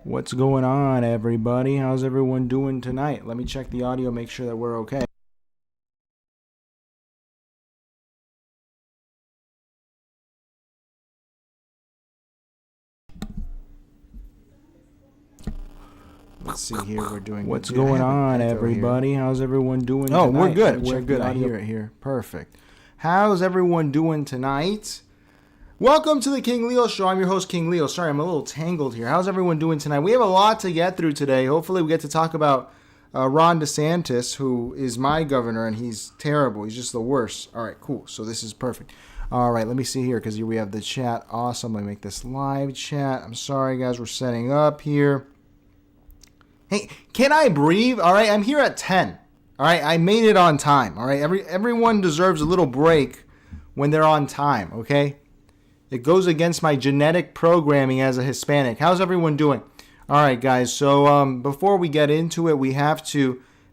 What's going on, everybody? How's everyone doing tonight? Let me check the audio, make sure that we're okay. Let's see here. We're doing. What's going on, everybody? How's everyone doing tonight? Oh, we're good. We're good. I hear it here. Perfect. How's everyone doing tonight? Welcome to the King Leo Show. I'm your host, King Leo. Sorry, I'm a little tangled here. How's everyone doing tonight? We have a lot to get through today. Hopefully, we get to talk about Ron DeSantis, who is my governor, and he's terrible. He's just the worst. All right, cool. So this is perfect. All right, let me see here because here we have the chat. Awesome. Let me make this live chat. I'm sorry, guys. We're setting up here. Hey, can I breathe? All right, I'm here at 10. All right, I made it on time. All right, everyone deserves a little break when they're on time, okay? It goes against my genetic programming as a Hispanic. How's everyone doing? All right, guys. So before we get into it,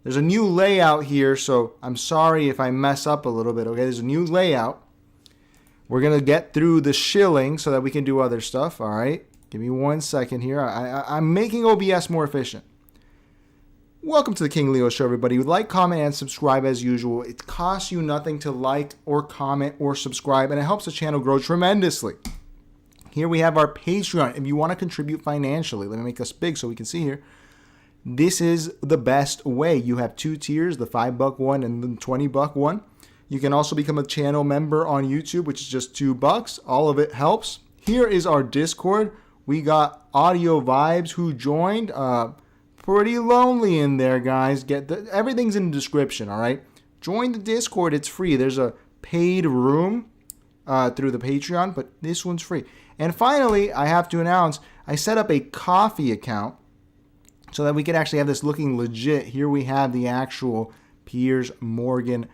there's a new layout here. So I'm sorry if I mess up a little bit. Okay, there's a new layout. We're going to get through the shilling so that we can do other stuff. All right. Give me 1 second here. I'm making OBS more efficient. Welcome to the King Leo Show, everybody. Like, comment, and subscribe as usual. It costs you nothing to like or comment or subscribe, and it helps the channel grow tremendously. Here we have our Patreon. If you want to contribute financially, let me make us big so we can see here. This is the best way. You have two tiers, the $5 one and the $20 one. You can also become a channel member on YouTube, which is just $2. All of it helps. Here is our Discord. We got Audio Vibes who joined. Pretty lonely in there, guys. Everything's in the description, all right? Join the Discord. It's free. There's a paid room through the Patreon, but this one's free. And finally, I have to announce, I set up a coffee account so that we can actually have this looking legit. Here we have the actual Piers Morgan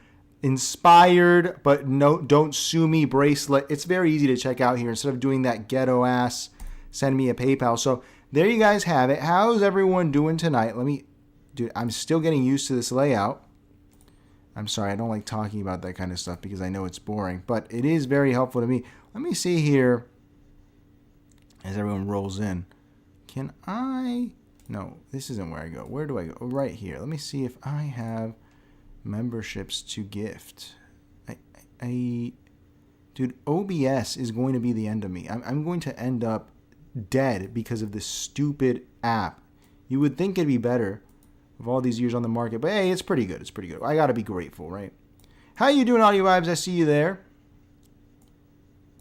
inspired, but no, don't sue me bracelet. It's very easy to check out here. Instead of doing that ghetto ass, send me a PayPal. So there you guys have it. How's everyone doing tonight? Dude, I'm still getting used to this layout. I'm sorry, I don't like talking about that kind of stuff because I know it's boring, but it is very helpful to me. Let me see here as everyone rolls in. No, this isn't where I go. Where do I go? Oh, right here. Let me see if I have memberships to gift. Dude, OBS is going to be the end of me. I'm going to end up dead because of this stupid app. You would think it'd be better with all these years on the market, but hey, it's pretty good. It's pretty good. I gotta be grateful, right? How you doing, Audio Vibes? I see you there.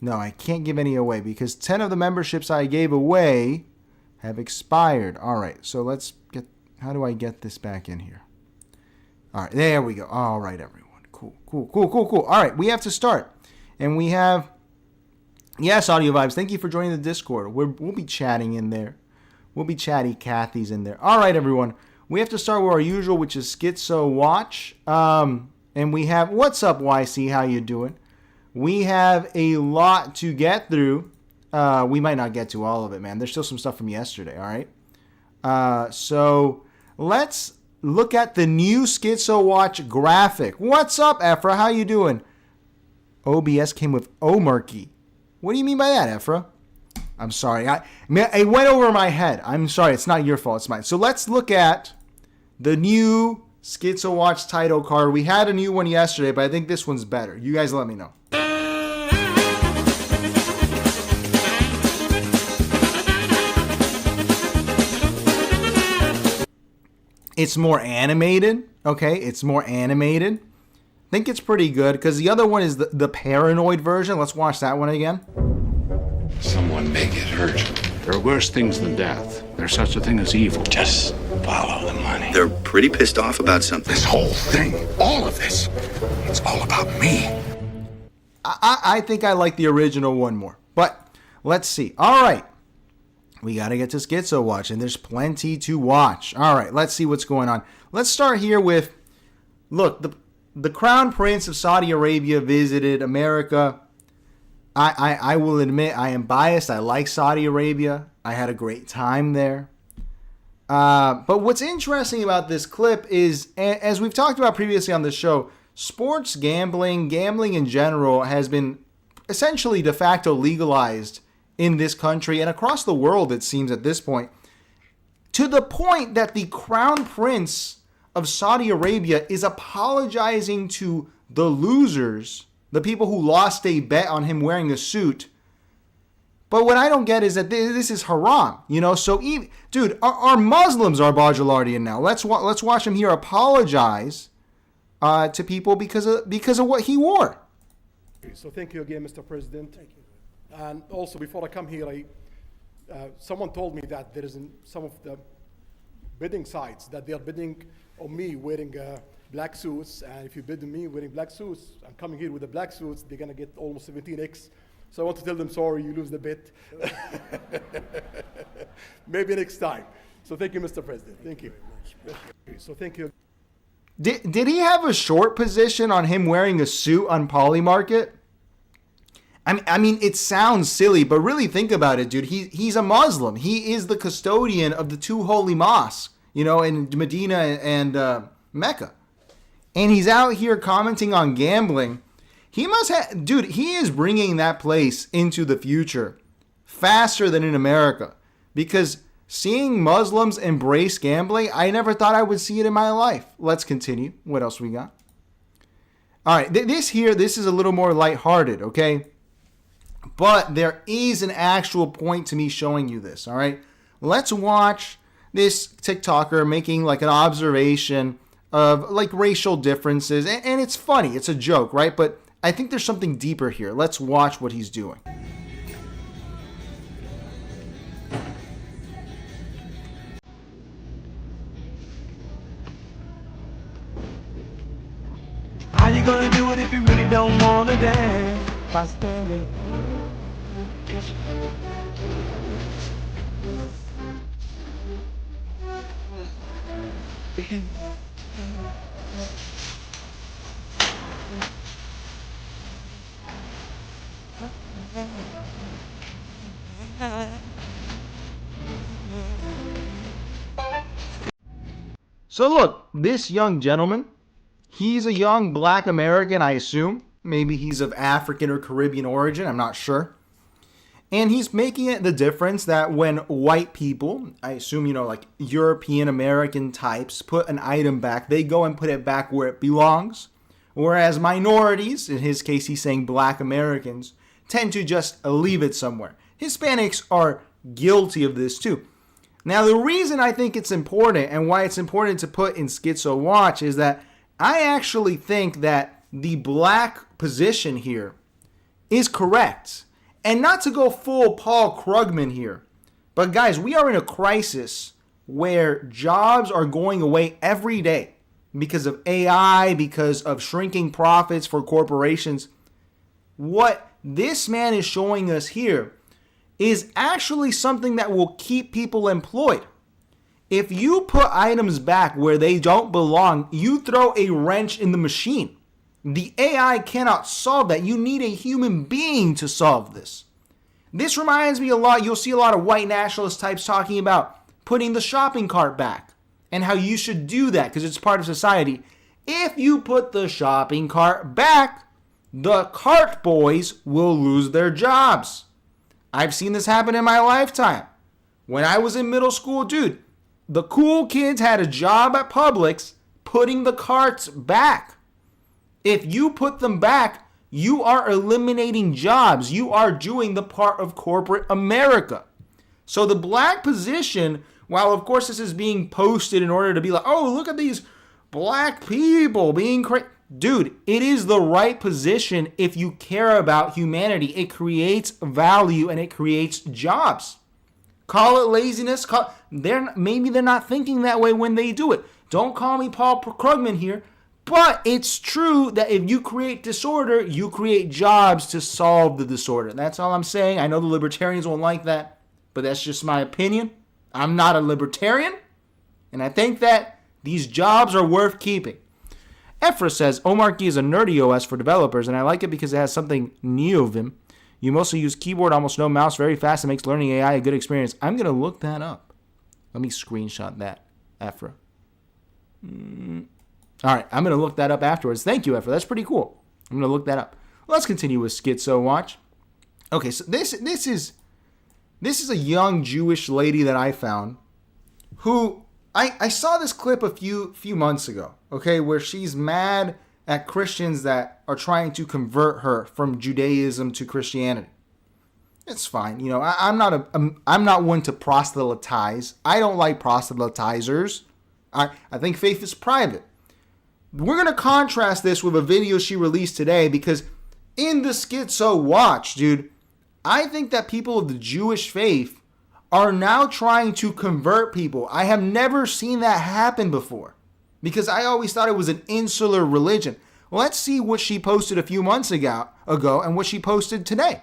No, I can't give any away because 10 of the memberships I gave away have expired. All right, so let's get. How do I get this back in here? All right, there we go. All right, everyone. Cool. All right, we have to start, and we have. Yes, Audio Vibes, thank you for joining the Discord. We'll be chatting in there. We'll be chatty Cathy's in there. All right, everyone. We have to start with our usual, which is Schizo Watch. And we have, what's up, YC? How you doing? We have a lot to get through. We might not get to all of it, man. There's still some stuff from yesterday, all right? So let's look at the new Schizo Watch graphic. What's up, Ephra? How you doing? OBS came with Omerky. What do you mean by that, Ephra? I'm sorry. It went over my head. I'm sorry. It's not your fault. It's mine. So let's look at the new Schizo Watch title card. We had a new one yesterday, but I think this one's better. You guys let me know. It's more animated. Okay, it's more animated. I think it's pretty good because the other one is the paranoid version. Let's watch that one again. Someone may get hurt. There are worse things than death. There's such a thing as evil. Just follow the money. They're pretty pissed off about something. This whole thing, all of this, it's all about me. I think I like the original one more. But let's see. All right. We got to get to Schizo Watch, and there's plenty to watch. All right, let's see what's going on. Let's start here with, look, the Crown Prince of Saudi Arabia visited America. I will admit I am biased. I like Saudi Arabia. I had a great time there. But what's interesting about this clip is, as we've talked about previously on the show, sports gambling in general has been essentially de facto legalized in this country and across the world, it seems at this point. To the point that the crown prince of Saudi Arabia is apologizing to the losers, the people who lost a bet on him wearing a suit. But what I don't get is that this is haram, So, dude, our Muslims are Bajalardian now. Let's watch him here apologize to people because of what he wore. So thank you again, Mr. President. Thank you. And also, before I come here, someone told me that there is in some of the bidding sites that they are bidding on me wearing black suits. And if you bid on me wearing black suits, I'm coming here with the black suits, they're gonna get almost 17x. So I want to tell them, sorry, you lose the bet. Maybe next time. So thank you, Mr. President. Thank you. So thank you. Did he have a short position on him wearing a suit on Polymarket? I mean, it sounds silly, but really think about it, dude. He's a Muslim. He is the custodian of the two holy mosques, in Medina and Mecca. And he's out here commenting on gambling. He must have, dude, he is bringing that place into the future faster than in America. Because seeing Muslims embrace gambling, I never thought I would see it in my life. Let's continue. What else we got? All right, this is a little more lighthearted, okay? But there is an actual point to me showing you this, all right? Let's watch this TikToker making like an observation of like racial differences. And it's funny. It's a joke, right? But I think there's something deeper here. Let's watch what he's doing. How you gonna do it if you really don't wanna dance? By standing. So look, this young gentleman, he's a young black American, I assume. Maybe he's of African or Caribbean origin, I'm not sure. And he's making it the difference that when white people, I assume, like European American types, put an item back, they go and put it back where it belongs. Whereas minorities, in his case he's saying black Americans, tend to just leave it somewhere. Hispanics are guilty of this too. Now, the reason I think it's important and why it's important to put in Schizo Watch is that I actually think that the black position here is correct. And not to go full Paul Krugman here, but guys, we are in a crisis where jobs are going away every day because of AI, because of shrinking profits for corporations. What this man is showing us here is actually something that will keep people employed. If you put items back where they don't belong, you throw a wrench in the machine. The AI cannot solve that. You need a human being to solve this. This reminds me a lot, you'll see a lot of white nationalist types talking about putting the shopping cart back and how you should do that because it's part of society. If you put the shopping cart back, the cart boys will lose their jobs. I've seen this happen in my lifetime. When I was in middle school, dude, the cool kids had a job at Publix putting the carts back. If you put them back, you are eliminating jobs. You are doing the part of corporate America. So the black position, while of course this is being posted in order to be like, oh, look at these black people being crazy. Dude, it is the right position if you care about humanity. It creates value and it creates jobs. Call it laziness. Maybe they're not thinking that way when they do it. Don't call me Paul Krugman here. But it's true that if you create disorder, you create jobs to solve the disorder. That's all I'm saying. I know the libertarians won't like that, but that's just my opinion. I'm not a libertarian, and I think that these jobs are worth keeping. Ephra says, Omarchy is a nerdy OS for developers, and I like it because it has something Neovim. You mostly use keyboard, almost no mouse, very fast, and makes learning AI a good experience. I'm going to look that up. Let me screenshot that, Ephra. All right, I'm going to look that up afterwards. Thank you, Ephra. That's pretty cool. I'm going to look that up. Let's continue with Schizo Watch. Okay, so this is a young Jewish lady that I found who I saw this clip a few months ago, okay, where she's mad at Christians that are trying to convert her from Judaism to Christianity. It's fine. You know, I'm not one to proselytize. I don't like proselytizers. I think faith is private. We're going to contrast this with a video she released today because in the Schizo Watch, dude, I think that people of the Jewish faith are now trying to convert people. I have never seen that happen before because I always thought it was an insular religion. Well, let's see what she posted a few months ago and what she posted today.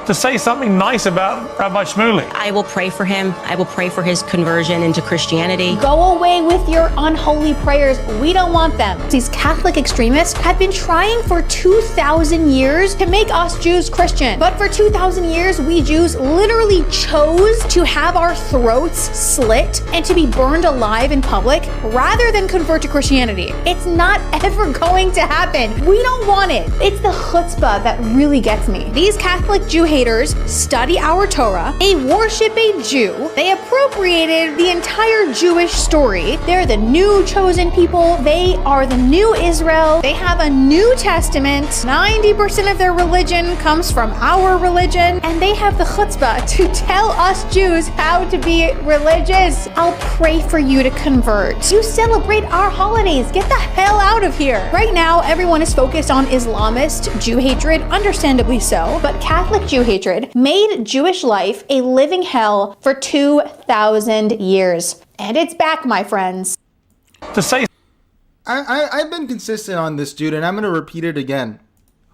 To say something nice about Rabbi Shmuley. I will pray for him. I will pray for his conversion into Christianity. Go away with your unholy prayers. We don't want them. These Catholic extremists have been trying for 2,000 years to make us Jews Christian. But for 2,000 years, we Jews literally chose to have our throats slit and to be burned alive in public rather than convert to Christianity. It's not ever going to happen. We don't want it. It's the chutzpah that really gets me. These Catholic Jew haters study our Torah. They worship a Jew. They appropriated the entire Jewish story. They're the new chosen people. They are the new Israel. They have a New Testament. 90% of their religion comes from our religion. And they have the chutzpah to tell us Jews how to be religious. I'll pray for you to convert. You celebrate our holidays. Get the hell out of here. Right now, everyone is focused on Islamist Jew hatred, understandably so. But Catholic Jew hatred made Jewish life a living hell for 2,000 years. And it's back, my friends. To say I've been consistent on this, dude, and I'm going to repeat it again.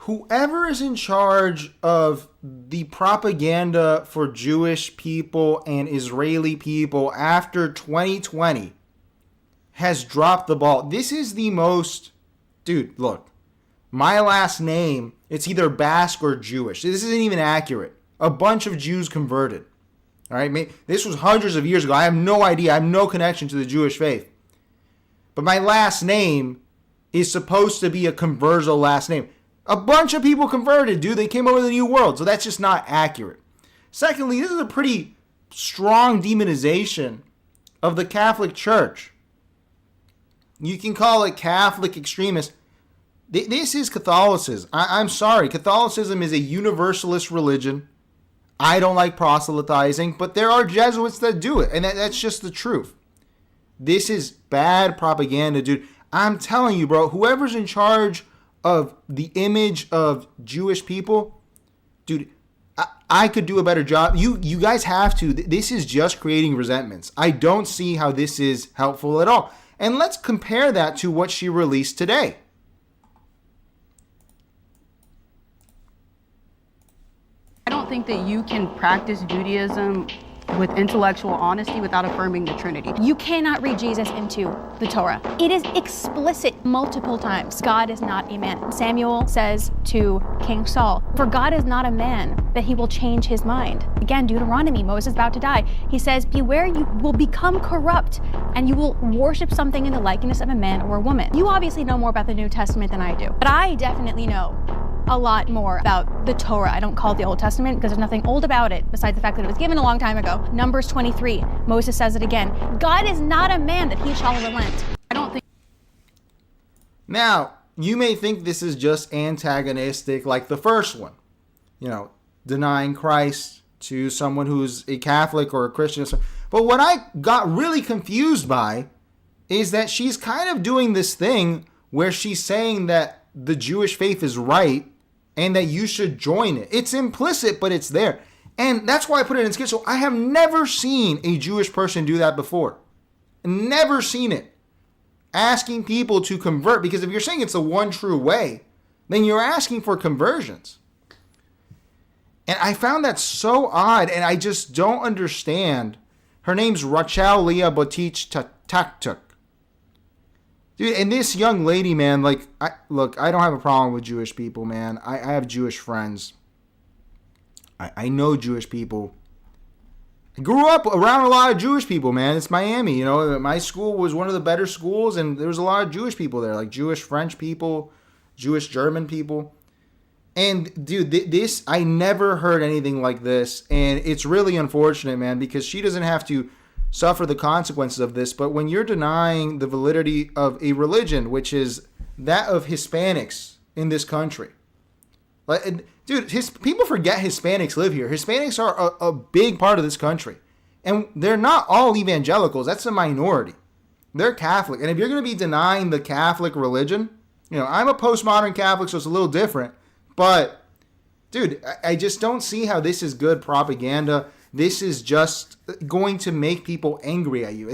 Whoever is in charge of the propaganda for Jewish people and Israeli people after 2020 has dropped the ball. This is the most... Dude, look. My last name, it's either Basque or Jewish. This isn't even accurate. A bunch of Jews converted. All right? This was hundreds of years ago. I have no idea. I have no connection to the Jewish faith. But my last name is supposed to be a converso last name. A bunch of people converted, dude. They came over to the New World. So that's just not accurate. Secondly, this is a pretty strong demonization of the Catholic Church. You can call it Catholic extremist. This is Catholicism. I'm sorry. Catholicism is a universalist religion. I don't like proselytizing, but there are Jesuits that do it, and that's just the truth. This is bad propaganda, dude. I'm telling you, bro, whoever's in charge of the image of Jewish people, dude, I could do a better job. You guys have to. This is just creating resentments. I don't see how this is helpful at all. And let's compare that to what she released today. I don't think that you can practice Judaism with intellectual honesty without affirming the Trinity. You cannot read Jesus into the Torah. It is explicit multiple times. God is not a man. Samuel says to King Saul, for God is not a man that he will change his mind. Again, Deuteronomy, Moses is about to die. He says, beware, you will become corrupt and you will worship something in the likeness of a man or a woman. You obviously know more about the New Testament than I do, but I definitely know a lot more about the Torah. I don't call it the Old Testament because there's nothing old about it besides the fact that it was given a long time ago. Numbers 23, Moses says it again. God is not a man that he shall relent. I don't think. Now, you may think this is just antagonistic like the first one. You know, denying Christ to someone who's a Catholic or a Christian. But what I got really confused by is that she's kind of doing this thing where she's saying that the Jewish faith is right and that you should join it. It's implicit, but it's there. And that's why I put it in schedule. I have never seen a Jewish person do that before. Never seen it. Asking people to convert, because if you're saying it's the one true way, then you're asking for conversions. And I found that so odd, and I just don't understand. Her name's Rachel Leah Botich Taktuk. Dude, and this young lady, man, like, I don't have a problem with Jewish people, man. I have Jewish friends. I know Jewish people. I grew up around a lot of Jewish people, man. It's Miami, you know. My school was one of the better schools, and there was a lot of Jewish people there, like Jewish French people, Jewish German people. And, dude, this, I never heard anything like this, and it's really unfortunate, man, because she doesn't have to suffer the consequences of this. But when you're denying the validity of a religion, which is that of Hispanics in this country, like, dude, people forget Hispanics live here. Hispanics are a big part of this country. And they're not all evangelicals. That's a minority. They're Catholic. And if you're going to be denying the Catholic religion, I'm a postmodern Catholic, so it's a little different. But, dude, I just don't see how this is good propaganda. This is just going to make people angry at you.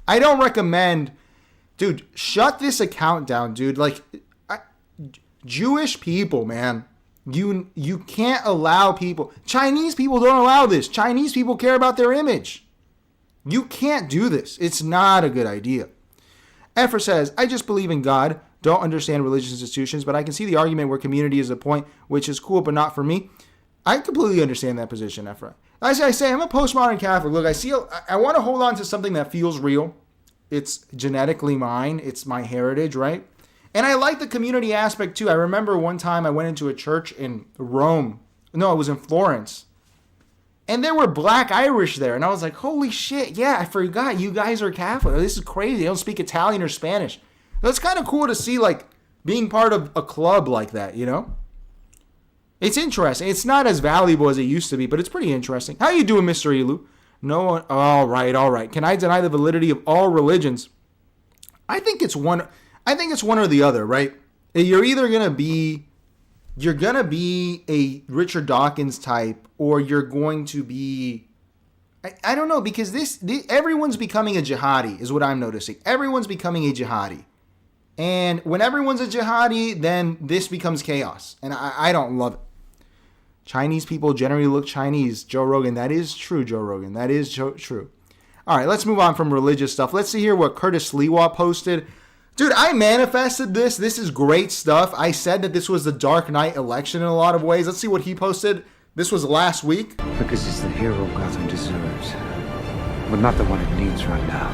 I don't recommend, dude, shut this account down, dude. Like, Jewish people, man. You can't allow people. Chinese people don't allow this. Chinese people care about their image. You can't do this. It's not a good idea. Efra says, I just believe in God. Don't understand religious institutions, but I can see the argument where community is the point, which is cool, but not for me. I completely understand that position, Efra. As I say, I'm a postmodern Catholic. Look, I want to hold on to something that feels real. It's genetically mine. It's my heritage, right? And I like the community aspect too. I remember one time I went into a church in Rome. No, it was in Florence. And there were black Irish there. And I was like, holy shit, yeah, I forgot you guys are Catholic. This is crazy. They don't speak Italian or Spanish. That's kind of cool to see, like, being part of a club like that, It's interesting. It's not as valuable as it used to be, but it's pretty interesting. How you doing, Mr. Elu? No one. All right. Can I deny the validity of all religions? I think it's one or the other, right? You're either going to be a Richard Dawkins type, or you're going to be, I don't know, because everyone's becoming a jihadi is what I'm noticing. Everyone's becoming a jihadi. And when everyone's a jihadi, then this becomes chaos. And I don't love it. Chinese people generally look Chinese. Joe Rogan, that is true, Joe Rogan. That is true. All right, let's move on from religious stuff. Let's see here what Curtis Lewa posted. Dude, I manifested this. This is great stuff. I said that this was the Dark Knight election in a lot of ways. Let's see what he posted. This was last week. Because he's the hero Gotham deserves, but not the one it needs right now.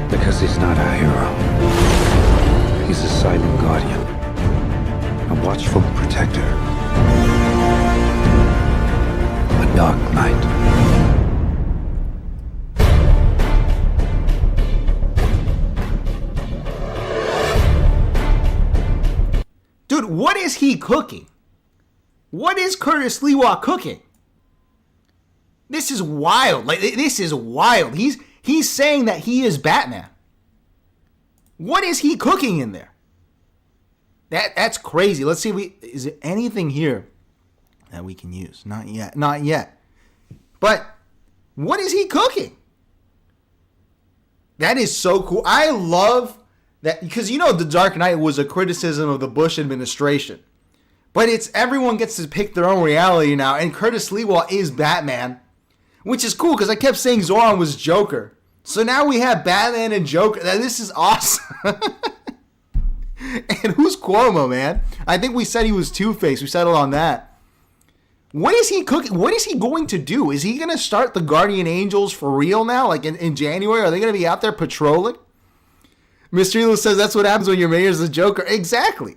Because he's not a hero. He's a silent guardian, a watchful protector, a dark knight. Dude, what is he cooking? What is Curtis Lewa cooking? This is wild. This is wild. He's saying that he is Batman. What is he cooking in there? That's crazy. Let's see is there anything here that we can use? Not yet. But what is he cooking? That is so cool. I love that, because The Dark Knight was a criticism of the Bush administration. But it's everyone gets to pick their own reality now, and Curtis Lewa is Batman, which is cool because I kept saying Zohran was Joker. So now we have Batman and Joker. This is awesome. And who's Cuomo, man? I think we said he was Two-Face. We settled on that. What is he cooking? What is he going to do? Is he going to start the Guardian Angels for real now? Like in January? Are they going to be out there patrolling? Mr. Elo says that's what happens when your mayor's a Joker. Exactly.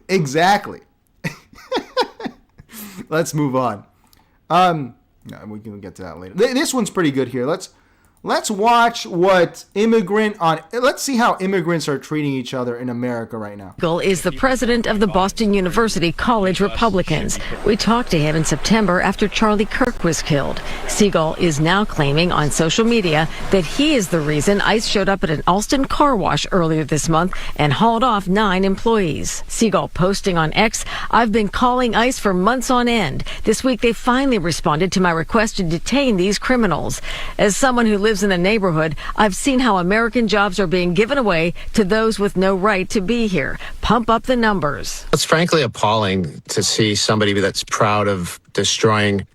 Let's move on. No, we can get to that later. This one's pretty good here. Let's watch let's see how immigrants are treating each other in America right now. Siegel is the president of the Boston University College Republicans. We talked to him in September after Charlie Kirk was killed. Siegel is now claiming on social media that he is the reason ICE showed up at an Alston car wash earlier this month and hauled off 9 employees. Siegel posting on X, I've been calling ICE for months on end. This week they finally responded to my request to detain these criminals. As someone who lives in the neighborhood, I've seen how American jobs are being given away to those with no right to be here. Pump up the numbers. It's frankly appalling to see somebody that's proud of destroying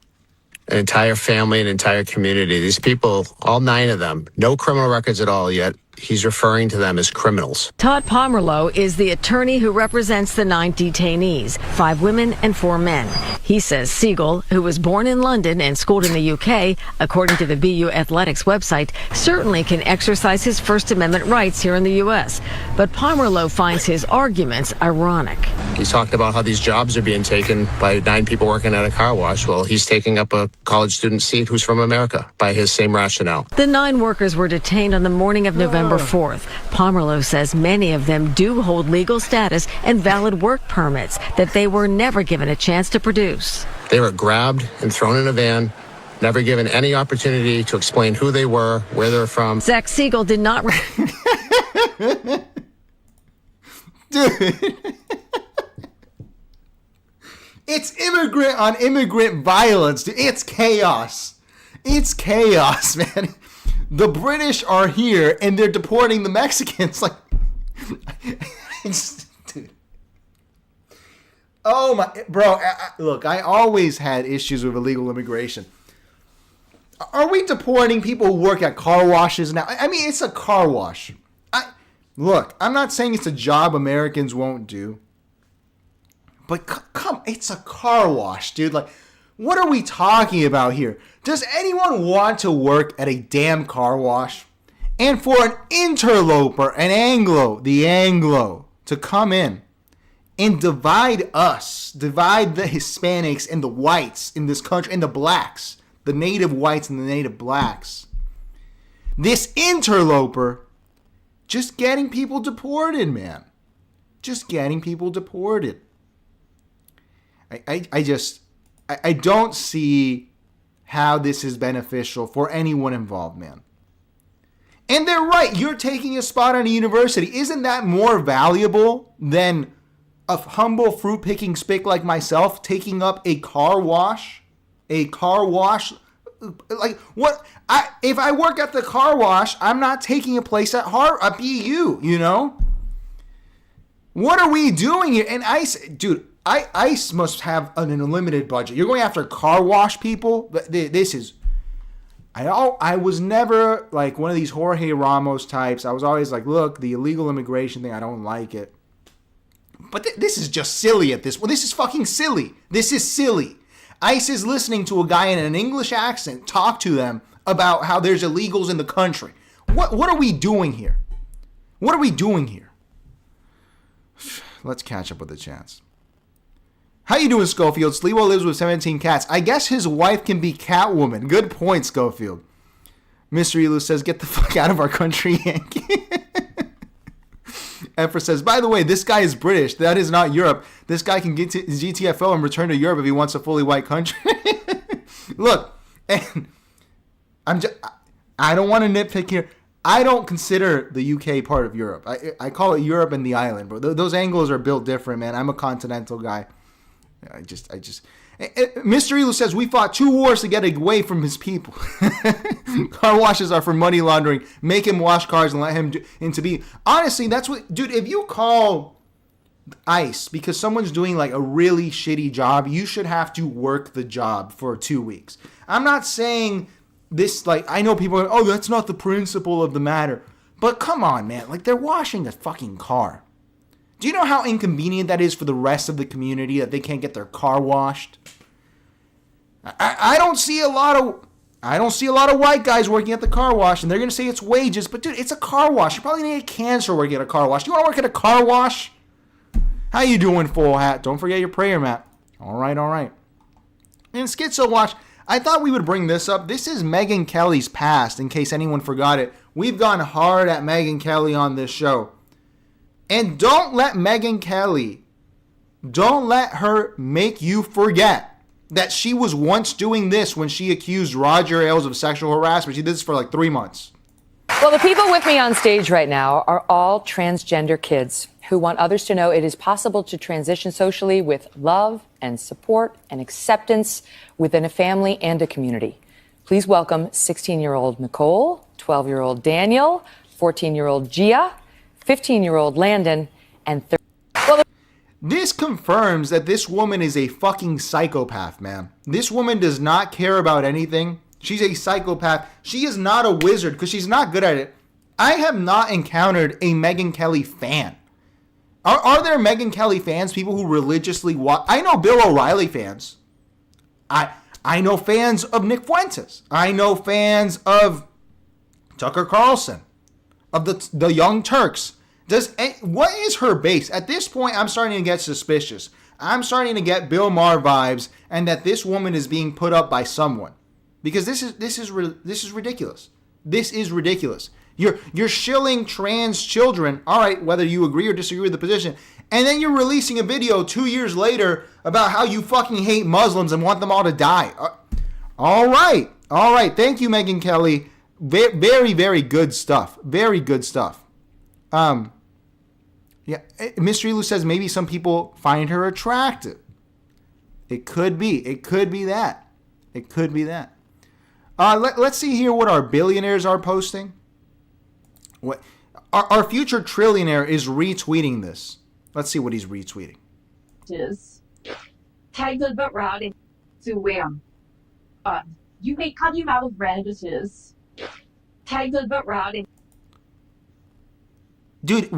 an entire family, an entire community. These people, all 9 of them, no criminal records at all yet, he's referring to them as criminals. Todd Pomerleau is the attorney who represents the 9 detainees, 5 women and 4 men. He says Siegel, who was born in London and schooled in the UK, according to the BU Athletics website, certainly can exercise his First Amendment rights here in the U.S. But Pomerleau finds his arguments ironic. He's talked about how these jobs are being taken by 9 people working at a car wash. Well, he's taking up a college student seat who's from America by his same rationale. The 9 workers were detained on the morning of November 4th. Pomerleau says many of them do hold legal status and valid work permits that they were never given a chance to produce. They were grabbed and thrown in a van, never given any opportunity to explain who they were, where they're from. Zach Siegel did not... Dude. It's immigrant on immigrant violence. Dude. It's chaos. It's chaos, man. The British are here and they're deporting the Mexicans. Like, dude. Oh my, bro. Look, I always had issues with illegal immigration. Are we deporting people who work at car washes now? I mean, it's a car wash. Look, I'm not saying it's a job Americans won't do. But come, it's a car wash, dude. Like, what are we talking about here? Does anyone want to work at a damn car wash? And for an interloper, the Anglo, to come in and divide us, divide the Hispanics and the whites in this country, and the blacks, the native whites and the native blacks. This interloper just getting people deported, man. Just getting people deported. I don't see how this is beneficial for anyone involved, man. And they're right. You're taking a spot on a university. Isn't that more valuable than a humble fruit-picking spick like myself taking up a car wash? A car wash? Like, what? If I work at the car wash, I'm not taking a place at BU, you know? What are we doing here? And ICE must have an unlimited budget. You're going after car wash people? This is... I was never like one of these Jorge Ramos types. I was always like, look, the illegal immigration thing, I don't like it. But this is just silly at this point. This is fucking silly. This is silly. ICE is listening to a guy in an English accent talk to them about how there's illegals in the country. What are we doing here? What are we doing here? Let's catch up with the chance. How you doing, Schofield? Sliwa lives with 17 cats. I guess his wife can be Catwoman. Good point, Schofield. Mystery Lou says, get the fuck out of our country, Yankee. Efra says, by the way, this guy is British. That is not Europe. This guy can get to GTFO and return to Europe if he wants a fully white country. Look, and I don't want to nitpick here. I don't consider the UK part of Europe. I call it Europe and the island, bro. Those Anglos are built different, man. I'm a continental guy. Mystery Lou says, we fought 2 wars to get away from his people. Car washes are for money laundering. Make him wash cars and let him into be. Honestly, that's what, dude, if you call ICE because someone's doing like a really shitty job, you should have to work the job for 2 weeks. I'm not saying this, like, I know people are, oh, that's not the principle of the matter. But come on, man. Like, they're washing a fucking car. Do you know how inconvenient that is for the rest of the community that they can't get their car washed? I don't see a lot of white guys working at the car wash, and they're gonna say it's wages, but dude, it's a car wash. You probably need cancer working at a car wash. Do you want to work at a car wash? How you doing, full hat? Don't forget your prayer mat. All right. And Schizo Watch, I thought we would bring this up. This is Megyn Kelly's past, in case anyone forgot it. We've gone hard at Megyn Kelly on this show. And don't let Megyn Kelly, don't let her make you forget that she was once doing this when she accused Roger Ailes of sexual harassment. She did this for like 3 months. Well, the people with me on stage right now are all transgender kids who want others to know it is possible to transition socially with love and support and acceptance within a family and a community. Please welcome 16-year-old Nicole, 12-year-old Daniel, 14-year-old Gia, 15-year-old Landon, and This confirms that this woman is a fucking psychopath, man. This woman does not care about anything. She's a psychopath. She is not a wizard because she's not good at it. I have not encountered a Megyn Kelly fan. Are there Megyn Kelly fans, people who religiously watch? I know Bill O'Reilly fans. I know fans of Nick Fuentes. I know fans of Tucker Carlson, of the Young Turks. What is her base? At this point, I'm starting to get suspicious. I'm starting to get Bill Maher vibes, and that this woman is being put up by someone, because this is ridiculous. This is ridiculous. You're shilling trans children, all right, whether you agree or disagree with the position, and then you're releasing a video 2 years later about how you fucking hate Muslims and want them all to die. All right. Thank you, Megyn Kelly. Very, very good stuff. Very good stuff. Yeah, Mystery Lou says maybe some people find her attractive. It could be that. It could be that. Let's see here what our billionaires are posting. What our future trillionaire is retweeting this. Let's see what he's retweeting. Tangled but routed to where? You may cut him out of branches. Tangled but routed. Dude,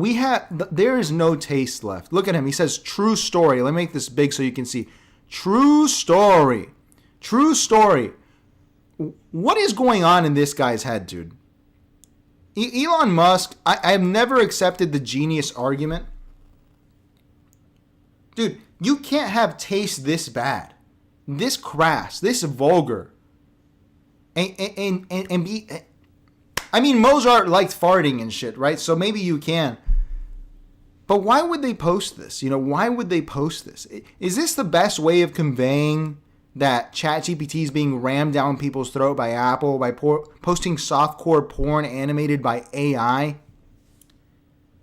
there is no taste left. Look at him. He says, true story. Let me make this big so you can see. True story. True story. What is going on in this guy's head, dude? Elon Musk, I have never accepted the genius argument. Dude, you can't have taste this bad, this crass, this vulgar, and be... I mean, Mozart liked farting and shit, right? So maybe you can. But why would they post this? Why would they post this? Is this the best way of conveying that ChatGPT is being rammed down people's throat by Apple by posting softcore porn animated by AI?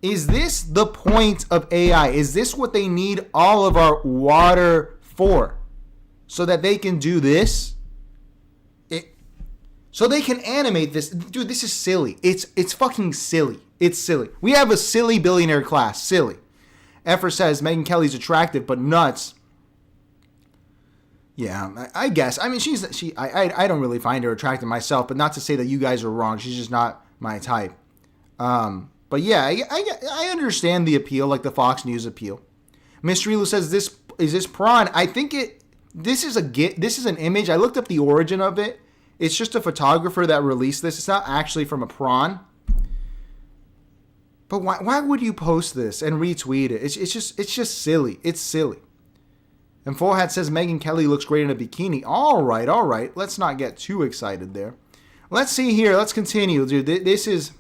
Is this the point of AI? Is this what they need all of our water for? So that they can do this? So they can animate this. Dude, this is silly. It's fucking silly. It's silly. We have a silly billionaire class. Silly. Effer says Megyn Kelly's attractive but nuts. Yeah, I guess. I mean, I don't really find her attractive myself, but not to say that you guys are wrong. She's just not my type. But yeah, I understand the appeal, like the Fox News appeal. Mystery Lou says, is this prawn? I think this is an image. I looked up the origin of it. It's just a photographer that released this. It's not actually from a prawn. But why would you post this and retweet it? It's just silly. It's silly. And Full Hat says Megyn Kelly looks great in a bikini. All right. Let's not get too excited there. Let's see here. Let's continue, dude. This is...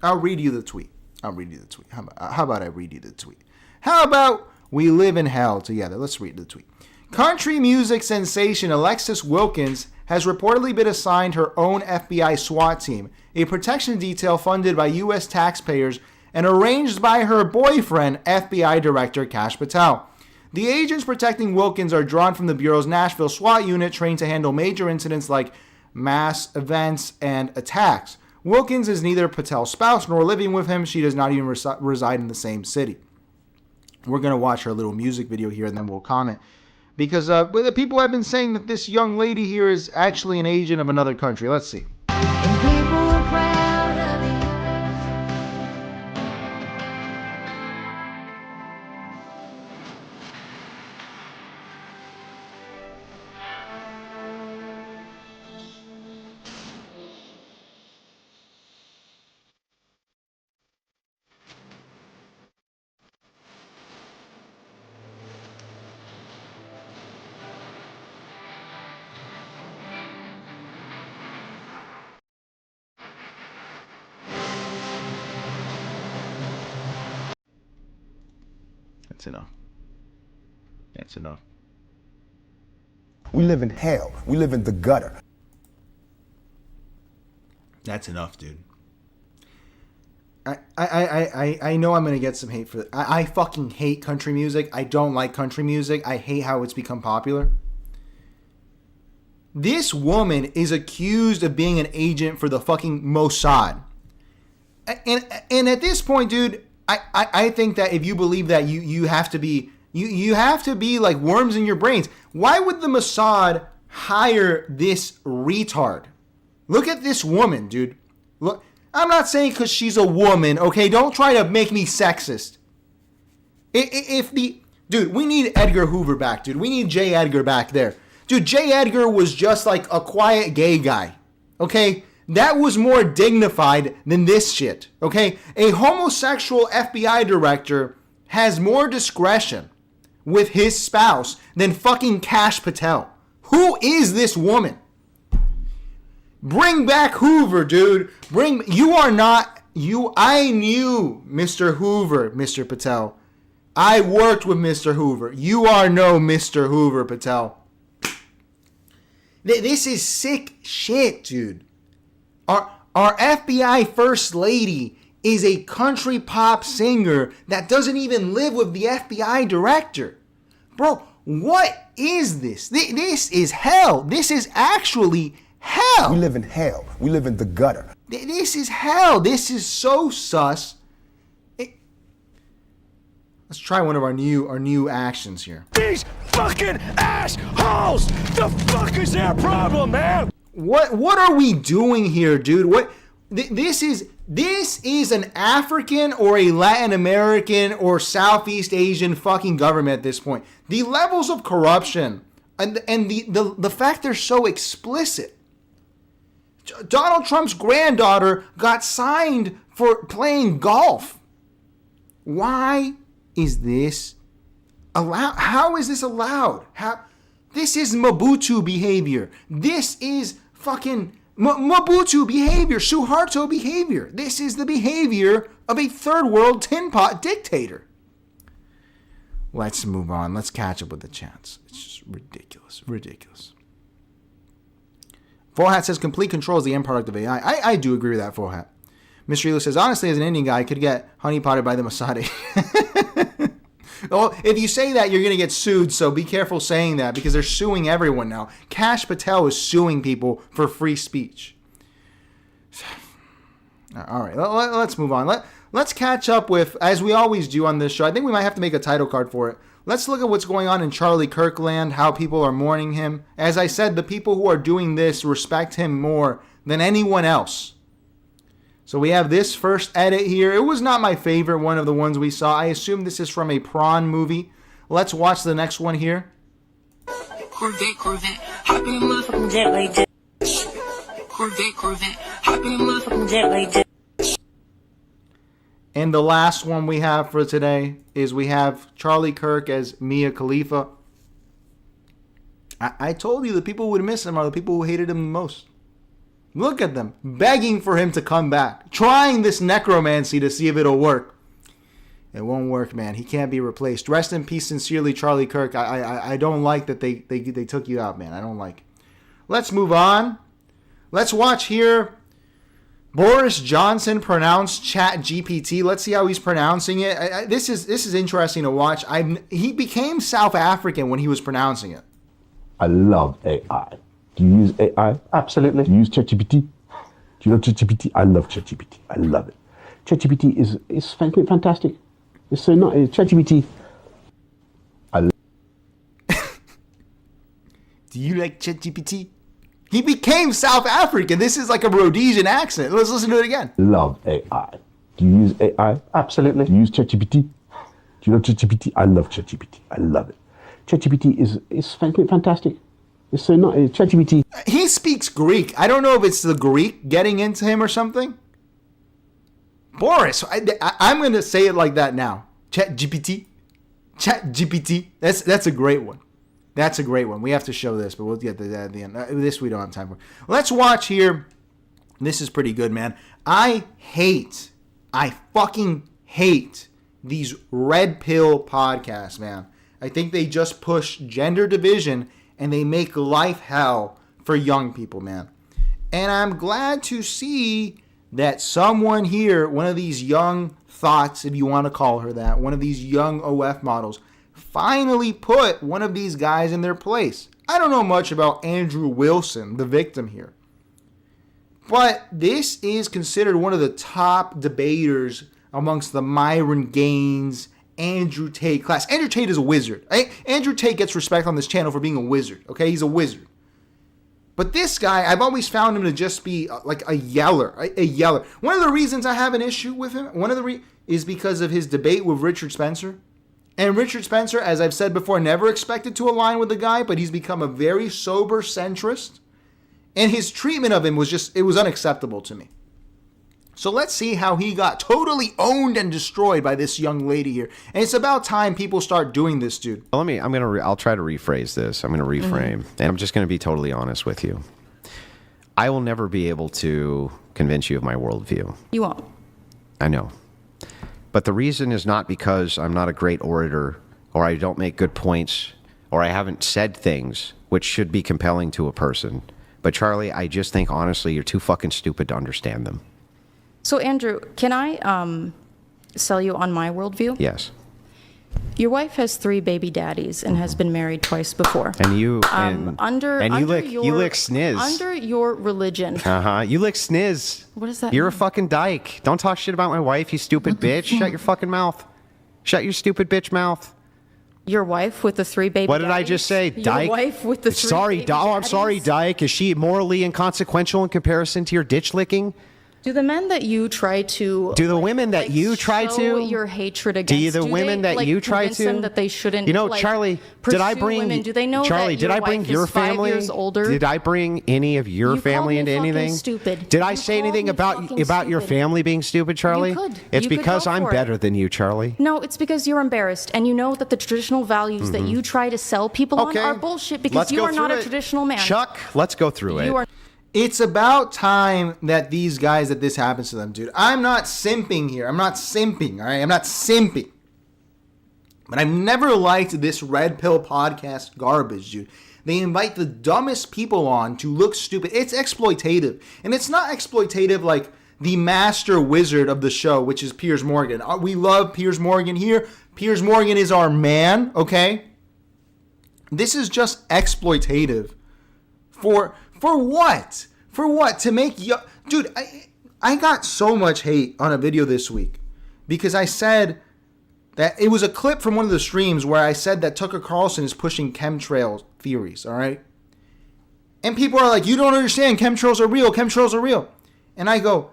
I'll read you the tweet. How about I read you the tweet? How about we live in hell together? Let's read the tweet. Country music sensation Alexis Wilkins has reportedly been assigned her own FBI SWAT team, a protection detail funded by U.S. taxpayers and arranged by her boyfriend, FBI Director Kash Patel. The agents protecting Wilkins are drawn from the Bureau's Nashville SWAT unit, trained to handle major incidents like mass events and attacks. Wilkins is neither Patel's spouse nor living with him. She does not even reside in the same city. We're going to watch her little music video here and then we'll comment. Because the people have been saying that this young lady here is actually an agent of another country. Let's see. That's enough. We live in hell. We live in the gutter. That's enough, dude. I know I'm gonna get some hate for that. I fucking hate country music. I don't like country music. I hate how it's become popular. This woman is accused of being an agent for the fucking Mossad. And at this point, dude, I think that if you believe that, you have to be you have to be like worms in your brains. Why would the Mossad hire this retard? Look at this woman, dude. Look, I'm not saying because she's a woman, okay? Don't try to make me sexist. Dude, we need Edgar Hoover back, dude. We need J. Edgar back there. Dude, J. Edgar was just like a quiet gay guy, okay? That was more dignified than this shit, okay? A homosexual FBI director has more discretion with his spouse than fucking Kash Patel. Who is this woman? Bring back Hoover, dude. I knew Mr. Hoover, Mr. Patel. I worked with Mr. Hoover. You are no Mr. Hoover, Patel. This is sick shit, dude. Our FBI First Lady is a country pop singer that doesn't even live with the FBI director. Bro, what is this? This is hell. This is actually hell. We live in hell. We live in the gutter. This is hell. This is so sus. Let's try one of our new actions here. These fucking assholes! The fuck is their problem, man? What are we doing here, dude? This is an African or a Latin American or Southeast Asian fucking government at this point. The levels of corruption and the fact they're so explicit. Donald Trump's granddaughter got signed for playing golf. Why is this allowed? How is this allowed? This is Mobutu behavior. This is fucking Mobutu behavior, Suharto behavior. This is the behavior of a third world tin pot dictator. Let's move on. Let's catch up with the chants. It's just ridiculous. Ridiculous. Full Hat says complete control is the end product of AI. I do agree with that, Full Hat. Mystery Lou says, honestly, as an Indian guy, I could get honeypotted by the Mossad. Well, if you say that, you're going to get sued, so be careful saying that because they're suing everyone now. Kash Patel is suing people for free speech. All right, let's move on. Let's catch up with, as we always do on this show, I think we might have to make a title card for it. Let's look at what's going on in Charlie Kirk land, how people are mourning him. As I said, the people who are doing this respect him more than anyone else. So we have this first edit here. It was not my favorite one of the ones we saw. I assume this is from a prawn movie. Let's watch the next one here. Corvette, hop in a motherfucking jet like this. Corvette, hop in a motherfucking jet like this. And the last one we have for today is we have Charlie Kirk as Mia Khalifa. I told you the people who would miss him are the people who hated him the most. Look at them, begging for him to come back, trying this necromancy to see if it'll work. It won't work, man. He can't be replaced. Rest in peace, sincerely, Charlie Kirk. I don't like that they took you out, man. I don't like it. Let's move on. Let's watch here. Boris Johnson pronounced ChatGPT. Let's see how he's pronouncing it. This is interesting to watch. He became South African when he was pronouncing it. I love AI. Do you use AI? Absolutely. Do you use ChatGPT? Do you love ChatGPT? I love ChatGPT. I love it. ChatGPT is fantastic. It's so nice. ChatGPT. Do you like ChatGPT? He became South African. This is like a Rhodesian accent. Let's listen to it again. Love AI. Do you use AI? Absolutely. Do you use ChatGPT? Do you love ChatGPT? I love ChatGPT. I love it. ChatGPT is fantastic. It's so nice. ChatGPT. He speaks Greek. I don't know if it's the Greek getting into him or something. Boris, I'm going to say it like that now. ChatGPT. ChatGPT. That's a great one. That's a great one. We have to show this, but we'll get to that at the end. This we don't have time for. Let's watch here. This is pretty good, man. I fucking hate these red pill podcasts, man. I think they just push gender division and they make life hell for young people, man. And I'm glad to see that someone here, one of these young thoughts, if you want to call her that, one of these young OF models, finally put one of these guys in their place. I don't know much about Andrew Wilson, the victim here. But this is considered one of the top debaters amongst the Myron Gaines, Andrew Tate class. Andrew Tate is a wizard. Andrew Tate gets respect on this channel for being a wizard. Okay, he's a wizard. But this guy, I've always found him to just be like a yeller. One of the reasons I have an issue with him, is because of his debate with Richard Spencer. And Richard Spencer, as I've said before, never expected to align with the guy, but he's become a very sober centrist. And his treatment of him was it was unacceptable to me. So let's see how he got totally owned and destroyed by this young lady here. And it's about time people start doing this, dude. I'll try to rephrase this. I'm going to reframe. And I'm just going to be totally honest with you. I will never be able to convince you of my worldview. You won't. I know. But the reason is not because I'm not a great orator, or I don't make good points, or I haven't said things which should be compelling to a person. But Charlie, I just think, honestly, you're too fucking stupid to understand them. So, Andrew, can I sell you on my worldview? Yes. Your wife has 3 baby daddies and has been married twice before. And you you lick sniz. Under your religion. You lick sniz. What does that You're mean? a fucking dyke. Don't talk shit about my wife, you stupid bitch. Shut your fucking mouth. Shut your stupid bitch mouth. Your wife with the 3 baby What did I daddies? just say? Dyke? Your wife with the 3 baby daddies? I'm sorry, Dyke. Is she morally inconsequential in comparison to your ditch licking? Do the men that you try to... Do the women that you try show to... your hatred against... Do the women that you try to... them that they shouldn't... You know, Charlie, did I bring... Women? Do they know Charlie, that did I your bring wife your is 5 family? years older? Did I bring any of your family into anything? Stupid. Did I say anything about your family being stupid, Charlie? You could. It's You could because go I'm for it. better than you, Charlie. No, it's because you're embarrassed, and you know that the traditional values that you try to sell people on are bullshit because Let's you go are not through a it. traditional man. Chuck, let's go through it. It's about time that these guys, that this happens to them, dude. I'm not simping here. I'm not simping, all right? I'm not simping. But I've never liked this Red Pill podcast garbage, dude. They invite the dumbest people on to look stupid. It's exploitative. And it's not exploitative like the master wizard of the show, which is Piers Morgan. We love Piers Morgan here. Piers Morgan is our man, okay? This is just exploitative. For what? For what? To make... Dude, I got so much hate on a video this week because I said that it was a clip from one of the streams where I said that Tucker Carlson is pushing chemtrail theories, all right? And people are like, you don't understand. Chemtrails are real. Chemtrails are real. And I go,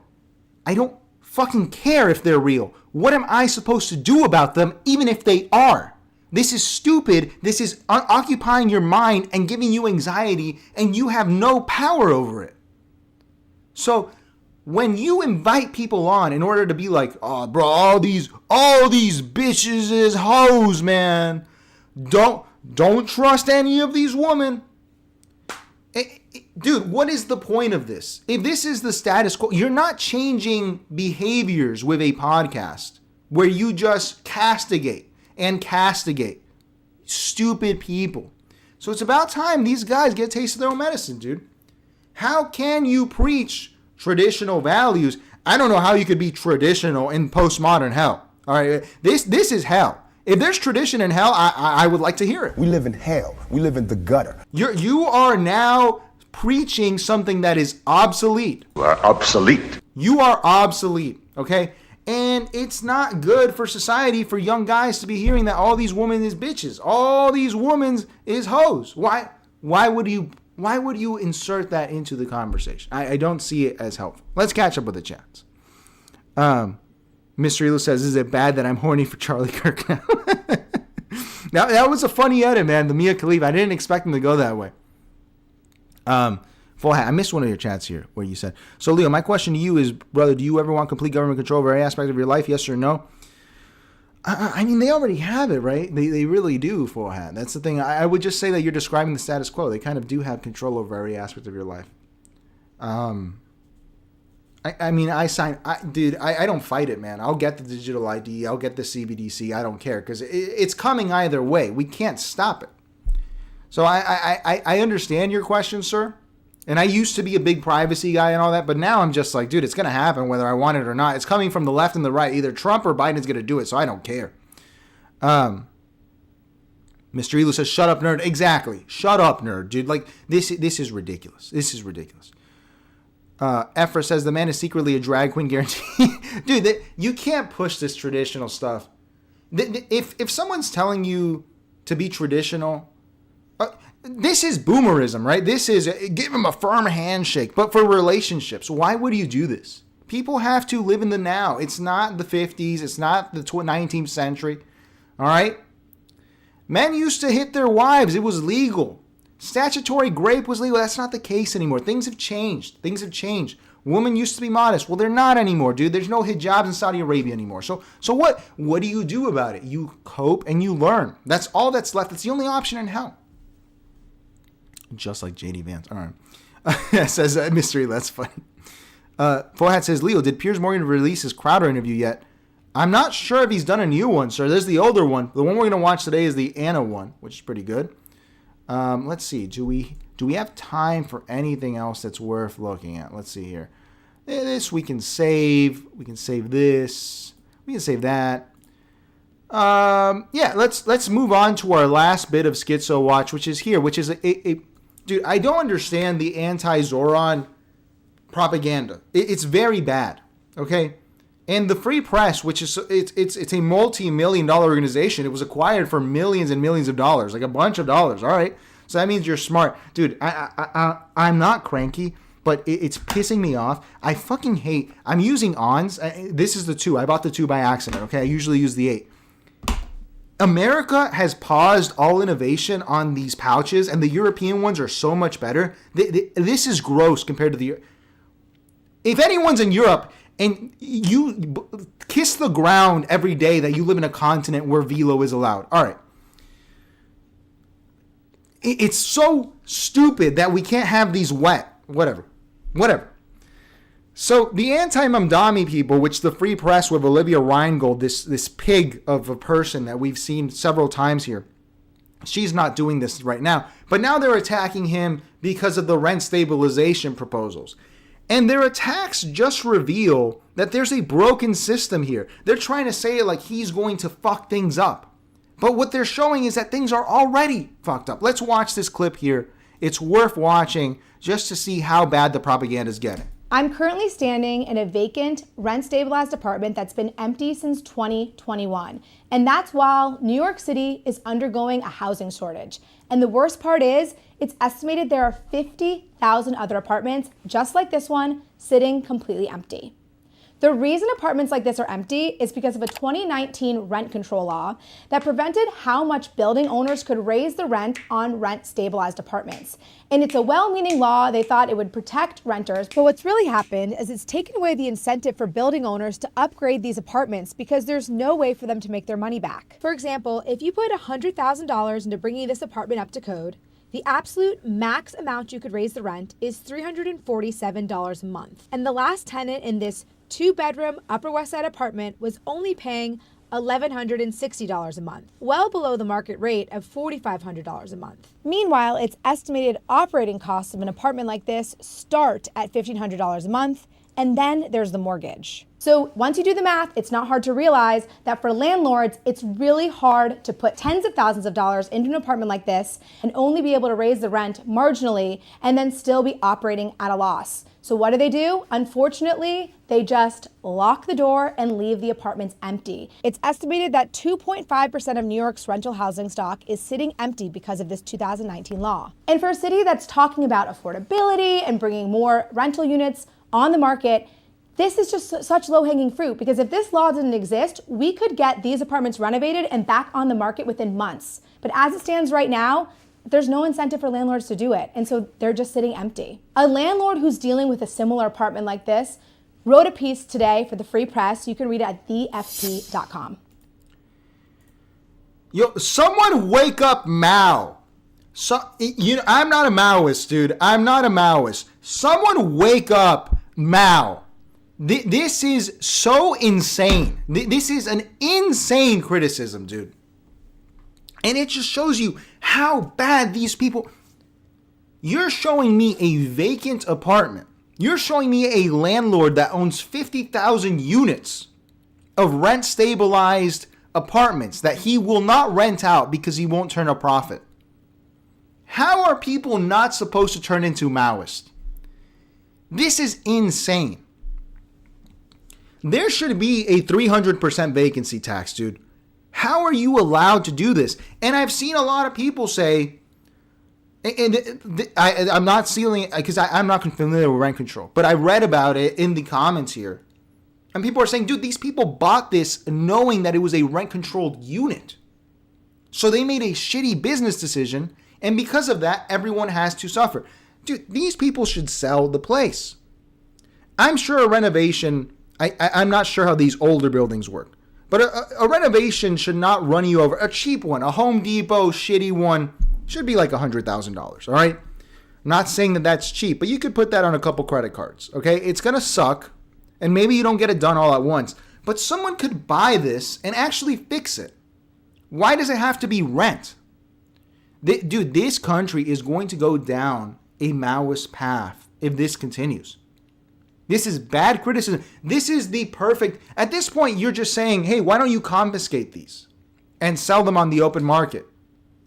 I don't fucking care if they're real. What am I supposed to do about them even if they are? This is stupid. This is occupying your mind and giving you anxiety, and you have no power over it. So when you invite people on in order to be like, oh, bro, all these bitches is hoes, man. Don't trust any of these women. Dude, what is the point of this? If this is the status quo, you're not changing behaviors with a podcast where you just castigate stupid people. So it's about time these guys get a taste of their own medicine, dude. How can you preach traditional values? I don't know how you could be traditional in postmodern hell. All right, this is hell. If there's tradition in hell, I would like to hear it. We live in hell. We live in the gutter. You are now preaching something that is obsolete. You are obsolete. You are obsolete, okay? And it's not good for society for young guys to be hearing that all these women is bitches. All these women is hoes. Why would you insert that into the conversation? I don't see it as helpful. Let's catch up with the chats. Mr. Elo says, is it bad that I'm horny for Charlie Kirk now? Now that was a funny edit, man. The Mia Khalifa. I didn't expect him to go that way. Full hat. I missed one of your chats here where you said, so Leo, my question to you is, brother, do you ever want complete government control over every aspect of your life? Yes or no? I mean, they already have it, right? They really do, full hat. That's the thing. I would just say that you're describing the status quo. They kind of do have control over every aspect of your life. I mean, I don't fight it, man. I'll get the digital ID. I'll get the CBDC. I don't care because it's coming either way. We can't stop it. So I understand your question, sir. And I used to be a big privacy guy and all that, but now I'm just like, dude, it's going to happen whether I want it or not. It's coming from the left and the right. Either Trump or Biden's going to do it, so I don't care. Mr. Elo says, shut up, nerd. Exactly. Shut up, nerd, dude. Like, this is ridiculous. This is ridiculous. Ephra says, the man is secretly a drag queen guarantee. Dude, you can't push this traditional stuff. If someone's telling you to be traditional... This is boomerism, right? This is give him a firm handshake. But for relationships, why would you do this? People have to live in the now. It's not the 50s. It's not the 19th century. All right? Men used to hit their wives. It was legal. Statutory rape was legal. That's not the case anymore. Things have changed. Things have changed. Women used to be modest. Well, they're not anymore, dude. There's no hijabs in Saudi Arabia anymore. So what? What do you do about it? You cope and you learn. That's all that's left. It's the only option in hell. Just like JD Vance. All right. Says Mystery. That's funny. Forehead says, Leo, did Piers Morgan release his Crowder interview yet? I'm not sure if he's done a new one, sir. There's the older one. The one we're going to watch today is the Anna one, which is pretty good. Let's see. Do we have time for anything else that's worth looking at? Let's see here. This we can save. We can save this. We can save that. Yeah, let's move on to our last bit of Schizo Watch, which is here, which is a dude, I don't understand the anti-Zohran propaganda. It's very bad, okay? And the Free Press, which is it's a multi-million-dollar organization. It was acquired for millions and millions of dollars, like a bunch of dollars. All right, so that means you're smart, dude. I'm not cranky, but it's pissing me off. I fucking hate. I'm using ONS. This is the 2. I bought the 2 by accident. Okay, I usually use the 8. America has paused all innovation on these pouches, and the European ones are so much better. This is gross compared to the. If anyone's in Europe and you kiss the ground every day that you live in a continent where velo is allowed, all right. It's so stupid that we can't have these wet. Whatever. So the anti-Mamdani people, which the Free Press with Olivia Reingold, this pig of a person that we've seen several times here, she's not doing this right now. But now they're attacking him because of the rent stabilization proposals. And their attacks just reveal that there's a broken system here. They're trying to say it like he's going to fuck things up. But what they're showing is that things are already fucked up. Let's watch this clip here. It's worth watching just to see how bad the propaganda is getting. I'm currently standing in a vacant, rent-stabilized apartment that's been empty since 2021. And that's while New York City is undergoing a housing shortage. And the worst part is, it's estimated there are 50,000 other apartments, just like this one, sitting completely empty. The reason apartments like this are empty is because of a 2019 rent control law that prevented how much building owners could raise the rent on rent-stabilized apartments. And it's a well-meaning law. They thought it would protect renters. But what's really happened is it's taken away the incentive for building owners to upgrade these apartments because there's no way for them to make their money back. For example, if you put $100,000 into bringing this apartment up to code, the absolute max amount you could raise the rent is $347 a month. And the last tenant in this 2-bedroom Upper West Side apartment was only paying $1,160 a month, well below the market rate of $4,500 a month. Meanwhile, its estimated operating costs of an apartment like this start at $1,500 a month, and then there's the mortgage. So once you do the math, it's not hard to realize that for landlords, it's really hard to put tens of thousands of dollars into an apartment like this and only be able to raise the rent marginally and then still be operating at a loss. So what do? Unfortunately, they just lock the door and leave the apartments empty. It's estimated that 2.5% of New York's rental housing stock is sitting empty because of this 2019 law. And for a city that's talking about affordability and bringing more rental units on the market, this is just such low-hanging fruit, because if this law didn't exist, we could get these apartments renovated and back on the market within months. But as it stands right now, there's no incentive for landlords to do it, and so they're just sitting empty. A landlord who's dealing with a similar apartment like this wrote a piece today for the Free Press. You can read it at thefp.com. Yo, someone wake up Mao. I'm not a Maoist, dude. I'm not a Maoist. Someone wake up Mao. This is so insane. This is an insane criticism, dude. And it just shows you how bad these people... You're showing me a vacant apartment. You're showing me a landlord that owns 50,000 units of rent-stabilized apartments that he will not rent out because he won't turn a profit. How are people not supposed to turn into Maoists? This is insane. There should be a 300% vacancy tax, dude. How are you allowed to do this? And I've seen a lot of people say, I'm not sealing it because I'm not familiar with rent control, but I read about it in the comments here. And people are saying, dude, these people bought this knowing that it was a rent-controlled unit. So they made a shitty business decision, and because of that, everyone has to suffer. Dude, these people should sell the place. I'm sure a renovation, I'm not sure how these older buildings work, but a renovation should not run you over. A cheap one, a Home Depot shitty one, should be like $100,000, all right? I'm not saying that that's cheap, but you could put that on a couple credit cards, okay? It's going to suck. And maybe you don't get it done all at once. But someone could buy this and actually fix it. Why does it have to be rent? Dude, this country is going to go down a Maoist path if this continues. This is bad criticism. This is the perfect... At this point, you're just saying, hey, why don't you confiscate these and sell them on the open market?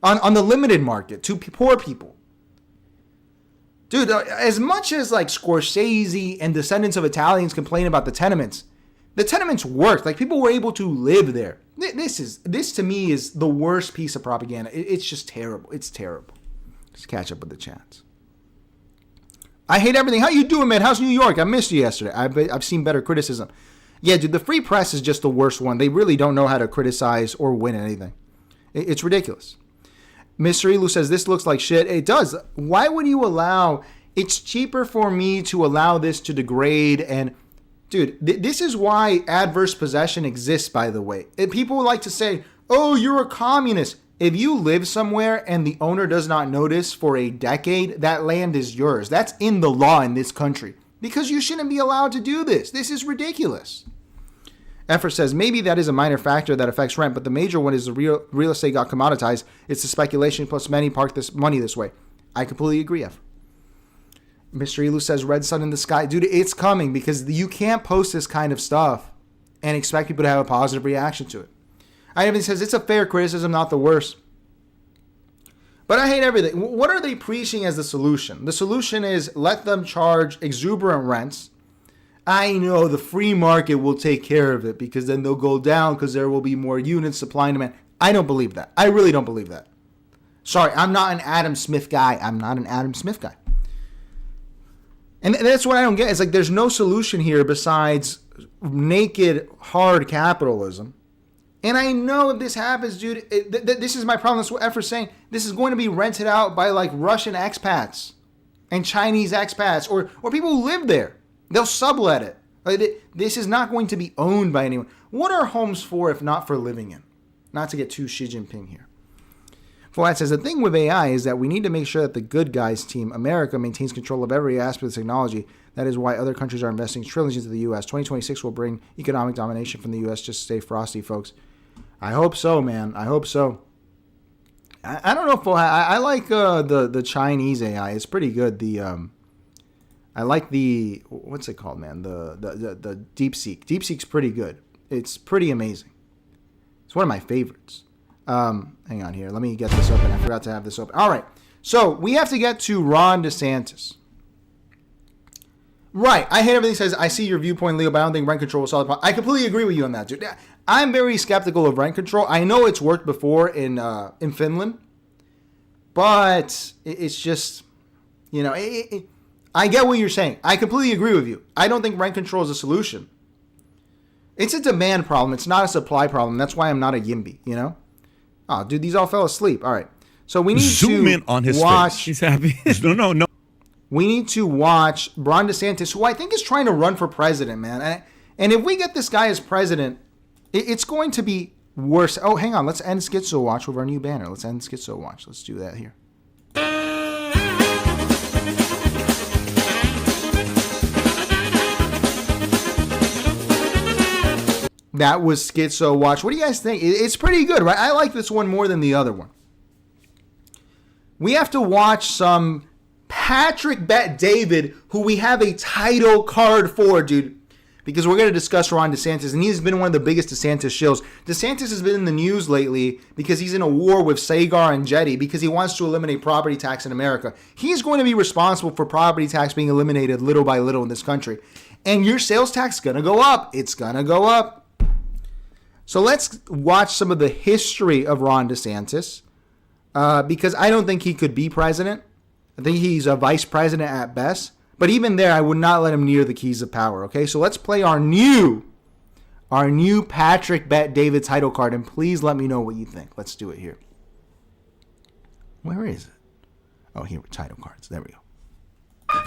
On the limited market to poor people. Dude, as much as like Scorsese and descendants of Italians complain about the tenements worked. Like people were able to live there. This to me is the worst piece of propaganda. It's just terrible. It's terrible. Just catch up with the chats. I hate everything. How you doing, man? How's New York? I missed you yesterday. I've seen better criticism. Yeah, dude, the free press is just the worst one. They really don't know how to criticize or win anything. It's ridiculous. Mr. Elu says, this looks like shit. It does. Why would you allow... It's cheaper for me to allow this to degrade. And, dude, this is why adverse possession exists, by the way. People like to say, oh, you're a communist. If you live somewhere and the owner does not notice for a decade, that land is yours. That's in the law in this country. Because you shouldn't be allowed to do this. This is ridiculous. Effort says, maybe that is a minor factor that affects rent, but the major one is the real estate got commoditized. It's the speculation plus many park this money this way. I completely agree, Effort. Mr. Elu says, red sun in the sky. Dude, it's coming because you can't post this kind of stuff and expect people to have a positive reaction to it. Ivan says, it's a fair criticism, not the worst. But I hate everything. What are they preaching as the solution? The solution is let them charge exuberant rents. I know the free market will take care of it because then they'll go down because there will be more units, supply and demand. I don't believe that. I really don't believe that. Sorry, I'm not an Adam Smith guy. And that's what I don't get. It's like there's no solution here besides naked, hard capitalism. And I know if this happens, dude, this is my problem. That's what Efra's saying. This is going to be rented out by like Russian expats and Chinese expats or people who live there. They'll sublet it. This is not going to be owned by anyone. What are homes for if not for living in? Not to get too Xi Jinping here. Fuad says, the thing with AI is that we need to make sure that the good guys team, America, maintains control of every aspect of technology. That is why other countries are investing trillions into the U.S. 2026 will bring economic domination from the U.S. Just stay frosty, folks. I hope so, man. I hope so. I don't know if I like the Chinese AI. It's pretty good. I like the, what's it called, man? The DeepSeek. DeepSeek's pretty good. It's pretty amazing. It's one of my favorites. Hang on here. Let me get this open. I forgot to have this open. All right. So we have to get to Ron DeSantis. Right. I hate everything says, I see your viewpoint, Leo, but I don't think rent control is solid. I completely agree with you on that, dude. I'm very skeptical of rent control. I know it's worked before in Finland, but it's just, you know, I get what you're saying. I completely agree with you. I don't think rent control is a solution. It's a demand problem. It's not a supply problem. That's why I'm not a YIMBY, you know? Oh, dude, these all fell asleep. All right. So we need Zoom to in on his watch. Face. He's happy. No. We need to watch Ron DeSantis, who I think is trying to run for president, man. And if we get this guy as president, it's going to be worse. Oh, hang on. Let's end Schizo Watch with our new banner. Let's end Schizo Watch. Let's do that here. That was Schizo Watch. What do you guys think? It's pretty good, right? I like this one more than the other one. We have to watch some Patrick Bet-David, who we have a title card for, dude. Because we're going to discuss Ron DeSantis, and he's been one of the biggest DeSantis shills. DeSantis has been in the news lately because he's in a war with Sagar and Jetty because he wants to eliminate property tax in America. He's going to be responsible for property tax being eliminated little by little in this country. And your sales tax is going to go up. It's going to go up. So let's watch some of the history of Ron DeSantis because I don't think he could be president. I think he's a vice president at best. But even there, I would not let him near the keys of power. Okay, so let's play our new Patrick Bet David title card, and please let me know what you think. Let's do it here. Where is it? Oh, here with title cards. There we go.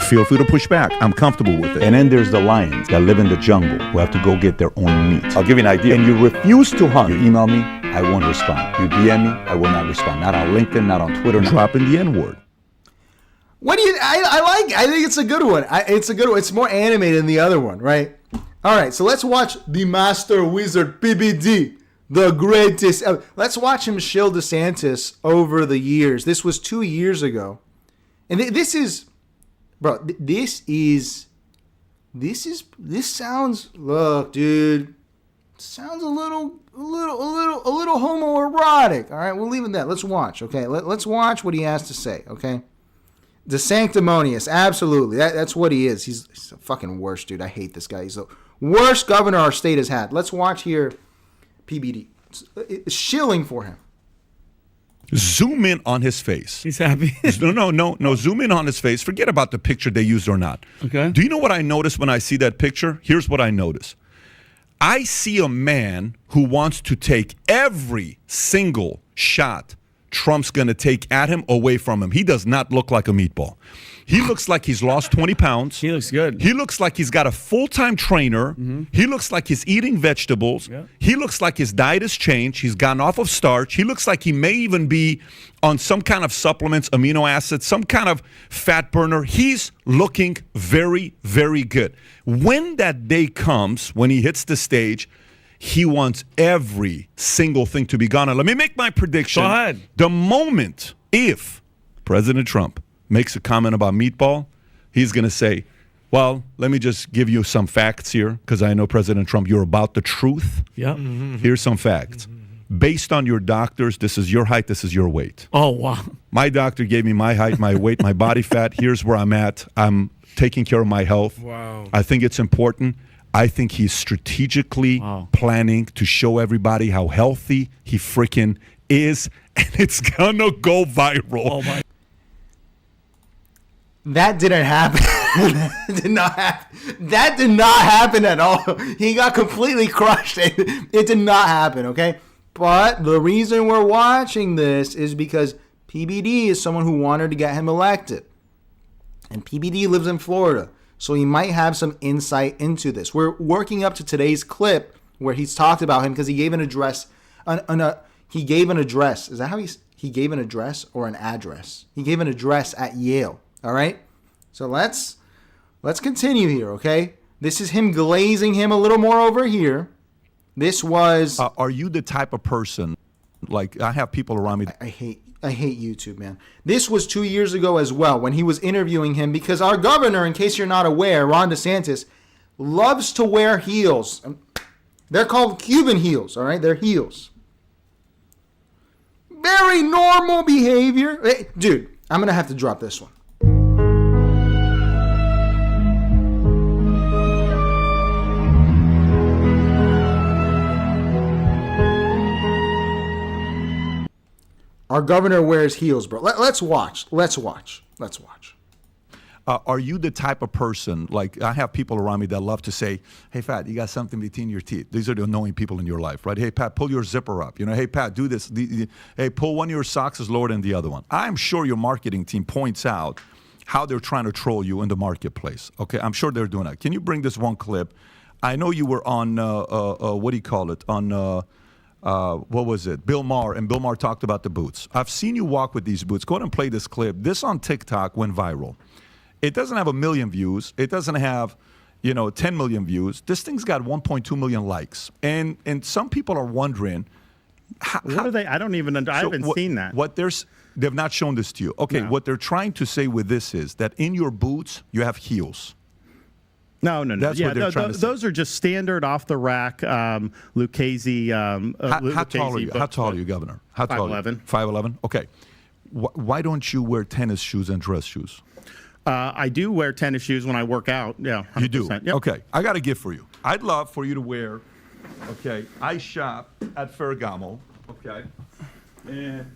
Feel free to push back. I'm comfortable with it. And then there's the lions that live in the jungle who have to go get their own meat. I'll give you an idea. And you refuse to hunt. You email me, I won't respond. You DM me, I will not respond. Not on LinkedIn, not on Twitter. Dropping the N-word. What do you? I think it's a good one. It's a good one. It's more animated than the other one, right? All right, so let's watch the Master Wizard PBD, the greatest ever. Let's watch him shill DeSantis over the years. This was 2 years ago, and this is, bro. This sounds. Look, dude. Sounds a little homoerotic. All right, we'll leave it there. Let's watch. Okay, let's watch what he has to say. Okay. The sanctimonious, absolutely. That's what he is. He's the fucking worst, dude. I hate this guy. He's the worst governor our state has had. Let's watch here, PBD. It's shilling for him. Zoom in on his face. He's happy. No. Zoom in on his face. Forget about the picture they used or not. Okay. Do you know what I notice when I see that picture? Here's what I notice. I see a man who wants to take every single shot Trump's going to take at him away from him. He does not look like a meatball. He looks like he's lost 20 pounds. He looks good. He looks like he's got a full-time trainer. Mm-hmm. He looks like he's eating vegetables. Yeah. He looks like his diet has changed. He's gotten off of starch. He looks like he may even be on some kind of supplements, amino acids, some kind of fat burner. He's looking very, very good. When that day comes, when he hits the stage, he wants every single thing to be gone. And let me make my prediction. Go ahead. The moment, if President Trump makes a comment about meatball, he's going to say, well, let me just give you some facts here, because I know, President Trump, you're about the truth. Yeah. Mm-hmm. Here's some facts. Mm-hmm. Based on your doctors, this is your height, this is your weight. Oh, wow. My doctor gave me my height, my weight, my body fat. Here's where I'm at. I'm taking care of my health. Wow. I think it's important. I think he's strategically planning to show everybody how healthy he freaking is, and it's gonna go viral. Oh my! That didn't happen. That did not happen at all. He got completely crushed. It did not happen, okay? But the reason we're watching this is because PBD is someone who wanted to get him elected. And PBD lives in Florida. So he might have some insight into this. We're working up to today's clip where he's talked about him because he gave an address. He gave an address. Is that how he gave an address or an address? He gave an address at Yale. All right. So let's continue here. Okay. This is him glazing him a little more over here. This was. Are you the type of person, like I have people around me? I hate YouTube, man. This was 2 years ago as well when he was interviewing him because our governor, in case you're not aware, Ron DeSantis, loves to wear heels. They're called Cuban heels, all right? They're heels. Very normal behavior. Hey, dude, I'm going to have to drop this one. Our governor wears heels, bro. Let's watch. Are you the type of person, like I have people around me that love to say, hey, Pat, you got something between your teeth. These are the annoying people in your life, right? Hey, Pat, pull your zipper up. Hey, Pat, do this. Hey, pull one of your socks is lower than the other one. I'm sure your marketing team points out how they're trying to troll you in the marketplace. Okay, I'm sure they're doing that. Can you bring this one clip? I know you were on, what do you call it, on... what was it? Bill Maher, and Bill Maher talked about the boots. I've seen you walk with these boots. Go ahead and play this clip. This on TikTok went viral. It doesn't have 1 million views. It doesn't have, 10 million views. This thing's got 1.2 million likes. And some people are wondering, what are they? I don't even. I haven't seen that. They've not shown this to you. Okay, No. What they're trying to say with this is that in your boots you have heels. No. That's what they're trying to say. Those are just standard off the rack Lucchese. How tall are you, Governor? How tall? 5'11". 5'11". Okay. Why don't you wear tennis shoes and dress shoes? I do wear tennis shoes when I work out. Yeah, 100%. You do? Yep. Okay. I got a gift for you. I'd love for you to wear, okay, I shop at Ferragamo, okay, and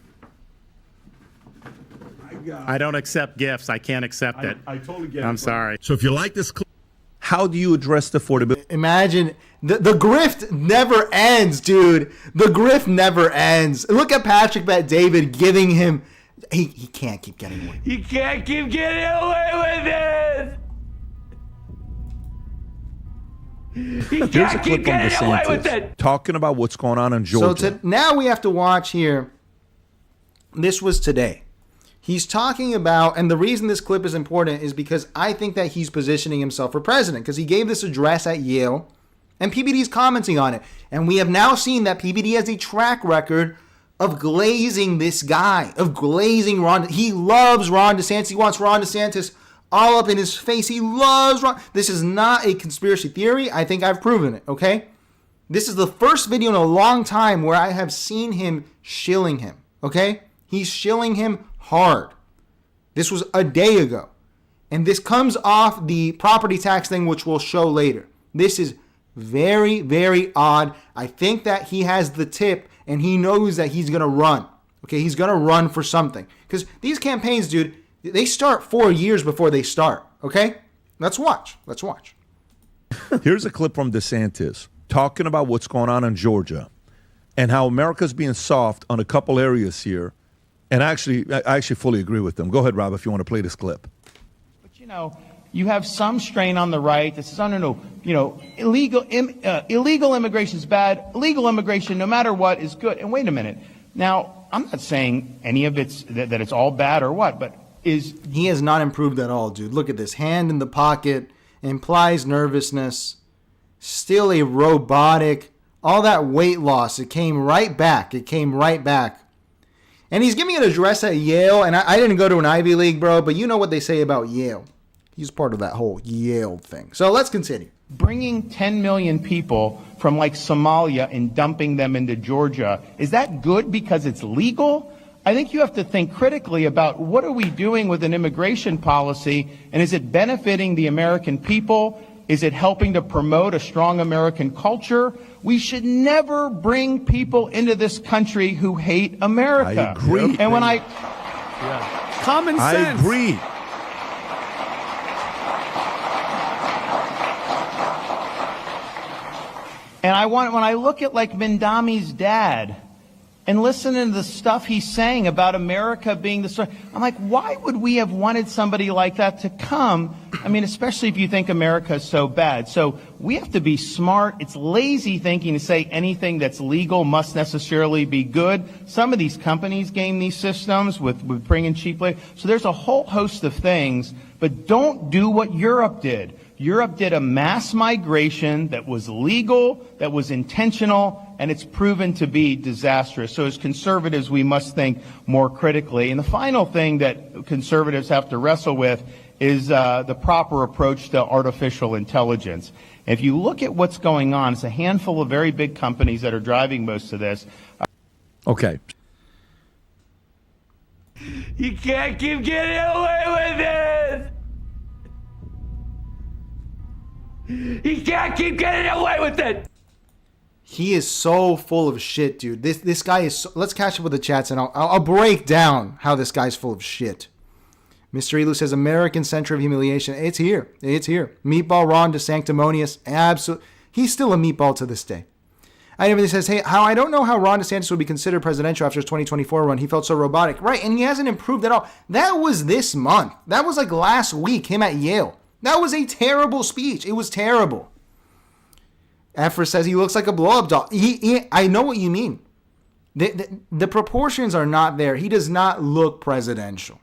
I I don't accept gifts. I can't accept it. I totally get it. I'm sorry. So if you like this clip, how do you address the affordability? Imagine the grift never ends, dude. The grift never ends. Look at Patrick Bet David giving him. He can't keep getting away. You can't keep getting away with it. You Here's a can't clip keep from getting away with DeSantis it. talking about what's going on in Georgia. So now we have to watch here. This was today. He's talking about, and the reason this clip is important is because I think that he's positioning himself for president, because he gave this address at Yale, and PBD is commenting on it. And we have now seen that PBD has a track record of glazing this guy, of glazing Ron. He loves Ron DeSantis. He wants Ron DeSantis all up in his face. He loves Ron. This is not a conspiracy theory. I think I've proven it, okay? This is the first video in a long time where I have seen him shilling him, okay? He's shilling him hard. This was a day ago. And this comes off the property tax thing, which we'll show later. This is very, very odd. I think that he has the tip and he knows that he's going to run. Okay, he's going to run for something. Because these campaigns, dude, they start 4 years before they start. Okay? Let's watch. Let's watch. Here's a clip from DeSantis talking about what's going on in Georgia and how America's being soft on a couple areas here. And I actually fully agree with them. Go ahead, Rob, if you want to play this clip. But, you know, you have some strain on the right that says, oh, no, you know, illegal immigration is bad. Illegal immigration, no matter what, is good. And wait a minute. Now, I'm not saying any of it's that it's all bad or what, but he has not improved at all, dude. Look at this. Hand in the pocket, implies nervousness, still a robotic, all that weight loss. It came right back. It came right back. And he's giving an address at Yale, and I didn't go to an Ivy League, bro, but you know what they say about Yale. He's part of that whole Yale thing. So let's continue. Bringing 10 million people from like Somalia and dumping them into Georgia, is that good because it's legal? I think you have to think critically about what are we doing with an immigration policy, and is it benefiting the American people? Is it helping to promote a strong American culture? We should never bring people into this country who hate America. I agree. And when common sense. I agree. And when I look at like Mindami's dad and listen to the stuff he's saying about America being the story, I'm like, why would we have wanted somebody like that to come? I mean, especially if you think America is so bad. So we have to be smart. It's lazy thinking to say anything that's legal must necessarily be good. Some of these companies game these systems with bringing cheap labor. So there's a whole host of things, but don't do what Europe did. Europe did a mass migration that was legal, that was intentional, and it's proven to be disastrous. So as conservatives, we must think more critically. And the final thing that conservatives have to wrestle with is the proper approach to artificial intelligence. If you look at what's going on, it's a handful of very big companies that are driving most of this. Okay. You can't keep getting away with it. You can't keep getting away with it. He is so full of shit, dude. This guy is so, let's catch up with the chats and I'll break down how this guy's full of shit. Mr. Elu says American Center of Humiliation. It's here. It's here. Meatball Ron DeSanctimonious. Absolutely. He's still a meatball to this day. I even says, hey, I don't know how Ron DeSantis would be considered presidential after his 2024 run. He felt so robotic. Right, and he hasn't improved at all. That was this month. That was like last week, him at Yale. That was a terrible speech. It was terrible. Efra says he looks like a blow-up doll. I know what you mean. The proportions are not there. He does not look presidential.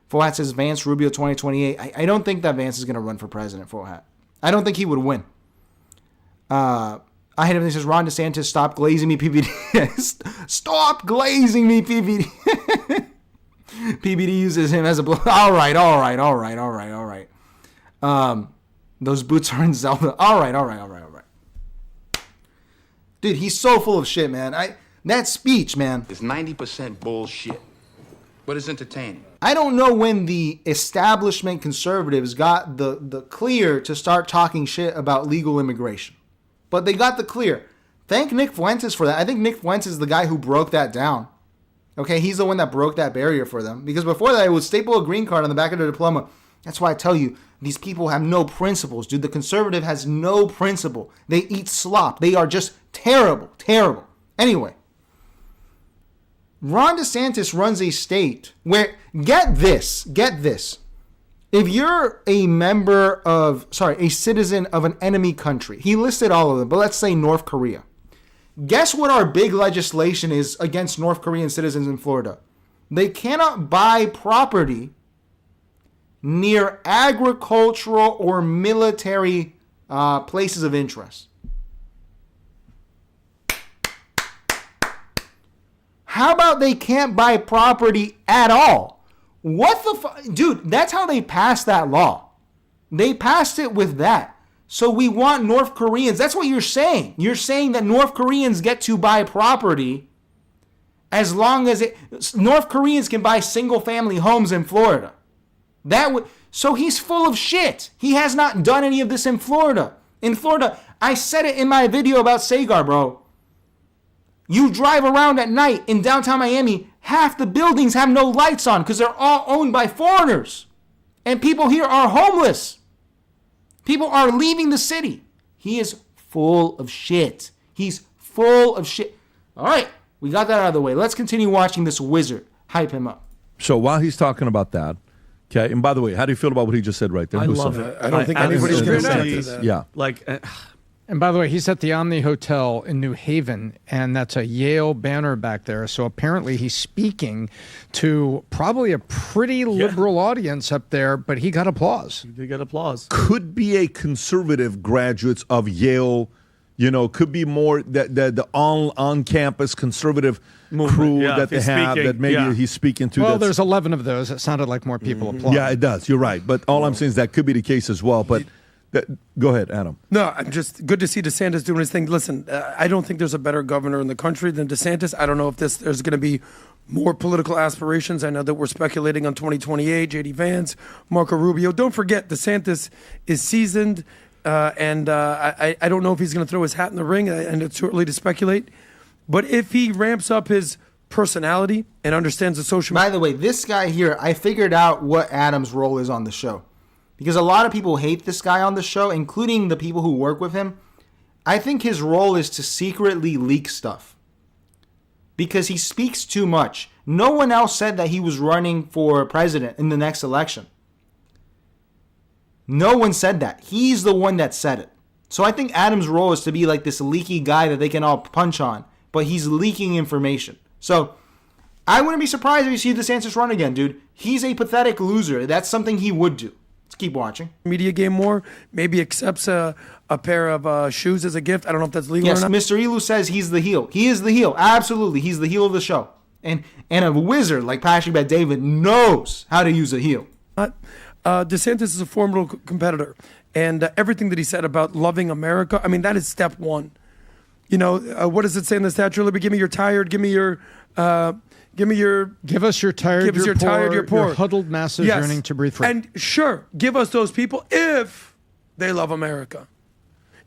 Full Hat says Vance Rubio 2028. I don't think that Vance is going to run for president, Full Hat. I don't think he would win. I had everything says Ron DeSantis, stop glazing me, PBD. Stop glazing me, PBD. PBD uses him as a blow. All right. Those boots are in Zelda. All right. Dude, he's so full of shit, man. That speech, man. It's 90% bullshit. But it's entertaining. I don't know when the establishment conservatives got the clear to start talking shit about legal immigration. But they got the clear. Thank Nick Fuentes for that. I think Nick Fuentes is the guy who broke that down. Okay, he's the one that broke that barrier for them. Because before that, it would staple a green card on the back of their diploma. That's why I tell you, these people have no principles, dude. The conservative has no principle. They eat slop. They are just terrible, terrible. Anyway, Ron DeSantis runs a state where, get this. If you're a citizen of an enemy country, he listed all of them, but let's say North Korea. Guess what our big legislation is against North Korean citizens in Florida? They cannot buy property near agricultural or military places of interest. How about they can't buy property at all? What the fuck? Dude, that's how they passed that law. They passed it with that. So we want North Koreans. That's what you're saying. You're saying that North Koreans get to buy property as long as North Koreans can buy single-family homes in Florida. So he's full of shit. He has not done any of this in Florida. In Florida, I said it in my video about Sagar, bro. You drive around at night in downtown Miami, half the buildings have no lights on because they're all owned by foreigners. And people here are homeless. People are leaving the city. He is full of shit. He's full of shit. All right, we got that out of the way. Let's continue watching this wizard hype him up. So while he's talking about that, okay, and by the way, how do you feel about what he just said right there? I love it. I don't think anybody's going to say that. Yeah. And by the way, he's at the Omni Hotel in New Haven, and that's a Yale banner back there. So apparently he's speaking to probably a pretty liberal audience up there, but he got applause. He got applause. Could be a conservative graduates of Yale, could be more the on-campus conservative crew that they have that maybe he's speaking to. Well, there's 11 of those. It sounded like more people applaud. Yeah, it does. You're right. But all I'm saying is that could be the case as well. But go ahead, Adam. No, I'm just good to see DeSantis doing his thing. Listen, I don't think there's a better governor in the country than DeSantis. I don't know if there's going to be more political aspirations. I know that we're speculating on 2028, J.D. Vance, Marco Rubio. Don't forget, DeSantis is seasoned, and I don't know if he's going to throw his hat in the ring, and it's too early to speculate. But if he ramps up his personality and understands the social... By the way, this guy here, I figured out what Adam's role is on the show. Because a lot of people hate this guy on the show, including the people who work with him. I think his role is to secretly leak stuff. Because he speaks too much. No one else said that he was running for president in the next election. No one said that. He's the one that said it. So I think Adam's role is to be like this leaky guy that they can all punch on. But he's leaking information. So I wouldn't be surprised if you see DeSantis run again, dude. He's a pathetic loser. That's something he would do. Let's keep watching. Media game more. Maybe accepts a pair of shoes as a gift. I don't know if that's legal or not. Yes, Mr. Elu says he's the heel. He is the heel. Absolutely. He's the heel of the show. And a wizard like Patrick Bet David knows how to use a heel. DeSantis is a formidable competitor. And everything that he said about loving America, I mean, that is step one. What does it say in the statute? Give me your tired, give us your tired, your poor, your huddled masses yearning to breathe free. And sure, give us those people if they love America.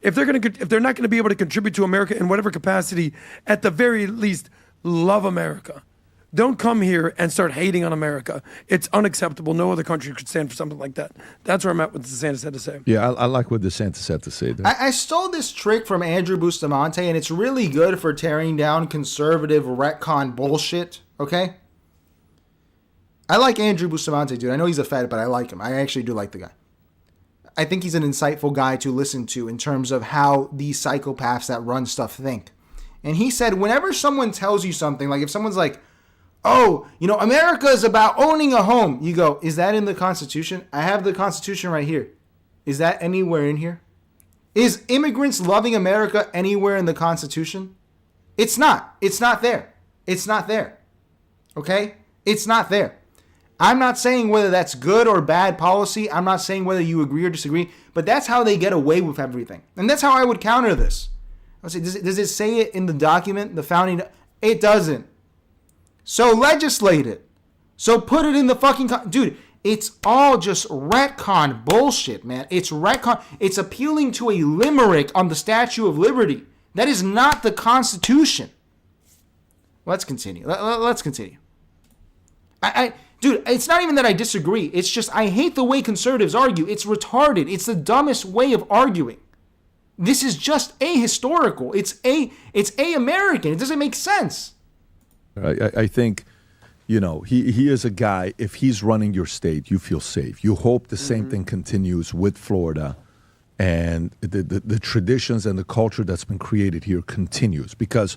If they're not going to be able to contribute to America in whatever capacity, at the very least, love America. Don't come here and start hating on America. It's unacceptable. No other country could stand for something like that. That's where I'm at with what DeSantis had to say. Yeah, I like what DeSantis had to say. I stole this trick from Andrew Bustamante, and it's really good for tearing down conservative retcon bullshit, okay? I like Andrew Bustamante, dude. I know he's a Fed, but I like him. I actually do like the guy. I think he's an insightful guy to listen to in terms of how these psychopaths that run stuff think. And he said, whenever someone tells you something, like if someone's like, oh, America is about owning a home. You go, is that in the Constitution? I have the Constitution right here. Is that anywhere in here? Is immigrants loving America anywhere in the Constitution? It's not. It's not there. It's not there. Okay? It's not there. I'm not saying whether that's good or bad policy. I'm not saying whether you agree or disagree. But that's how they get away with everything. And that's how I would counter this. I would say, does it say it in the document, the founding? It doesn't. So legislate it. So put it in the fucking... Dude, it's all just retcon bullshit, man. It's retcon. It's appealing to a limerick on the Statue of Liberty. That is not the Constitution. Let's continue. Let's continue. Dude, it's not even that I disagree. It's just I hate the way conservatives argue. It's retarded. It's the dumbest way of arguing. This is just ahistorical. It's American. It doesn't make sense. I think, he is a guy, if he's running your state, you feel safe. You hope the same thing continues with Florida, and the traditions and the culture that's been created here continues, because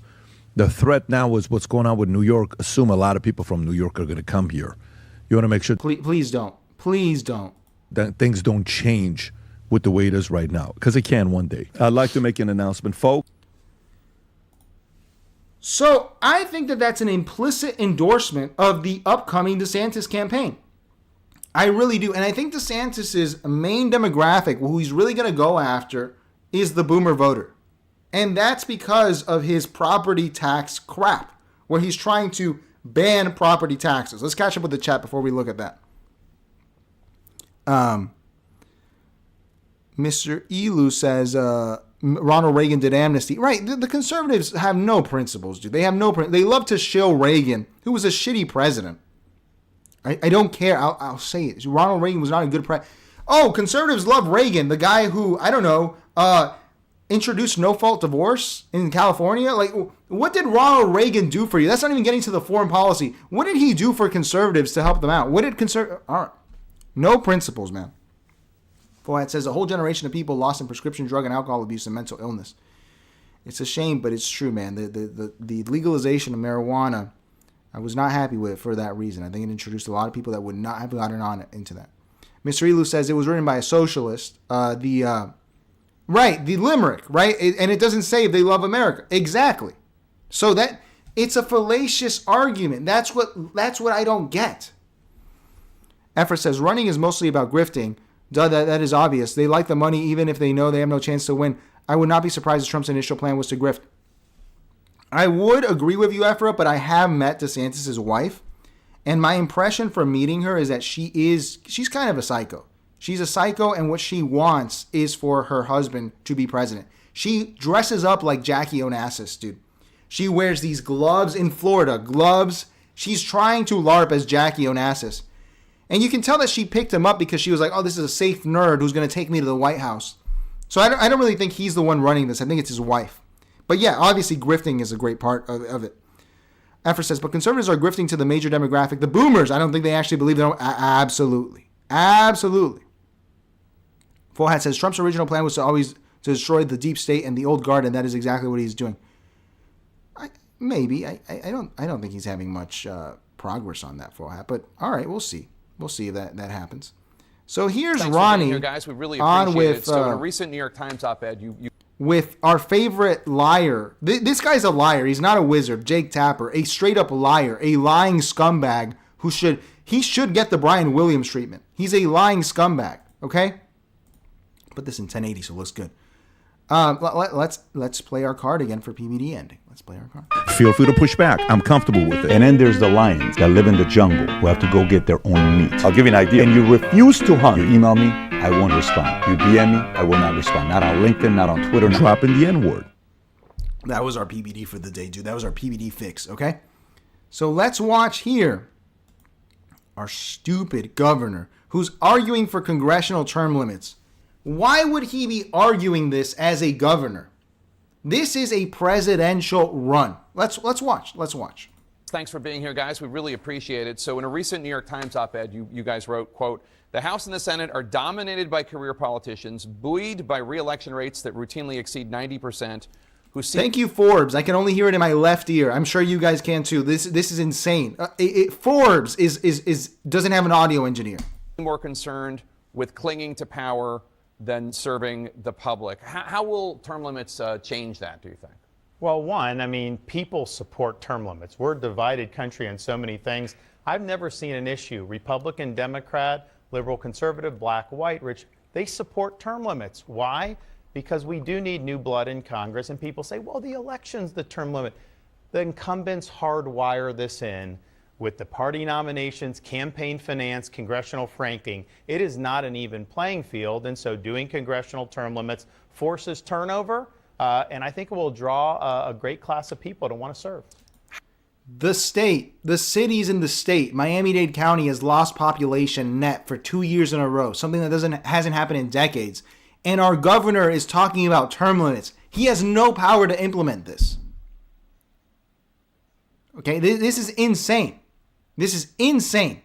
the threat now is what's going on with New York. Assume a lot of people from New York are going to come here. You want to make sure. Please don't. Please don't. That things don't change with the way it is right now, because it can one day. I'd like to make an announcement, folks. So I think that that's an implicit endorsement of the upcoming DeSantis campaign. I really do. And I think DeSantis's main demographic, who he's really going to go after, is the boomer voter. And that's because of his property tax crap, where he's trying to ban property taxes. Let's catch up with the chat before we look at that. Mr. Elu says Ronald Reagan did amnesty. Right, the conservatives have no principles, dude. They have no They love to shill Reagan, who was a shitty president. I don't care. I'll say it. Ronald Reagan was not a good president. Oh, conservatives love Reagan, the guy who, I don't know, introduced no-fault divorce in California. Like, what did Ronald Reagan do for you? That's not even getting to the foreign policy. What did he do for conservatives to help them out? What did all right. No principles, man. It says a whole generation of people lost in prescription drug and alcohol abuse and mental illness. It's a shame, but it's true, man. The legalization of marijuana, I was not happy with it for that reason. I think it introduced a lot of people that would not have gotten on into that. Mr. Elu says it was written by a socialist. The limerick, right? And it doesn't say if they love America. Exactly. So that it's a fallacious argument. That's what I don't get. Effort says running is mostly about grifting. Duh, that is obvious. They like the money even if they know they have no chance to win. I would not be surprised if Trump's initial plan was to grift. I would agree with you, Ephra, but I have met DeSantis' wife, and my impression from meeting her is that she's kind of a psycho. She's a psycho, and what she wants is for her husband to be president. She dresses up like Jackie Onassis, dude. She wears these gloves in Florida, gloves. She's trying to LARP as Jackie Onassis. And you can tell that she picked him up because she was like, oh, this is a safe nerd who's going to take me to the White House. So I don't really think he's the one running this. I think it's his wife. But yeah, obviously grifting is a great part of it. Effort says, but conservatives are grifting to the major demographic. The boomers, I don't think they actually believe them. Absolutely. Absolutely. Full Hat says, Trump's original plan was to destroy the deep state and the old guard, and that is exactly what he's doing. Maybe. I don't think he's having much progress on that, Full Hat. But all right, we'll see. We'll see if that happens. So here's Thanks Ronnie here, guys. We really appreciate it. So in a recent New York Times op-ed, you with our favorite liar. This guy's a liar. He's not a wizard. Jake Tapper, a straight up liar, a lying scumbag who should get the Brian Williams treatment. He's a lying scumbag. Okay. Put this in 1080 so it looks good. Let's play our card again for PBD ending. Let's play our card. Feel free to push back. I'm comfortable with it. And then there's the lions that live in the jungle who have to go get their own meat. I'll give you an idea. And you refuse to hunt. You email me, I won't respond. You DM me, I will not respond. Not on LinkedIn, not on Twitter. Dropping the N-word. That was our PBD for the day, dude. That was our PBD fix, okay? So let's watch here our stupid governor who's arguing for congressional term limits. Why would he be arguing this as a governor? This is a presidential run. Let's watch. Let's watch. Thanks for being here, guys. We really appreciate it. So in a recent New York Times op-ed, you guys wrote, quote, the House and the Senate are dominated by career politicians, buoyed by re-election rates that routinely exceed 90%. Thank you, Forbes. I can only hear it in my left ear. I'm sure you guys can too. This is insane. Forbes doesn't have an audio engineer. More concerned with clinging to power than serving the public. How will term limits change that, do you think? Well, one, I mean, people support term limits. We're a divided country on so many things. I've never seen an issue. Republican, Democrat, liberal, conservative, black, white, rich, they support term limits. Why? Because we do need new blood in Congress, and people say, well, the election's the term limit. The incumbents hardwire this in with the party nominations, campaign finance, congressional franking. It is not an even playing field, and so doing congressional term limits forces turnover, and I think it will draw a great class of people to want to serve. The cities in the state, Miami-Dade County has lost population net for 2 years in a row, something that hasn't happened in decades. And our governor is talking about term limits. He has no power to implement this. Okay, this is insane. This is insane.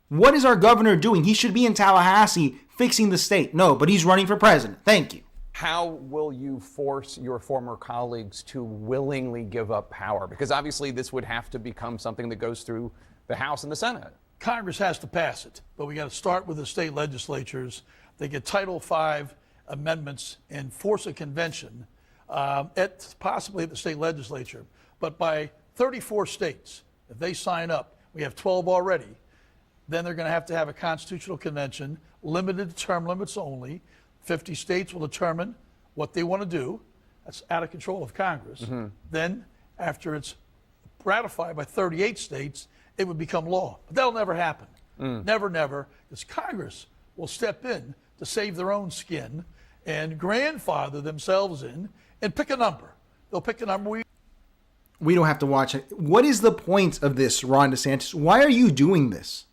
What is our governor doing? He should be in Tallahassee fixing the state. No, but he's running for president. Thank you. How will you force your former colleagues to willingly give up power? Because obviously this would have to become something that goes through the House and the Senate. Congress has to pass it, but we got to start with the state legislatures. They get Title V amendments and force a convention, possibly at the state legislature. But by 34 states, if they sign up, we have 12 already, then they're going to have a constitutional convention, limited to term limits only. 50 states will determine what they want to do. That's out of control of Congress. Mm-hmm. Then, after it's ratified by 38 states, it would become law. But that'll never happen. Never, never, because Congress will step in to save their own skin and grandfather themselves in and pick a number. They'll pick a number. We don't have to watch it. What is the point of this, Ron DeSantis? Why are you doing this?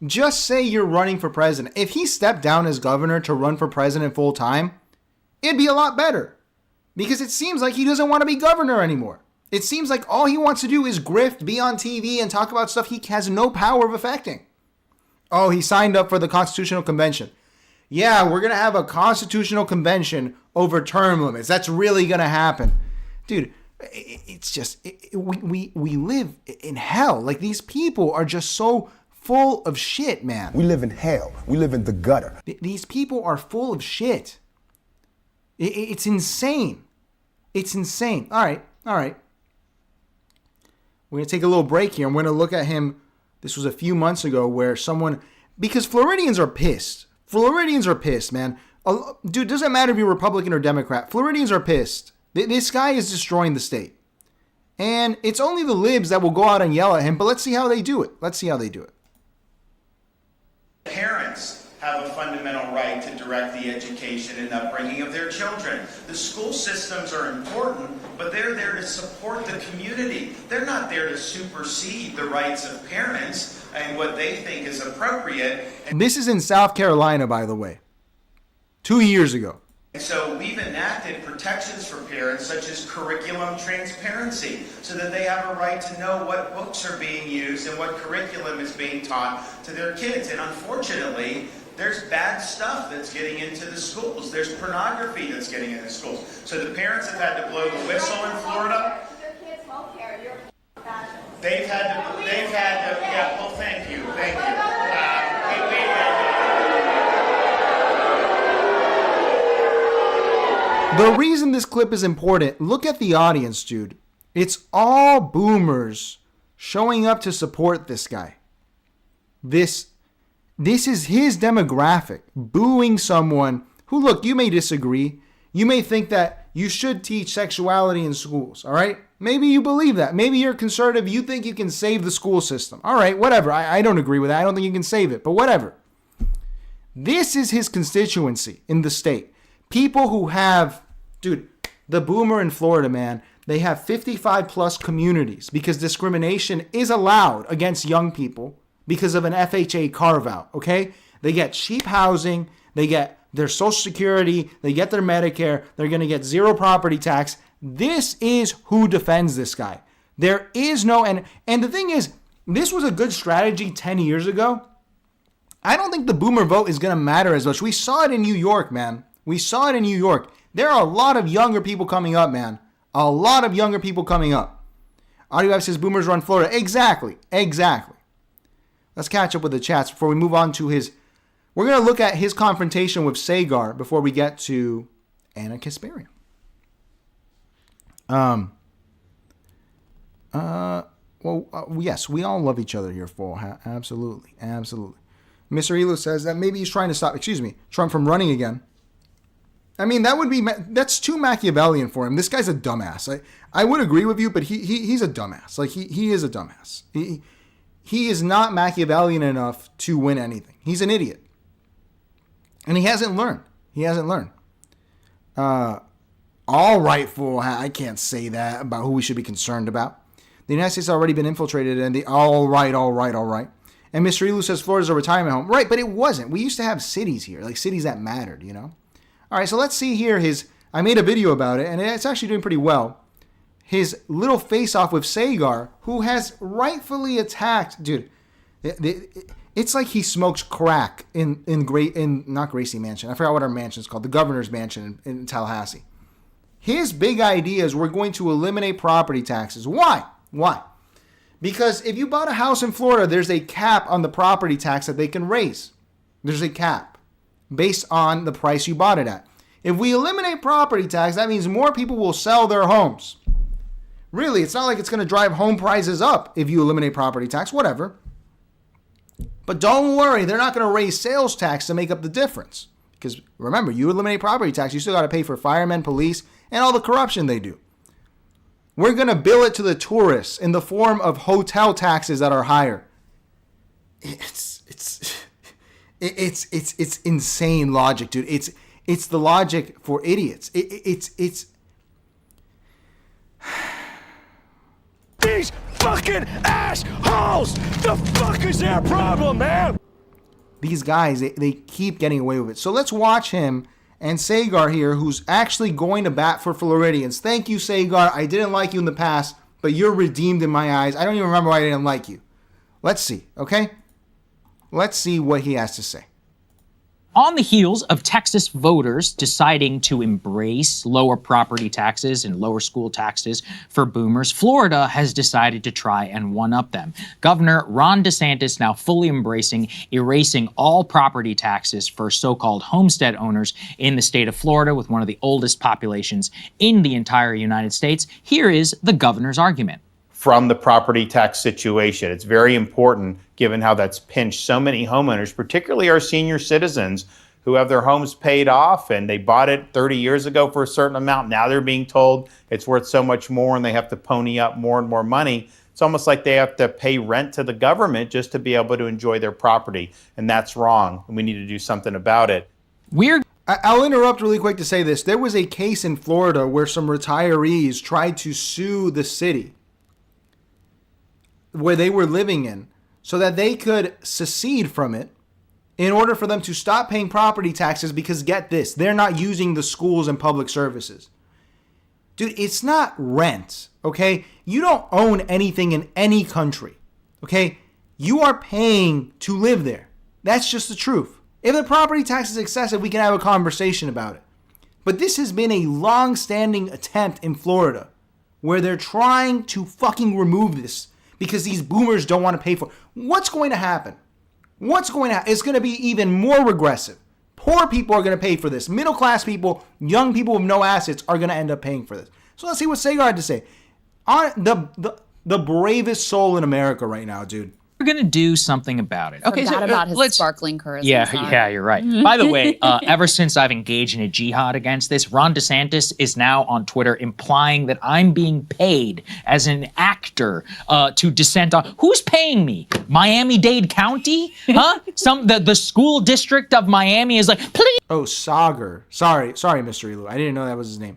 Just say you're running for president. If he stepped down as governor to run for president full time, it'd be a lot better. Because it seems like he doesn't want to be governor anymore. It seems like all he wants to do is grift, be on TV, and talk about stuff he has no power of affecting. Oh, he signed up for the Constitutional Convention. Yeah, we're going to have a Constitutional Convention over term limits. That's really going to happen. Dude, it's just, we live in hell. Like, these people are just so full of shit, man. We live in hell. We live in the gutter. These people are full of shit. It's insane. It's insane. All right. We're going to take a little break here. I'm going to look at him. This was a few months ago where someone, because Floridians are pissed. Floridians are pissed, man. Dude, doesn't matter if you're Republican or Democrat. Floridians are pissed. This guy is destroying the state. And it's only the libs that will go out and yell at him, but let's see how they do it. Parents have a fundamental right to direct the education and upbringing of their children. The school systems are important, but they're there to support the community. They're not there to supersede the rights of parents and what they think is appropriate. This is in South Carolina, by the way, 2 years ago. And so we've enacted protections for parents, such as curriculum transparency, so that they have a right to know what books are being used and what curriculum is being taught to their kids. And unfortunately, there's bad stuff that's getting into the schools. There's pornography that's getting into schools. So the parents have had to blow the whistle in Florida. They've had to, yeah, well, thank you. The reason this clip is important, look at the audience, dude. It's all boomers showing up to support this guy. This is his demographic, booing someone who, look, you may disagree. You may think that you should teach sexuality in schools, all right? Maybe you believe that. Maybe you're conservative. You think you can save the school system. All right, whatever. I don't agree with that. I don't think you can save it, but whatever. This is his constituency in the state. People who have, dude, the boomer in Florida, man, they have 55 plus communities because discrimination is allowed against young people because of an FHA carve out, okay? They get cheap housing, they get their Social Security, they get their Medicare, they're going to get zero property tax. This is who defends this guy. There is no, and the thing is, this was a good strategy 10 years ago. I don't think the boomer vote is going to matter as much. We saw it in New York, man. We saw it in New York. There are a lot of younger people coming up, man. A lot of younger people coming up. AudioF says boomers run Florida. Exactly. Let's catch up with the chats before we move on to his... We're going to look at his confrontation with Sagar before we get to Ana Kasparian. Yes, we all love each other here, Full. Absolutely. Mr. Elo says that maybe he's trying to stop, Trump from running again. I mean, that's too Machiavellian for him. This guy's a dumbass. I would agree with you, but he's a dumbass. Like, he is a dumbass. He is not Machiavellian enough to win anything. He's an idiot. And he hasn't learned. All right, Fool. I can't say that about who we should be concerned about. The United States has already been infiltrated, and all right. And Mr. Elu says Florida's a retirement home. Right, but it wasn't. We used to have cities here, like cities that mattered, you know? All right, so let's see here I made a video about it, and it's actually doing pretty well. His little face-off with Sagar, who has rightfully attacked, dude, it's like he smokes crack in not Gracie Mansion. I forgot what our mansion is called, the governor's mansion in Tallahassee. His big idea is we're going to eliminate property taxes. Why? Because if you bought a house in Florida, there's a cap on the property tax that they can raise. There's a cap based on the price you bought it at. If we eliminate property tax, that means more people will sell their homes. Really, it's not like it's going to drive home prices up if you eliminate property tax, whatever. But don't worry, they're not going to raise sales tax to make up the difference. Because remember, you eliminate property tax, you still got to pay for firemen, police, and all the corruption they do. We're going to bill it to the tourists in the form of hotel taxes that are higher. It's insane logic, dude. It's the logic for idiots. It's These fucking assholes! The fuck is their problem, man? These guys, they keep getting away with it. So let's watch him and Sagar here, who's actually going to bat for Floridians. Thank you, Sagar. I didn't like you in the past, but you're redeemed in my eyes. I don't even remember why I didn't like you. Let's see, okay? Let's see what he has to say. On the heels of Texas voters deciding to embrace lower property taxes and lower school taxes for boomers, Florida has decided to try and one-up them. Governor Ron DeSantis now fully embracing erasing all property taxes for so-called homestead owners in the state of Florida, with one of the oldest populations in the entire United States. Here is the governor's argument. From the property tax situation. It's very important, given how that's pinched so many homeowners, particularly our senior citizens who have their homes paid off and they bought it 30 years ago for a certain amount. Now they're being told it's worth so much more and they have to pony up more and more money. It's almost like they have to pay rent to the government just to be able to enjoy their property. And that's wrong. And we need to do something about it. I'll interrupt really quick to say this. There was a case in Florida where some retirees tried to sue the city where they were living in so that they could secede from it in order for them to stop paying property taxes, because get this, they're not using the schools and public services. Dude, it's not rent, okay? You don't own anything in any country, okay? You are paying to live there. That's just the truth. If the property tax is excessive, we can have a conversation about it. But this has been a long-standing attempt in Florida where they're trying to fucking remove this because these boomers don't want to pay for it. What's going to happen? It's going to be even more regressive. Poor people are going to pay for this. Middle class people, young people with no assets are going to end up paying for this. So let's see what Sagar had to say. The bravest soul in America right now, dude. We're going to do something about it. Okay, so about his sparkling charisma. Yeah, you're right. By the way, ever since I've engaged in a jihad against this, Ron DeSantis is now on Twitter implying that I'm being paid as an actor to dissent on. Who's paying me? Miami-Dade County? Huh? The school district of Miami is like, please. Oh, Sagar. Sorry, Mr. Elu. I didn't know that was his name.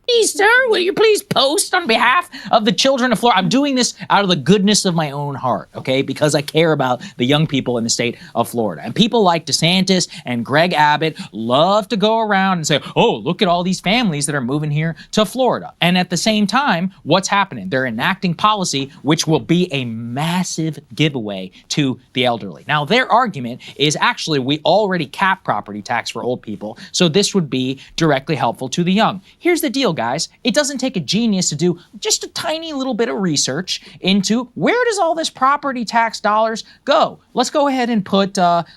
Please, sir, will you please post on behalf of the children of Florida? I'm doing this out of the goodness of my own heart, okay? Because I care about the young people in the state of Florida. And people like DeSantis and Greg Abbott love to go around and say, oh, look at all these families that are moving here to Florida. And at the same time, what's happening? They're enacting policy which will be a massive giveaway to the elderly. Now, their argument is actually we already cap property tax for old people, so this would be directly helpful to the young. Here's the deal, guys. It doesn't take a genius to do just a tiny little bit of research into where does all this property tax dollars go. Let's go ahead and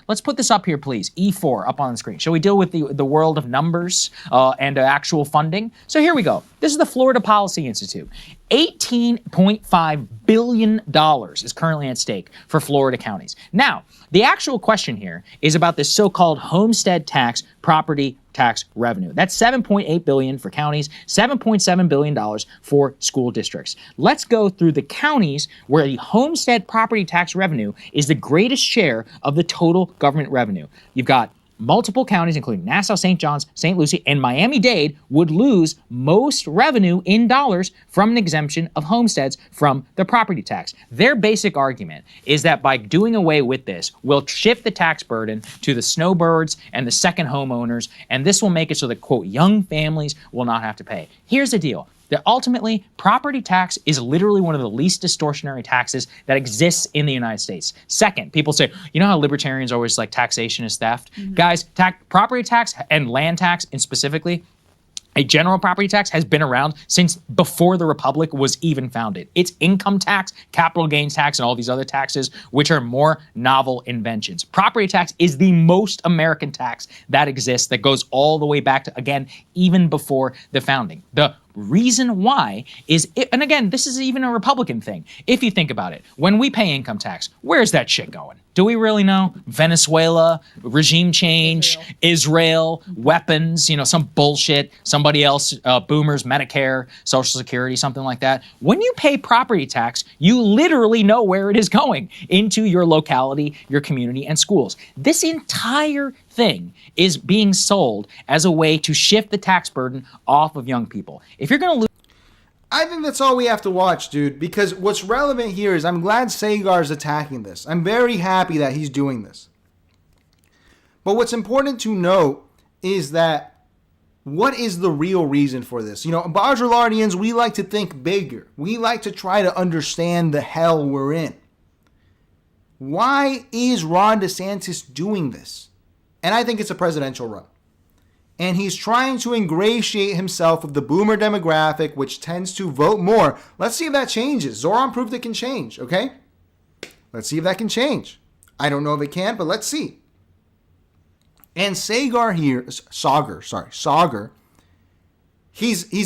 let's put this up here, please. E4 up on the screen. Shall we deal with the world of numbers and actual funding? So here we go. This is the Florida Policy Institute. $18.5 billion is currently at stake for Florida counties. Now, the actual question here is about this so-called homestead tax property tax revenue. That's $7.8 billion for counties, $7.7 billion for school districts. Let's go through the counties where the homestead property tax revenue is the greatest share of the total government revenue. You've got multiple counties, including Nassau, St. John's, St. Lucie, and Miami-Dade, would lose most revenue in dollars from an exemption of homesteads from the property tax. Their basic argument is that by doing away with this, we'll shift the tax burden to the snowbirds and the second homeowners, and this will make it so that, quote, young families will not have to pay. Here's the deal. That ultimately, property tax is literally one of the least distortionary taxes that exists in the United States. Second, people say, you know how libertarians always like taxation is theft? Guys, property tax and land tax, and specifically, a general property tax has been around since before the Republic was even founded. It's income tax, capital gains tax, and all these other taxes, which are more novel inventions. Property tax is the most American tax that exists, that goes all the way back to, again, even before the founding. The reason why is, and again, this is even a Republican thing. If you think about it, when we pay income tax, where's that shit going? Do we really know? Venezuela, regime change, Israel, weapons, some bullshit, somebody else, boomers, Medicare, Social Security, something like that. When you pay property tax, you literally know where it is going, into your locality, your community, and schools. This entire thing is being sold as a way to shift the tax burden off of young people. If you're going to lose, I think that's all we have to watch, dude, because what's relevant here is I'm glad Sagar's attacking this. I'm very happy that he's doing this. But what's important to note is that what is the real reason for this? Baudrillardians, we like to think bigger. We like to try to understand the hell we're in. Why is Ron DeSantis doing this? And I think it's a presidential run. And he's trying to ingratiate himself with the boomer demographic, which tends to vote more. Let's see if that changes. Zohran proved it can change, okay? Let's see if that can change. I don't know if it can, but let's see. And Sagar, he's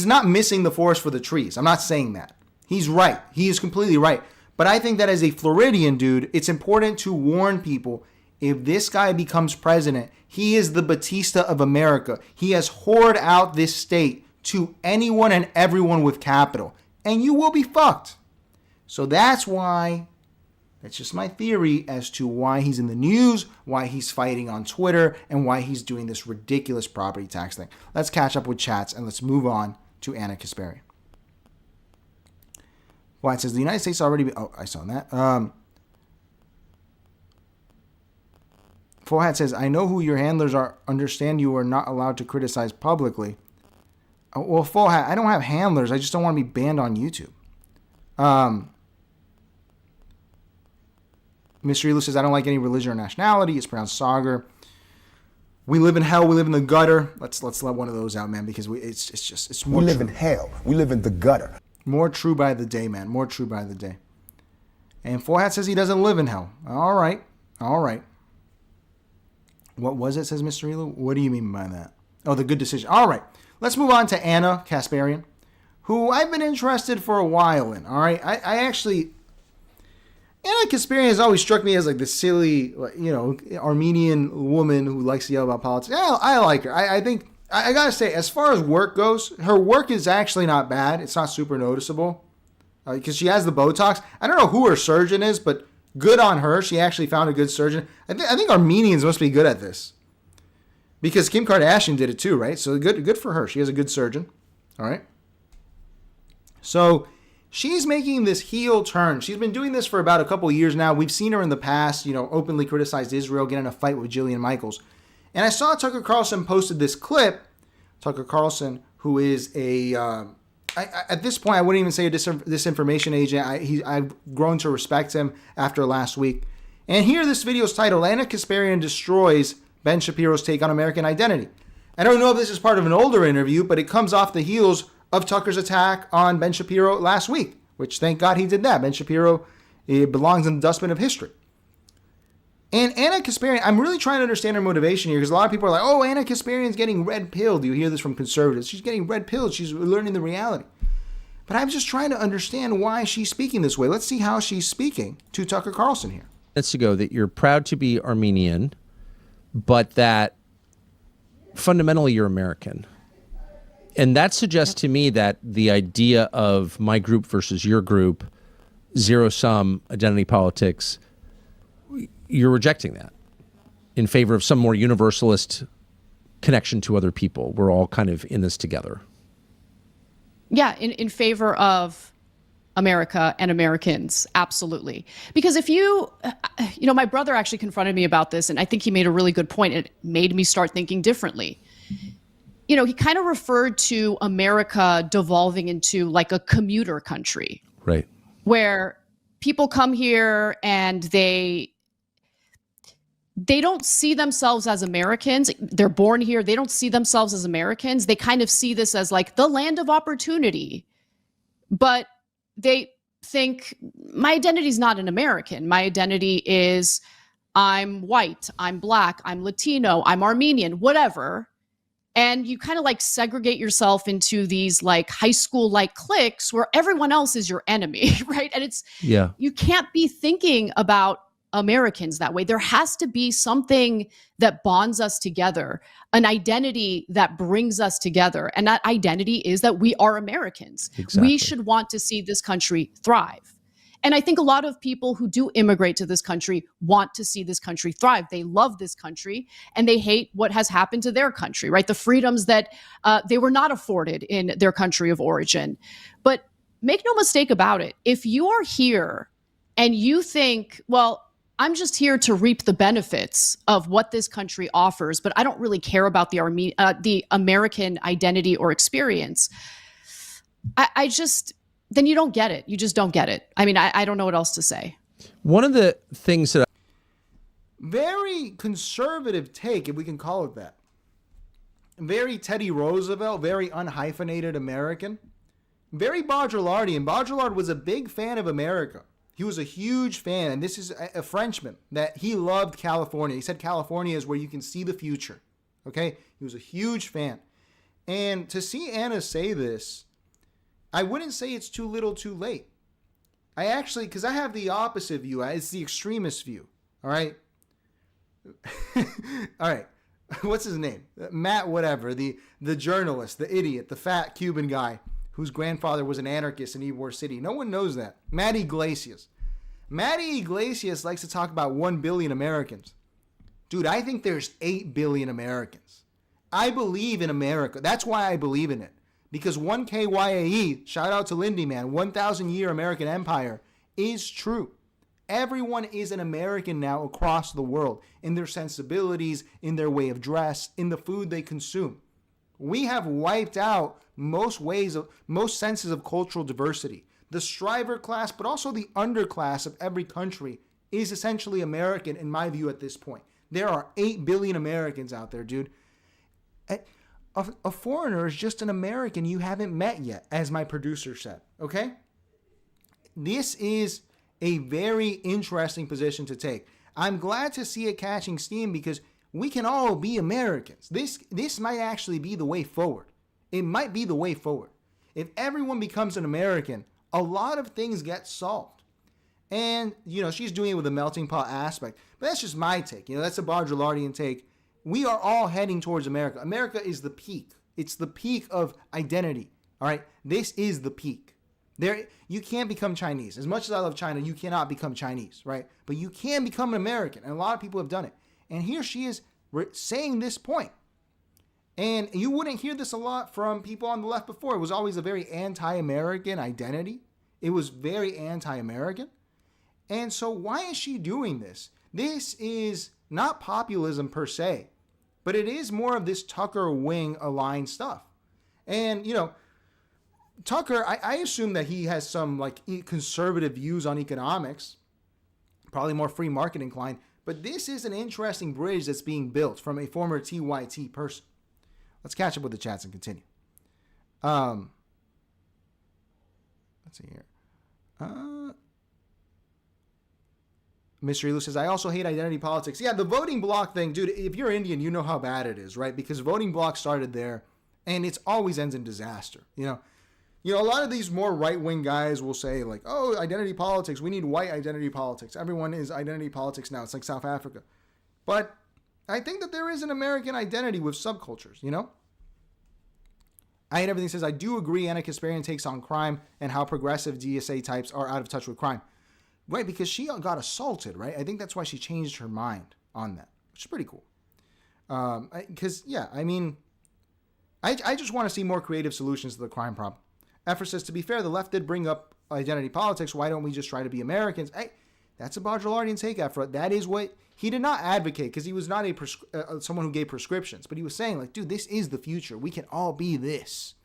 not missing the forest for the trees. I'm not saying that. He's right. He is completely right. But I think that as a Floridian dude, it's important to warn people, if this guy becomes president, he is the Batista of America. He has whored out this state to anyone and everyone with capital. And you will be fucked. So that's why, that's just my theory as to why he's in the news, why he's fighting on Twitter, and why he's doing this ridiculous property tax thing. Let's catch up with chats and let's move on to Ana Kasparian. Well, it says the United States already... Oh, I saw that. Full Hat says, I know who your handlers are. Understand you are not allowed to criticize publicly. Well, Full Hat, I don't have handlers. I just don't want to be banned on YouTube. Mr. Elu says, I don't like any religion or nationality. It's pronounced Sagar. We live in hell. We live in the gutter. Let's let one of those out, man, because it's more. We live true. in hell. We live in the gutter. More true by the day, man. More true by the day. And Full Hat says he doesn't live in hell. All right. What was it, says Mr. Elu? What do you mean by that? Oh, the good decision. All right. Let's move on to Ana Kasparian, who I've been interested for a while in. All right. I actually... Ana Kasparian has always struck me as like this silly, Armenian woman who likes to yell about politics. Yeah, I like her. I think, I gotta say, as far as work goes, her work is actually not bad. It's not super noticeable because she has the Botox. I don't know who her surgeon is, but good on her. She actually found a good surgeon. I think Armenians must be good at this because Kim Kardashian did it too, right? So good for her. She has a good surgeon. All right. So she's making this heel turn. She's been doing this for about a couple of years now. We've seen her in the past, openly criticized Israel, get in a fight with Jillian Michaels. And I saw Tucker Carlson posted this clip. Tucker Carlson, who is at this point, I wouldn't even say a disinformation agent. I've grown to respect him after last week. And here, this video is titled, Ana Kasparian Destroys Ben Shapiro's Take on American Identity. I don't know if this is part of an older interview, but it comes off the heels of Tucker's attack on Ben Shapiro last week, which thank God he did that. Ben Shapiro belongs in the dustbin of history. And Ana Kasparian, I'm really trying to understand her motivation here because a lot of people are like, oh, Ana Kasparian's getting red pilled. You hear this from conservatives. She's getting red pilled. She's learning the reality. But I'm just trying to understand why she's speaking this way. Let's see how she's speaking to Tucker Carlson here. Minutes ago that you're proud to be Armenian, but that fundamentally you're American. And that suggests to me that the idea of my group versus your group, zero-sum identity politics, you're rejecting that. in favor of some more universalist connection to other people. We're all kind of in this together. Yeah, in favor of America and Americans, absolutely. Because if my brother actually confronted me about this, and I think he made a really good point. It made me start thinking differently. He kind of referred to America devolving into like a commuter country. Right. Where people come here and they don't see themselves as Americans. They're born here. They don't see themselves as Americans. They kind of see this as like the land of opportunity. But they think my identity is not an American. My identity is I'm white, I'm black, I'm Latino, I'm Armenian, whatever. And you kind of like segregate yourself into these like high school like cliques where everyone else is your enemy, right? And you can't be thinking about Americans that way. There has to be something that bonds us together, an identity that brings us together. And that identity is that we are Americans. Exactly. We should want to see this country thrive. And I think a lot of people who do immigrate to this country want to see this country thrive. They love this country and they hate what has happened to their country, right? The freedoms that they were not afforded in their country of origin. But make no mistake about it. If you are here and you think, well, I'm just here to reap the benefits of what this country offers, but I don't really care about the American identity or experience. Then you don't get it. You just don't get it. I mean, I don't know what else to say. One of the things that very conservative take, if we can call it that. Very Teddy Roosevelt, very unhyphenated American. Very Baudrillardian. Baudrillard was a big fan of America. He was a huge fan, and this is a Frenchman, that he loved California. He said California is where you can see the future, okay? He was a huge fan. And to see Anna say this, I wouldn't say it's too little too late. I actually, because I have the opposite view. It's the extremist view, all right? All right. What's his name? Matt whatever, the journalist, the idiot, the fat Cuban guy whose grandfather was an anarchist in Ybor City. No one knows that. Matt Iglesias. Matt Iglesias likes to talk about 1 billion Americans. Dude, I think there's 8 billion Americans. I believe in America. That's why I believe in it. Because 1KYAE, shout out to Lindy, man, 1,000-year American Empire is true. Everyone is an American now across the world in their sensibilities, in their way of dress, in the food they consume. We have wiped out most senses of cultural diversity. The striver class, but also the underclass of every country is essentially American in my view at this point. There are 8 billion Americans out there, dude. A foreigner is just an American you haven't met yet, as my producer said, okay? This is a very interesting position to take. I'm glad to see it catching steam because we can all be Americans. This might actually be the way forward. It might be the way forward. If everyone becomes an American, a lot of things get solved. And, she's doing it with a melting pot aspect. But that's just my take. That's a Baudrillardian take. We are all heading towards America. America is the peak. It's the peak of identity. All right? This is the peak. You can't become Chinese. As much as I love China, you cannot become Chinese, right? But you can become an American. And a lot of people have done it. And here she is saying this point. And you wouldn't hear this a lot from people on the left before. It was always a very anti-American identity. It was very anti-American. And so why is she doing this? This is not populism per se, but it is more of this Tucker wing aligned stuff. And, Tucker, I assume that he has some conservative views on economics, probably more free market inclined, but this is an interesting bridge that's being built from a former TYT person. Let's catch up with the chats and continue. Let's see here. Mystery Lou says, I also hate identity politics. Yeah, the voting block thing, dude, if you're Indian, you know how bad it is, right? Because voting block started there, and it always ends in disaster. A lot of these more right-wing guys will say, oh, identity politics, we need white identity politics. Everyone is identity politics now. It's like South Africa. But I think that there is an American identity with subcultures, I Hate Everything says, I do agree Ana Kasparian takes on crime and how progressive DSA types are out of touch with crime. Right, because she got assaulted, right? I think that's why she changed her mind on that. which is pretty cool. Because, I just want to see more creative solutions to the crime problem. Effer says, to be fair, the left did bring up identity politics. Why don't we just try to be Americans? That's a Baudrillardian take, Effer. That is what he did not advocate, because he was not someone who gave prescriptions. But he was saying, like, dude, this is the future. We can all be this.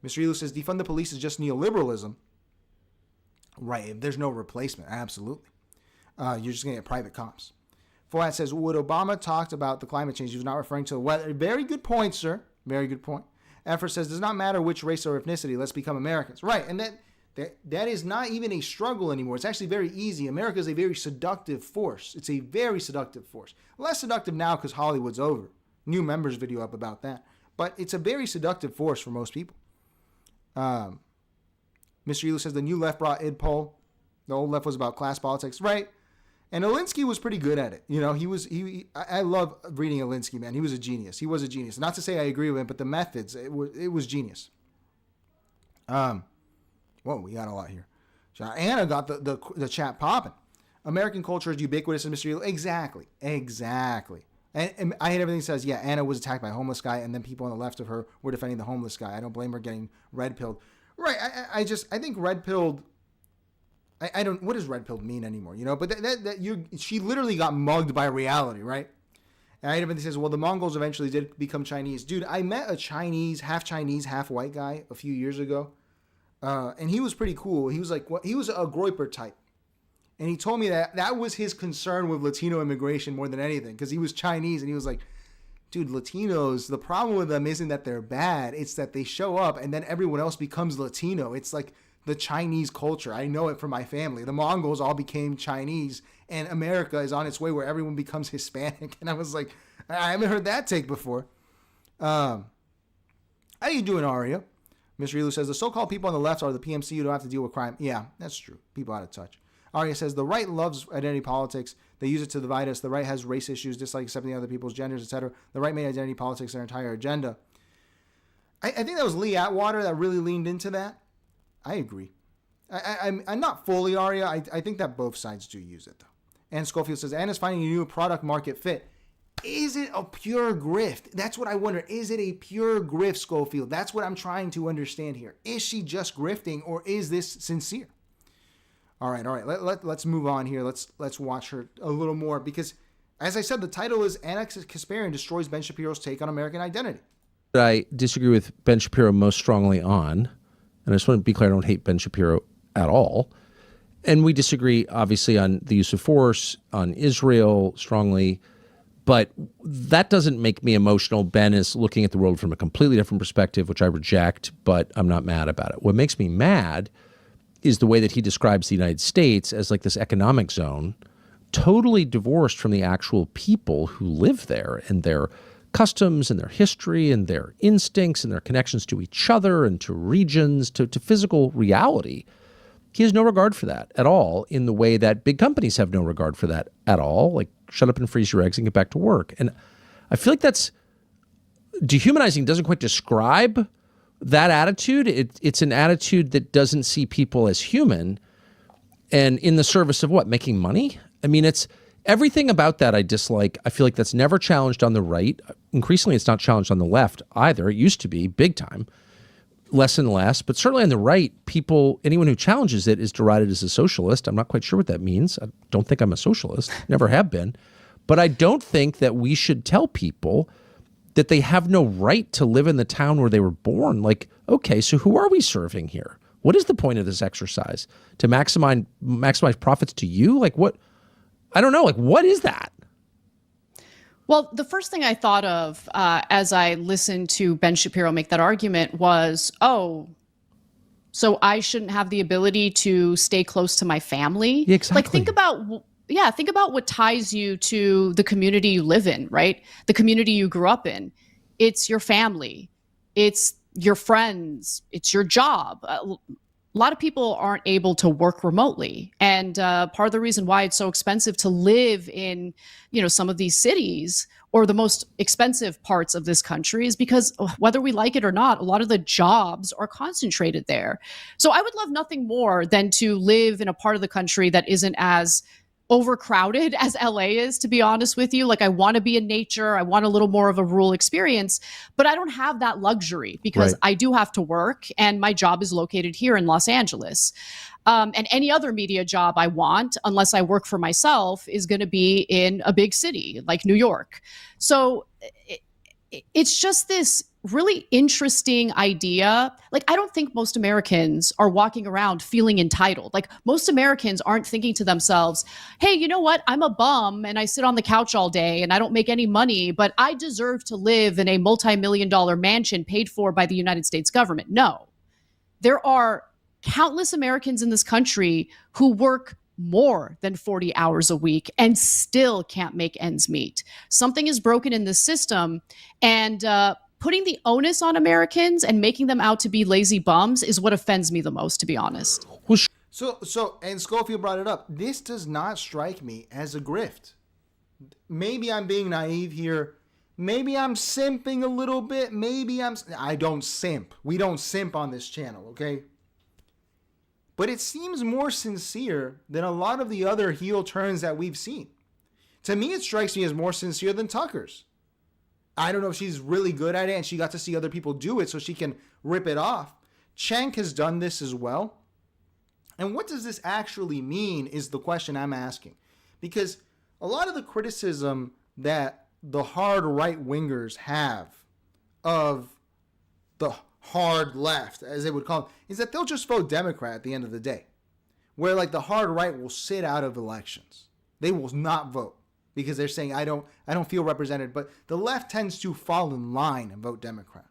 Mr. Elu says, defund the police is just neoliberalism. Right. There's no replacement. Absolutely. You're just going to get private cops. Foyat says, would Obama talked about the climate change? He was not referring to the weather. Very good point, sir. Very good point. Effer says, does not matter which race or ethnicity. Let's become Americans. Right. And that is not even a struggle anymore. It's actually very easy. America is a very seductive force. It's a very seductive force. Less seductive now because Hollywood's over. New members video up about that. But it's a very seductive force for most people. Mr. Elu says, the new left brought id poll. The old left was about class politics. Right. And Alinsky was pretty good at it. I love reading Alinsky, man. He was a genius. Not to say I agree with him, but the methods, it was genius. Whoa, we got a lot here. So Anna got the chat popping. American culture is ubiquitous in Mr. Elu. Exactly. And I hate everything that says, Anna was attacked by a homeless guy, and then people on the left of her were defending the homeless guy. I don't blame her getting red-pilled. Right, I think red-pilled... I don't. What does red pill mean anymore? But she literally got mugged by reality, right? And everybody says, well, the Mongols eventually did become Chinese. Dude, I met a Chinese, half white guy a few years ago, and he was pretty cool. He was he was a Groyper type, and he told me that was his concern with Latino immigration more than anything, because he was Chinese, and he was like, dude, Latinos, the problem with them isn't that they're bad; it's that they show up and then everyone else becomes Latino. It's like the Chinese culture. I know it from my family. The Mongols all became Chinese, and America is on its way where everyone becomes Hispanic. And I was like, I haven't heard that take before. How you doing, Aria? Mr. Elu says, the so-called people on the left are the PMC who don't have to deal with crime. Yeah, that's true. People out of touch. Aria says, the right loves identity politics. They use it to divide us. The right has race issues, dislike accepting other people's genders, etc. The right made identity politics their entire agenda. I think that was Lee Atwater that really leaned into that. I agree. I'm not fully Aria. I think that both sides do use it, though. And Schofield says, Anna's finding a new product market fit. Is it a pure grift? That's what I wonder. Is it a pure grift, Schofield? That's what I'm trying to understand here. Is she just grifting, or is this sincere? All right. Let's move on here. Let's watch her a little more, because, as I said, the title is Ana Kasparian Destroys Ben Shapiro's Take on American Identity. I disagree with Ben Shapiro most strongly on. And I just want to be clear, I don't hate Ben Shapiro at all. And we disagree, obviously, on the use of force, on Israel strongly. But that doesn't make me emotional. Ben is looking at the world from a completely different perspective, which I reject, but I'm not mad about it. What makes me mad is the way that he describes the United States as like this economic zone, totally divorced from the actual people who live there and their customs and their history and their instincts and their connections to each other and to regions, to physical reality. He has no regard for that at all, in the way that big companies have no regard for that at all. Like, shut up and freeze your eggs and get back to work. And I feel like that's dehumanizing. Doesn't quite describe that attitude. It's an attitude that doesn't see people as human and in the service of what? Making money? I mean, it's everything about that I dislike. I feel like that's never challenged on the right. Increasingly, it's not challenged on the left either. It used to be big time, less and less. But certainly on the right, anyone who challenges it is derided as a socialist. I'm not quite sure what that means. I don't think I'm a socialist. Never have been. But I don't think that we should tell people that they have no right to live in the town where they were born. Like, okay, so who are we serving here? What is the point of this exercise? To maximize profits to you? Like what? I don't know. Like, what is that? Well, the first thing I thought of as I listened to Ben Shapiro make that argument was, so I shouldn't have the ability to stay close to my family? Yeah, exactly. Like, think about what ties you to the community you live in, right? The community you grew up in. It's your family. It's your friends. It's your job. A lot of people aren't able to work remotely. And part of the reason why it's so expensive to live in, some of these cities or the most expensive parts of this country is because whether we like it or not, a lot of the jobs are concentrated there. So I would love nothing more than to live in a part of the country that isn't as overcrowded as LA is, to be honest with you. Like, I want to be in nature. I want a little more of a rural experience, but I don't have that luxury because I do have to work and my job is located here in Los Angeles. And any other media job I want, unless I work for myself, is going to be in a big city like New York. So it's just this really interesting idea. Like, I don't think most Americans are walking around feeling entitled. Like, most Americans aren't thinking to themselves, hey, you know what? I'm a bum and I sit on the couch all day and I don't make any money, but I deserve to live in a multi-million-dollar mansion paid for by the United States government. No. There are countless Americans in this country who work more than 40 hours a week and still can't make ends meet. Something is broken in the system, and putting the onus on Americans and making them out to be lazy bums is what offends me the most, to be honest. So, and Schofield brought it up. This does not strike me as a grift. Maybe I'm being naive here. Maybe I'm simping a little bit. I don't simp. We don't simp on this channel, okay? But it seems more sincere than a lot of the other heel turns that we've seen. To me, it strikes me as more sincere than Tucker's. I don't know if she's really good at it and she got to see other people do it so she can rip it off. Cenk has done this as well. And what does this actually mean is the question I'm asking. Because a lot of the criticism that the hard right-wingers have of the hard left, as they would call it, is that they'll just vote Democrat at the end of the day. Where like the hard right will sit out of elections. They will not vote because they're saying, I don't feel represented. But the left tends to fall in line and vote Democrat.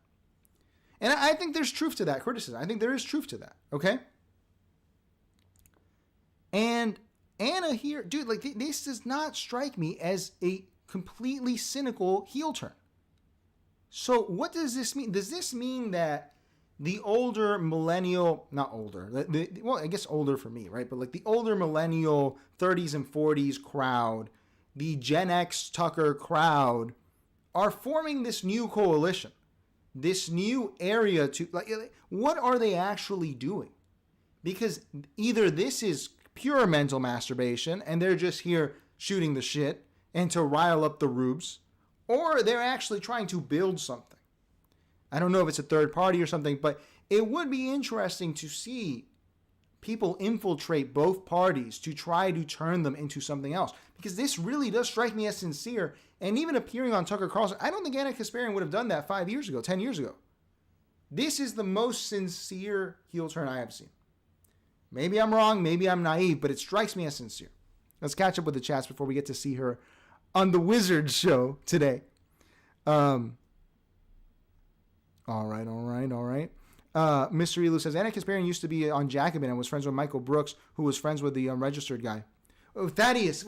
And I think there's truth to that criticism. I think there is truth to that, okay? And Anna here, dude, like this does not strike me as a completely cynical heel turn. So what does this mean? Does this mean that the older millennial, not older, well, I guess older for me, right? But like the older millennial 30s and 40s crowd, the Gen X Tucker crowd are forming this new coalition, this new area to, like, what are they actually doing? Because either this is pure mental masturbation and they're just here shooting the shit and to rile up the rubes, or they're actually trying to build something. I don't know if it's a third party or something, but it would be interesting to see people infiltrate both parties to try to turn them into something else. Because this really does strike me as sincere. And even appearing on Tucker Carlson, I don't think Ana Kasparian would have done that 5 years ago, 10 years ago. This is the most sincere heel turn I have seen. Maybe I'm wrong, maybe I'm naive, but it strikes me as sincere. Let's catch up with the chats before we get to see her on the Wizard Show today. All right. Mr. Elu says, Ana Kasparian used to be on Jacobin and was friends with Michael Brooks, who was friends with the unregistered guy. Oh, Thaddeus.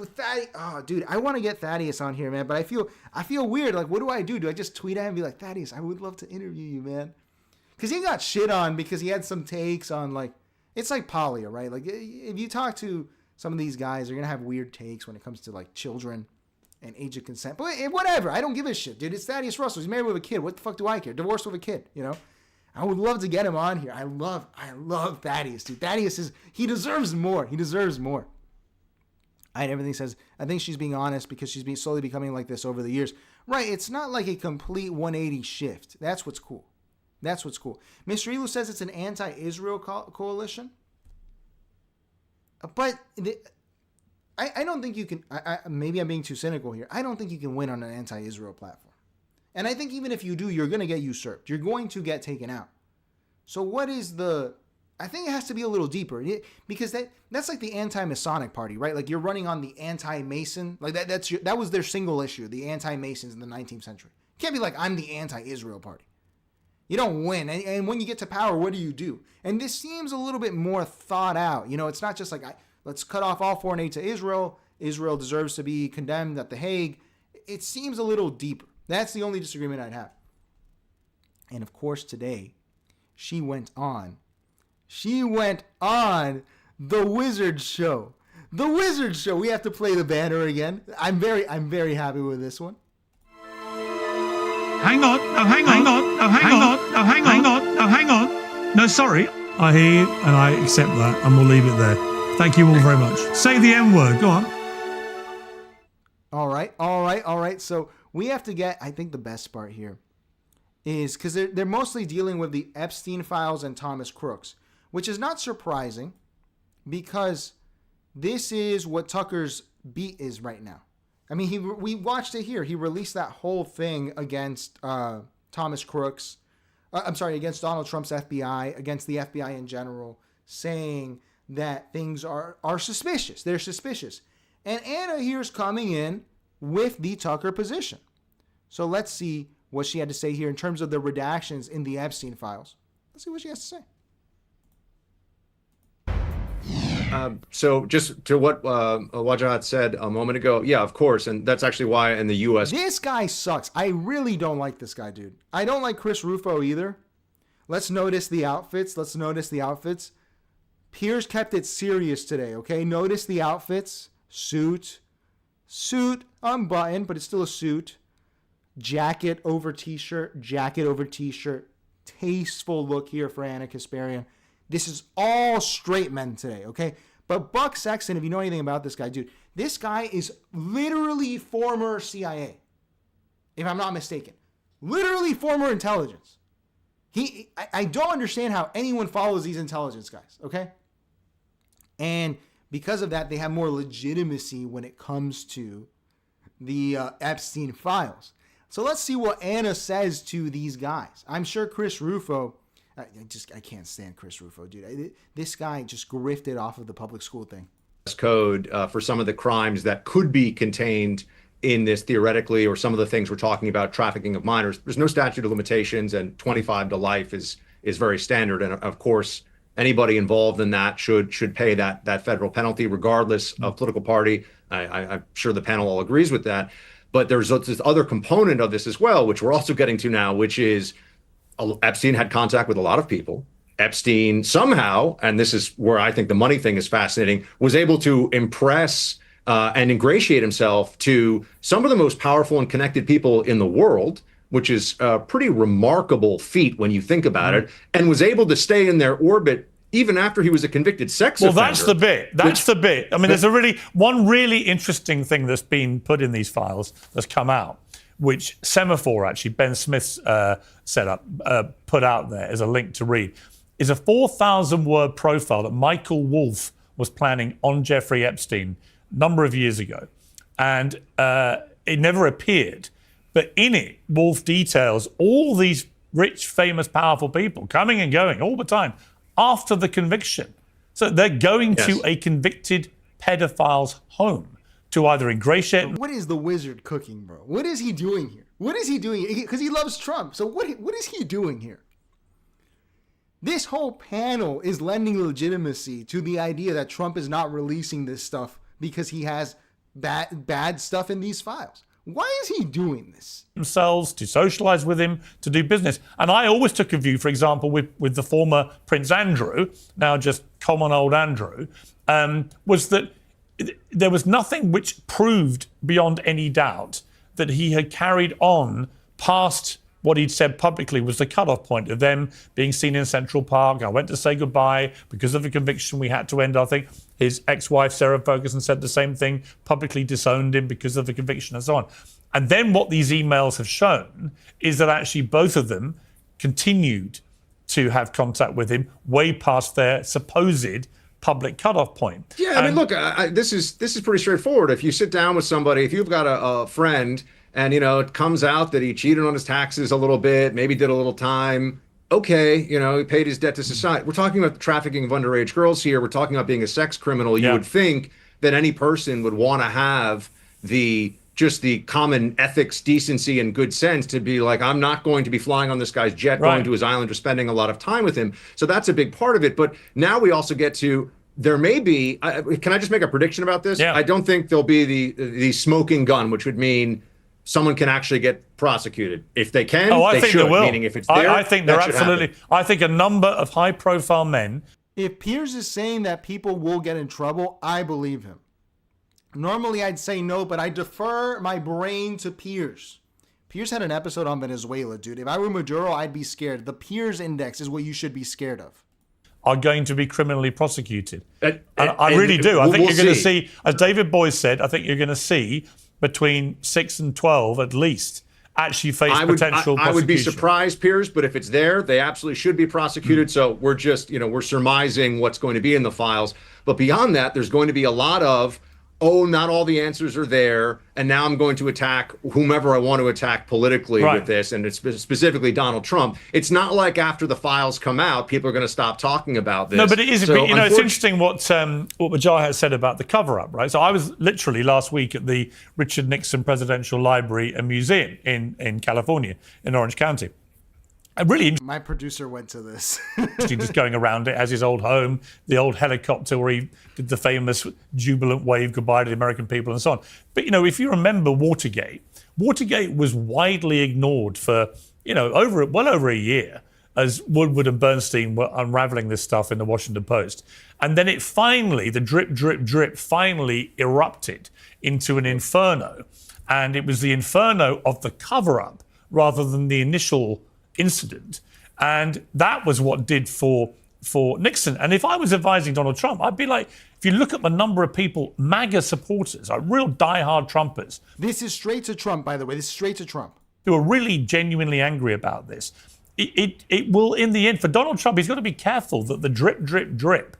Oh, dude, I want to get Thaddeus on here, man, but I feel weird. Like, what do I do? Do I just tweet at him and be like, Thaddeus, I would love to interview you, man? Because he got shit on because he had some takes on, like, it's like Polia, right? Like, if you talk to some of these guys, they're going to have weird takes when it comes to, like, children and age of consent. But whatever. I don't give a shit, dude. It's Thaddeus Russell. He's married with a kid. What the fuck do I care? Divorced with a kid, you know? I would love to get him on here. I love Thaddeus, dude. Thaddeus he deserves more. He deserves more. Everything says, I think she's being honest because she's been slowly becoming like this over the years. Right. It's not like a complete 180 shift. That's what's cool. Mr. Elu says it's an anti-Israel coalition. But I don't think you can, maybe I'm being too cynical here. I don't think you can win on an anti-Israel platform. And I think even if you do, you're going to get usurped. You're going to get taken out. So what is I think it has to be a little deeper. Because that's like the anti-Masonic party, right? Like you're running on the anti-Mason. Like that was their single issue, the anti-Masons in the 19th century. You can't be like, I'm the anti-Israel party. You don't win. And when you get to power, what do? And this seems a little bit more thought out. You know, it's not just like, let's cut off all foreign aid to Israel. Israel deserves to be condemned at The Hague. It seems a little deeper. That's the only disagreement I'd have. And of course, today, she went on the Wizard Show. The Wizard Show. We have to play the banner again. I'm very happy with this one. Hang on. No, sorry. I hear you and I accept that and we'll leave it there. Thank you all very much. Say the M word. Go on. All right. So we have to get, I think the best part here is because they're mostly dealing with the Epstein files and Thomas Crooks, which is not surprising because this is what Tucker's beat is right now. I mean, we watched it here. He released that whole thing against Thomas Crooks. Against Donald Trump's FBI, against the FBI in general, saying that things are suspicious. They're suspicious. And Ana here's coming in with the Tucker position. So let's see what she had to say here in terms of the redactions in the Epstein files. Let's see what she has to say. So just to what Wajahat said a moment ago, yeah, of course, and that's actually why in the U.S. This guy sucks. I really don't like this guy, dude. I don't like Chris Rufo either. Let's notice the outfits. Piers kept it serious today, okay? Notice the outfits. Suit, unbuttoned, but it's still a suit. Jacket over t-shirt. Tasteful look here for Ana Kasparian. This is all straight men today, okay? But Buck Sexton, if you know anything about this guy, dude, this guy is literally former CIA, if I'm not mistaken. Literally former intelligence. I don't understand how anyone follows these intelligence guys, okay? And because of that, they have more legitimacy when it comes to the Epstein files. So let's see what Ana says to these guys. I'm sure Chris Rufo... I can't stand Chris Rufo, dude. This guy just grifted off of the public school thing. Code for some of the crimes that could be contained in this theoretically, or some of the things we're talking about, trafficking of minors. There's no statute of limitations, and 25 to life is very standard. And of course, anybody involved in that should pay that federal penalty, regardless of political party. I'm sure the panel all agrees with that. But there's this other component of this as well, which we're also getting to now, which is Epstein had contact with a lot of people. Epstein somehow, and this is where I think the money thing is fascinating, was able to impress and ingratiate himself to some of the most powerful and connected people in the world, which is a pretty remarkable feat when you think about it, and was able to stay in their orbit even after he was a convicted sex offender. Well, that's the bit. I mean, there's one really interesting thing that's been put in these files that's come out, which Semaphore, actually, Ben Smith's put out there as a link to read, is a 4,000-word profile that Michael Wolff was planning on Jeffrey Epstein a number of years ago. And it never appeared. But in it, Wolff details all these rich, famous, powerful people coming and going all the time after the conviction. So they're going to a convicted pedophile's home to either ingratiate... What is the wizard cooking, bro? What is he doing here? Because he loves Trump. So what is he doing here? This whole panel is lending legitimacy to the idea that Trump is not releasing this stuff because he has bad stuff in these files. Why is he doing this? Themselves, to socialize with him, to do business. And I always took a view, for example, with the former Prince Andrew, now just common old Andrew, was that there was nothing which proved beyond any doubt that he had carried on past what he'd said publicly was the cutoff point of them being seen in Central Park. I went to say goodbye because of the conviction. We had to end our thing. His ex-wife, Sarah Ferguson, said the same thing, publicly disowned him because of the conviction and so on. And then what these emails have shown is that actually both of them continued to have contact with him way past their supposed public cutoff point. Yeah, I mean, look, this is pretty straightforward. If you sit down with somebody, if you've got a friend and, it comes out that he cheated on his taxes a little bit, maybe did a little time, okay, he paid his debt to society. We're talking about the trafficking of underage girls here. We're talking about being a sex criminal. You would think that any person would want to have just the common ethics, decency, and good sense to be like, I'm not going to be flying on this guy's jet, going to his island, or spending a lot of time with him. So that's a big part of it. But now we also get to, there may be, can I just make a prediction about this? Yeah. I don't think there'll be the smoking gun, which would mean someone can actually get prosecuted. If they can, they should. Meaning if it's there, I think they're absolutely. I think a number of high-profile men. If Piers is saying that people will get in trouble, I believe him. Normally, I'd say no, but I defer my brain to Piers. Piers had an episode on Venezuela, dude. If I were Maduro, I'd be scared. The Piers Index is what you should be scared of. Are going to be criminally prosecuted. I really do. I think you're going to see, as David Boies said, I think you're going to see between 6 and 12 at least actually face potential prosecution. I would be surprised, Piers, but if it's there, they absolutely should be prosecuted. So we're just, we're surmising what's going to be in the files. But beyond that, there's going to be a lot of, not all the answers are there, and now I'm going to attack whomever I want to attack politically with this, and it's specifically Donald Trump. It's not like after the files come out, people are going to stop talking about this. No, but it is. So, it's interesting what Majah has said about the cover-up, right? So I was literally last week at the Richard Nixon Presidential Library and Museum in California, in Orange County. My producer went to this. Just going around it as his old home, the old helicopter where he did the famous jubilant wave goodbye to the American people and so on. But, if you remember Watergate was widely ignored for, well over a year as Woodward and Bernstein were unraveling this stuff in the Washington Post. And then it finally, the drip, drip, drip, finally erupted into an inferno. And it was the inferno of the cover-up rather than the initial incident, and that was what did for Nixon. And if I was advising Donald Trump, I'd be like, if you look at the number of people, MAGA supporters, like real diehard Trumpers. This is straight to Trump, by the way. This is straight to Trump. Who are really genuinely angry about this. It will, in the end, for Donald Trump, he's got to be careful that the drip, drip, drip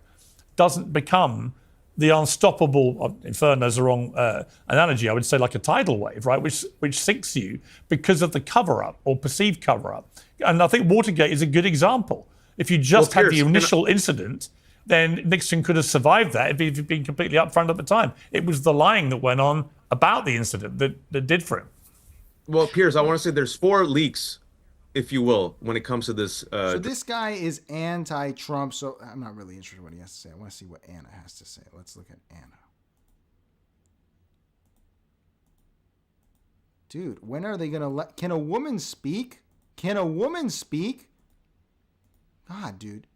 doesn't become the unstoppable, inferno's the wrong analogy, I would say like a tidal wave, right, which sinks you because of the cover-up or perceived cover-up. And I think Watergate is a good example. If you just had the initial incident, then Nixon could have survived that if he'd been completely upfront at the time. It was the lying that went on about the incident that did for him. Well, Piers, I want to say there's 4 leaks, if you will, when it comes to this. So this guy is anti-Trump, so I'm not really interested in what he has to say. I want to see what Ana has to say. Let's look at Ana. Dude, when are they going to let... Can a woman speak? Can a woman speak? God, dude.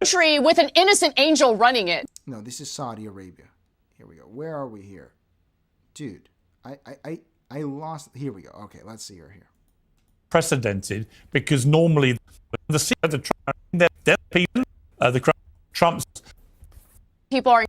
Country with an innocent angel running it. No, this is Saudi Arabia. Here we go. Where are we here? Dude, I lost... Here we go. Okay, let's see her here. Precedented, because normally the Trump's people are...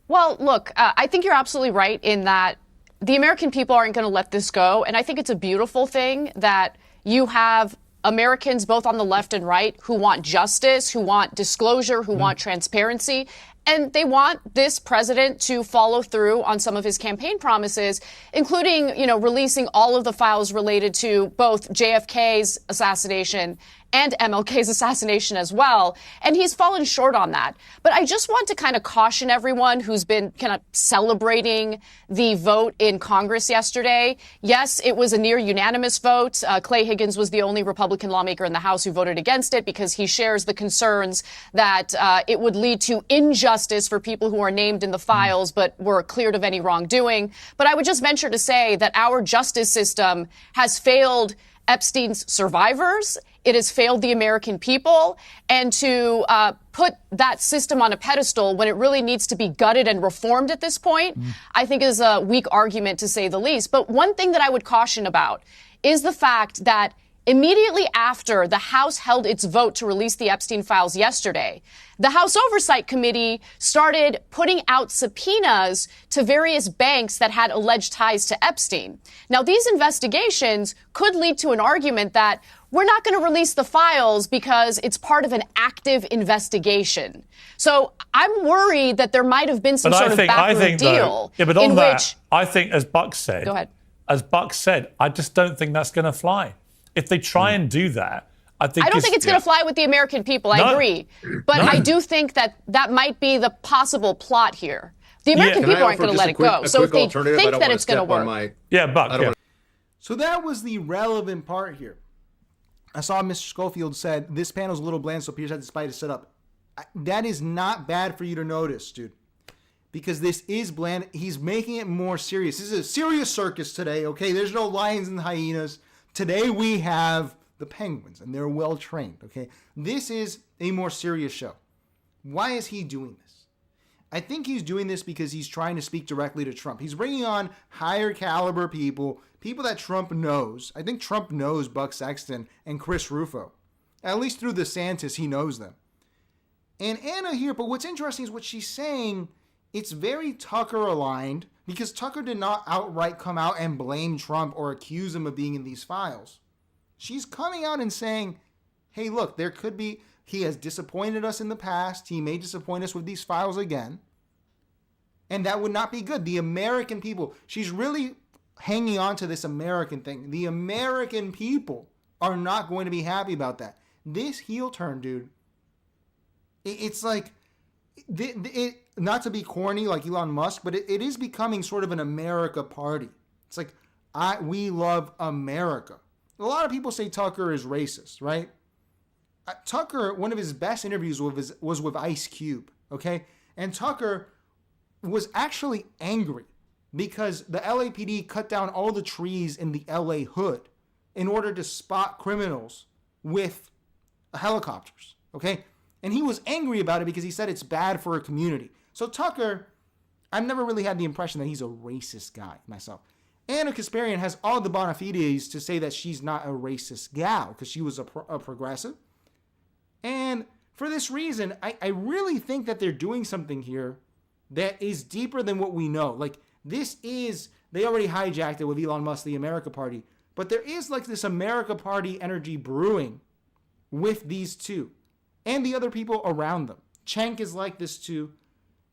Well, look, I think you're absolutely right in that the American people aren't going to let this go. And I think it's a beautiful thing that you have Americans both on the left and right who want justice, who want disclosure, who want transparency. And they want this president to follow through on some of his campaign promises, including, releasing all of the files related to both JFK's assassination and MLK's assassination as well. And he's fallen short on that. But I just want to kind of caution everyone who's been kind of celebrating the vote in Congress yesterday. Yes, it was a near unanimous vote. Clay Higgins was the only Republican lawmaker in the House who voted against it because he shares the concerns that it would lead to injustice for people who are named in the files but were cleared of any wrongdoing. But I would just venture to say that our justice system has failed Epstein's survivors. It has failed the American people. And to put that system on a pedestal when it really needs to be gutted and reformed at this point, I think is a weak argument to say the least. But one thing that I would caution about is the fact that immediately after the House held its vote to release the Epstein files yesterday, the House Oversight Committee started putting out subpoenas to various banks that had alleged ties to Epstein. Now, these investigations could lead to an argument that we're not going to release the files because it's part of an active investigation. So I'm worried that there might have been some sort of backroom deal. But on that, I think, as Buck said, Go ahead. I just don't think that's going to fly. If they try and do that, I don't think it's going to fly with the American people. I agree. But I do think that might be the possible plot here. The American people aren't going to let it go. So if they think that it's going to work. Buck. So that was the relevant part here. I saw Mr. Schofield said, this panel's a little bland, so Piers had to spice it set up. That is not bad for you to notice, dude. Because this is bland. He's making it more serious. This is a serious circus today, okay? There's no lions and hyenas. Today we have the penguins, and they're well trained, okay? This is a more serious show. Why is he doing this? I think he's doing this because he's trying to speak directly to Trump. He's bringing on higher caliber people that Trump knows. I think Trump knows Buck Sexton and Chris Rufo. At least through DeSantis, he knows them. And Ana here, but what's interesting is what she's saying it's very Tucker aligned because Tucker did not outright come out and blame Trump or accuse him of being in these files. She's coming out and saying, hey, look, there could be, he has disappointed us in the past. He may disappoint us with these files again. And that would not be good. The American people, she's really hanging on to this American thing. The American people are not going to be happy about that. This heel turn, dude, it's like, not to be corny like Elon Musk, but it is becoming sort of an America party. It's like, we love America. A lot of people say Tucker is racist, right? Tucker, one of his best interviews was with Ice Cube, okay? And Tucker was actually angry because the LAPD cut down all the trees in the LA hood in order to spot criminals with helicopters, okay? And he was angry about it because he said it's bad for a community. So Tucker, I've never really had the impression that he's a racist guy myself. Ana Kasparian has all the bona fides to say that she's not a racist gal because she was a progressive. And for this reason, I really think that they're doing something here that is deeper than what we know. Like, this is, they already hijacked it with Elon Musk, the America Party. But there is like this America Party energy brewing with these two and the other people around them. Cenk is like this too.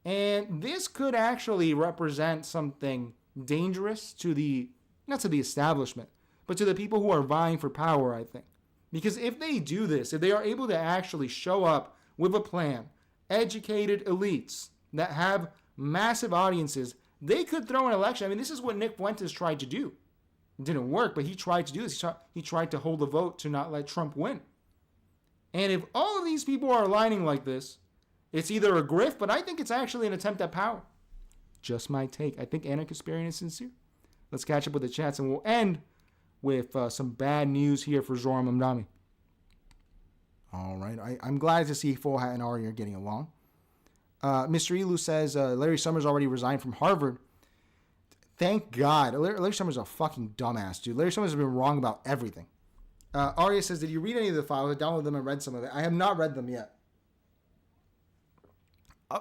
And this could actually represent something dangerous to the, not to the establishment, but to the people who are vying for power, I think. Because if they do this, if they are able to actually show up with a plan, educated elites that have massive audiences, they could throw an election. I mean, this is what Nick Fuentes tried to do. It didn't work, but he tried to do this. He tried to hold the vote to not let Trump win. And if all of these people are aligning like this, it's either a grift, but I think it's actually an attempt at power. Just my take. I think Ana Kasparian is sincere. Let's catch up with the chats, and we'll end with some bad news here for Zohran Mamdani. All right. I'm glad to see Full Hat and Ari are getting along. Mr. Elu says Larry Summers already resigned from Harvard. Thank God. Larry Summers is a fucking dumbass, dude. Larry Summers has been wrong about everything. Arya says, did you read any of the files? I downloaded them and read some of it. I have not read them yet.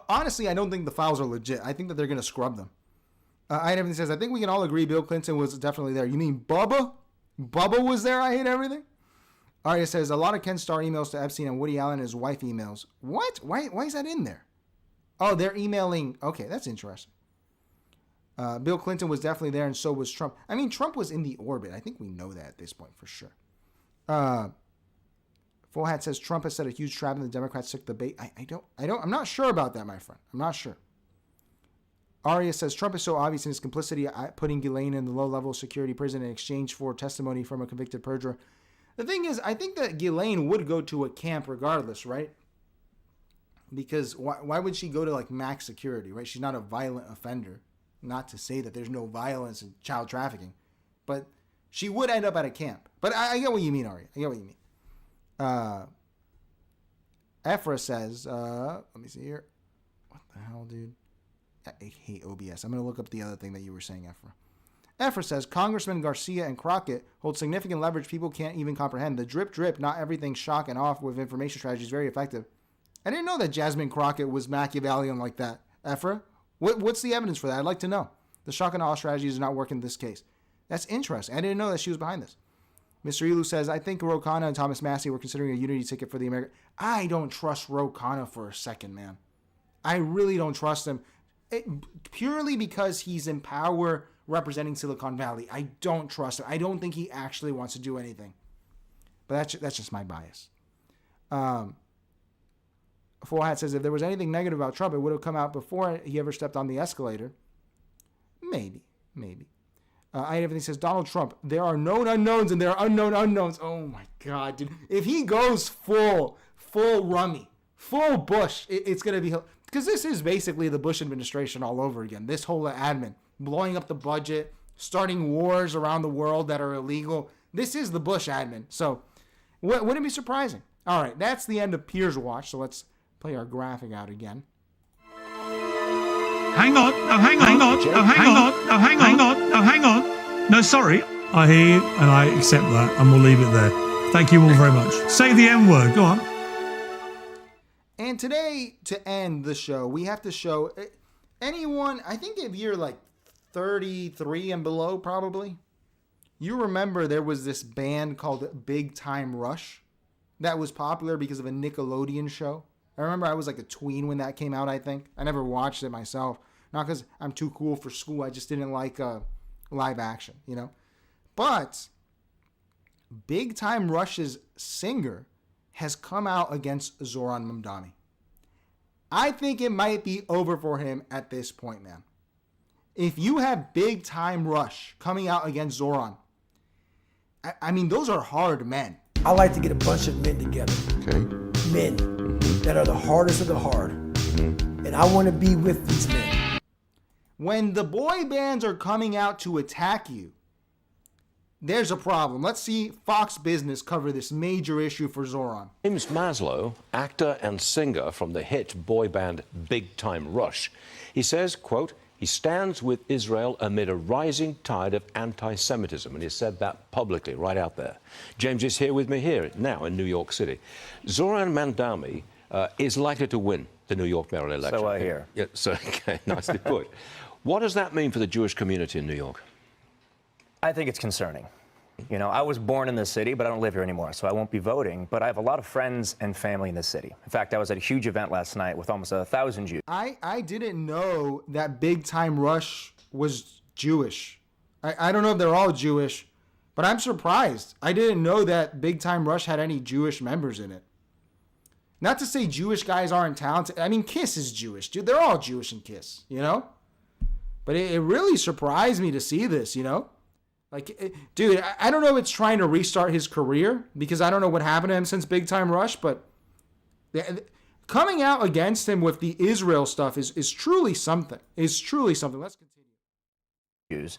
Honestly, I don't think the files are legit. I think that they're going to scrub them. I Hate Everything says, I think we can all agree Bill Clinton was definitely there. You mean Bubba? Bubba was there? I Hate Everything? Arya says, a lot of Ken Starr emails to Epstein and Woody Allen and his wife emails. What? Why is that in there? Oh, they're emailing. Okay, that's interesting. Bill Clinton was definitely there, and so was Trump. I mean, Trump was in the orbit. I think we know that at this point for sure. Full Hat says Trump has set a huge trap and the Democrats took the bait. I'm not sure about that, my friend. I'm not sure. Arya says Trump is so obvious in his complicity at putting Ghislaine in the low-level security prison in exchange for testimony from a convicted perjurer. The thing is, I think that Ghislaine would go to a camp regardless, right? Because why would she go to like max security, right? She's not a violent offender. Not to say that there's no violence in child trafficking, but she would end up at a camp. But I get what you mean, Ari. I get what you mean. Ephra says, let me see here. What the hell, dude? I hate OBS. I'm going to look up the other thing that you were saying, Ephra. Ephra says, Congressman Garcia and Crockett hold significant leverage people can't even comprehend. The drip, not everything shock and off with information strategy is very effective. I didn't know that Jasmine Crockett was Machiavellian like that. Ephra, what's the evidence for that? I'd like to know. The shock and awe strategy does not work in this case. That's interesting. I didn't know that she was behind this. Mr. Elu says, I think Ro Khanna and Thomas Massie were considering a unity ticket for the American. I don't trust Ro Khanna for a second, man. I really don't trust him. Purely because he's in power representing Silicon Valley. I don't trust him. I don't think he actually wants to do anything. But that's just my bias. Full Hat says, if there was anything negative about Trump, it would have come out before he ever stepped on the escalator. Maybe. I Hate Everything says, Donald Trump, there are known unknowns and there are unknown unknowns. Oh my God, dude. If he goes full rummy, full Bush, it's going to be, because this is basically the Bush administration all over again. This whole admin, blowing up the budget, starting wars around the world that are illegal. This is the Bush admin. So wouldn't it be surprising? All right, that's the end of Piers Watch. So let's play our graphic out again. Hang on. No, sorry. I hear you and I accept that and we'll leave it there. Thank you all very much. Say the M word. Go on. And today, to end the show, we have to show... anyone, I think if you're like 33 and below, probably, you remember there was this band called Big Time Rush that was popular because of a Nickelodeon show. I remember I was like a tween when that came out, I think. I never watched it myself. Not because I'm too cool for school. I just didn't like live action, you know? But Big Time Rush's singer has come out against Zohran Mamdani. I think it might be over for him at this point, man. If you have Big Time Rush coming out against Zohran, I mean, those are hard men. I like to get a bunch of men together. Okay. Men that are the hardest of the hard. And I want to be with these men. When the boy bands are coming out to attack you, there's a problem. Let's see Fox Business cover this major issue for Zohran. James Maslow, actor and singer from the hit boy band Big Time Rush. He says, quote, he stands with Israel amid a rising tide of anti-Semitism, and he said that publicly, right out there. James is here with me here now in New York City. Zohran Mamdani is likely to win the New York mayoral election. So I hear. Yeah, so, okay, nicely put. What does that mean for the Jewish community in New York? I think it's concerning. You know, I was born in this city, but I don't live here anymore, so I won't be voting. But I have a lot of friends and family in this city. In fact, I was at a huge event last night with almost 1,000 Jews. I didn't know that Big Time Rush was Jewish. I don't know if they're all Jewish, but I'm surprised. I didn't know that Big Time Rush had any Jewish members in it. Not to say Jewish guys aren't talented. I mean, Kiss is Jewish, dude. They're all Jewish in Kiss, you know? But it really surprised me to see this, you know? Like, dude, I don't know if it's trying to restart his career because I don't know what happened to him since Big Time Rush, but coming out against him with the Israel stuff is truly something. Is truly something. Let's continue.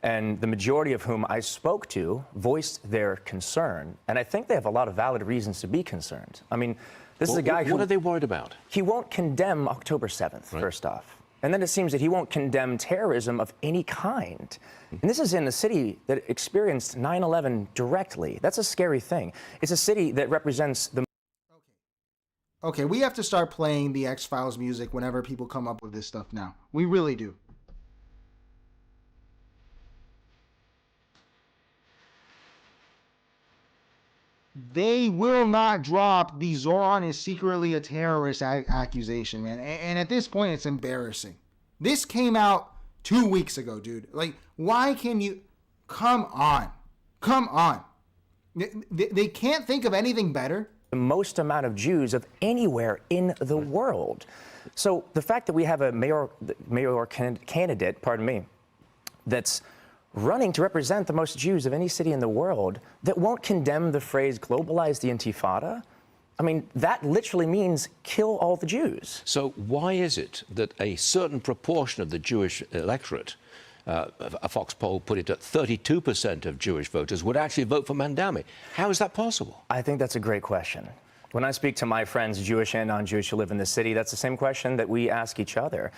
And the majority of whom I spoke to voiced their concern, and I think they have a lot of valid reasons to be concerned. I mean, this is a guy who... What are they worried about? He won't condemn October 7th, first off. And then it seems that he won't condemn terrorism of any kind. And this is in a city that experienced 9/11 directly. That's a scary thing. It's a city that represents the... Okay, we have to start playing the X-Files music whenever people come up with this stuff now. We really do. They will not drop the Zohran is secretly a terrorist accusation, man. And at this point, it's embarrassing. This came out 2 weeks ago, dude. Like, why can you... Come on. Come on. They can't think of anything better. The most amount of Jews of anywhere in the world. So the fact that we have a mayor candidate, pardon me, that's running to represent the most Jews of any city in the world that won't condemn the phrase globalize the Intifada, I mean, that literally means kill all the Jews. So why is it that a certain proportion of the Jewish electorate, a Fox poll put it at 32% of Jewish voters, would actually vote for Mamdani? How is that possible? I think that's a great question. When I speak to my friends, Jewish and non-Jewish, who live in this city, that's the same question that we ask each other.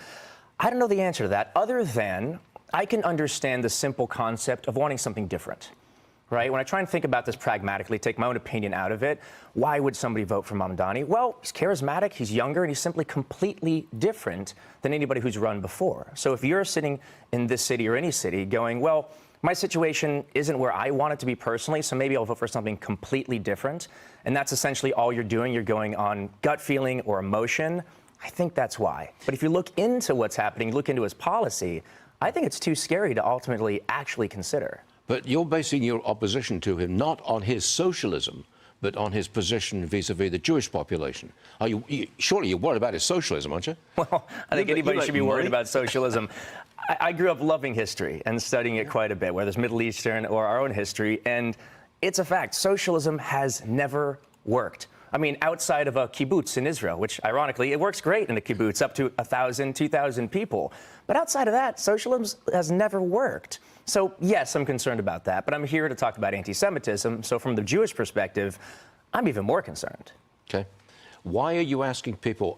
I don't know the answer to that, other than I can understand the simple concept of wanting something different, right? When I try and think about this pragmatically, take my own opinion out of it, why would somebody vote for Mamdani? Well, he's charismatic, he's younger, and he's simply completely different than anybody who's run before. So if you're sitting in this city or any city going, well, my situation isn't where I want it to be personally, so maybe I'll vote for something completely different, and that's essentially all you're doing, you're going on gut feeling or emotion, I think that's why. But if you look into what's happening, look into his policy, I think it's too scary to ultimately actually consider. But you're basing your opposition to him not on his socialism, but on his position vis-a-vis the Jewish population. Surely you're worried about his socialism, aren't you? Well, I think anybody should be worried about socialism. I grew up loving history and studying it quite a bit, whether it's Middle Eastern or our own history, and it's a fact. Socialism has never worked. I mean, outside of a kibbutz in Israel, which ironically, it works great in a kibbutz, up to 1,000, 2,000 people. But outside of that, socialism has never worked. So yes, I'm concerned about that, but I'm here to talk about anti-Semitism. So from the Jewish perspective, I'm even more concerned. Okay. Why are you asking people...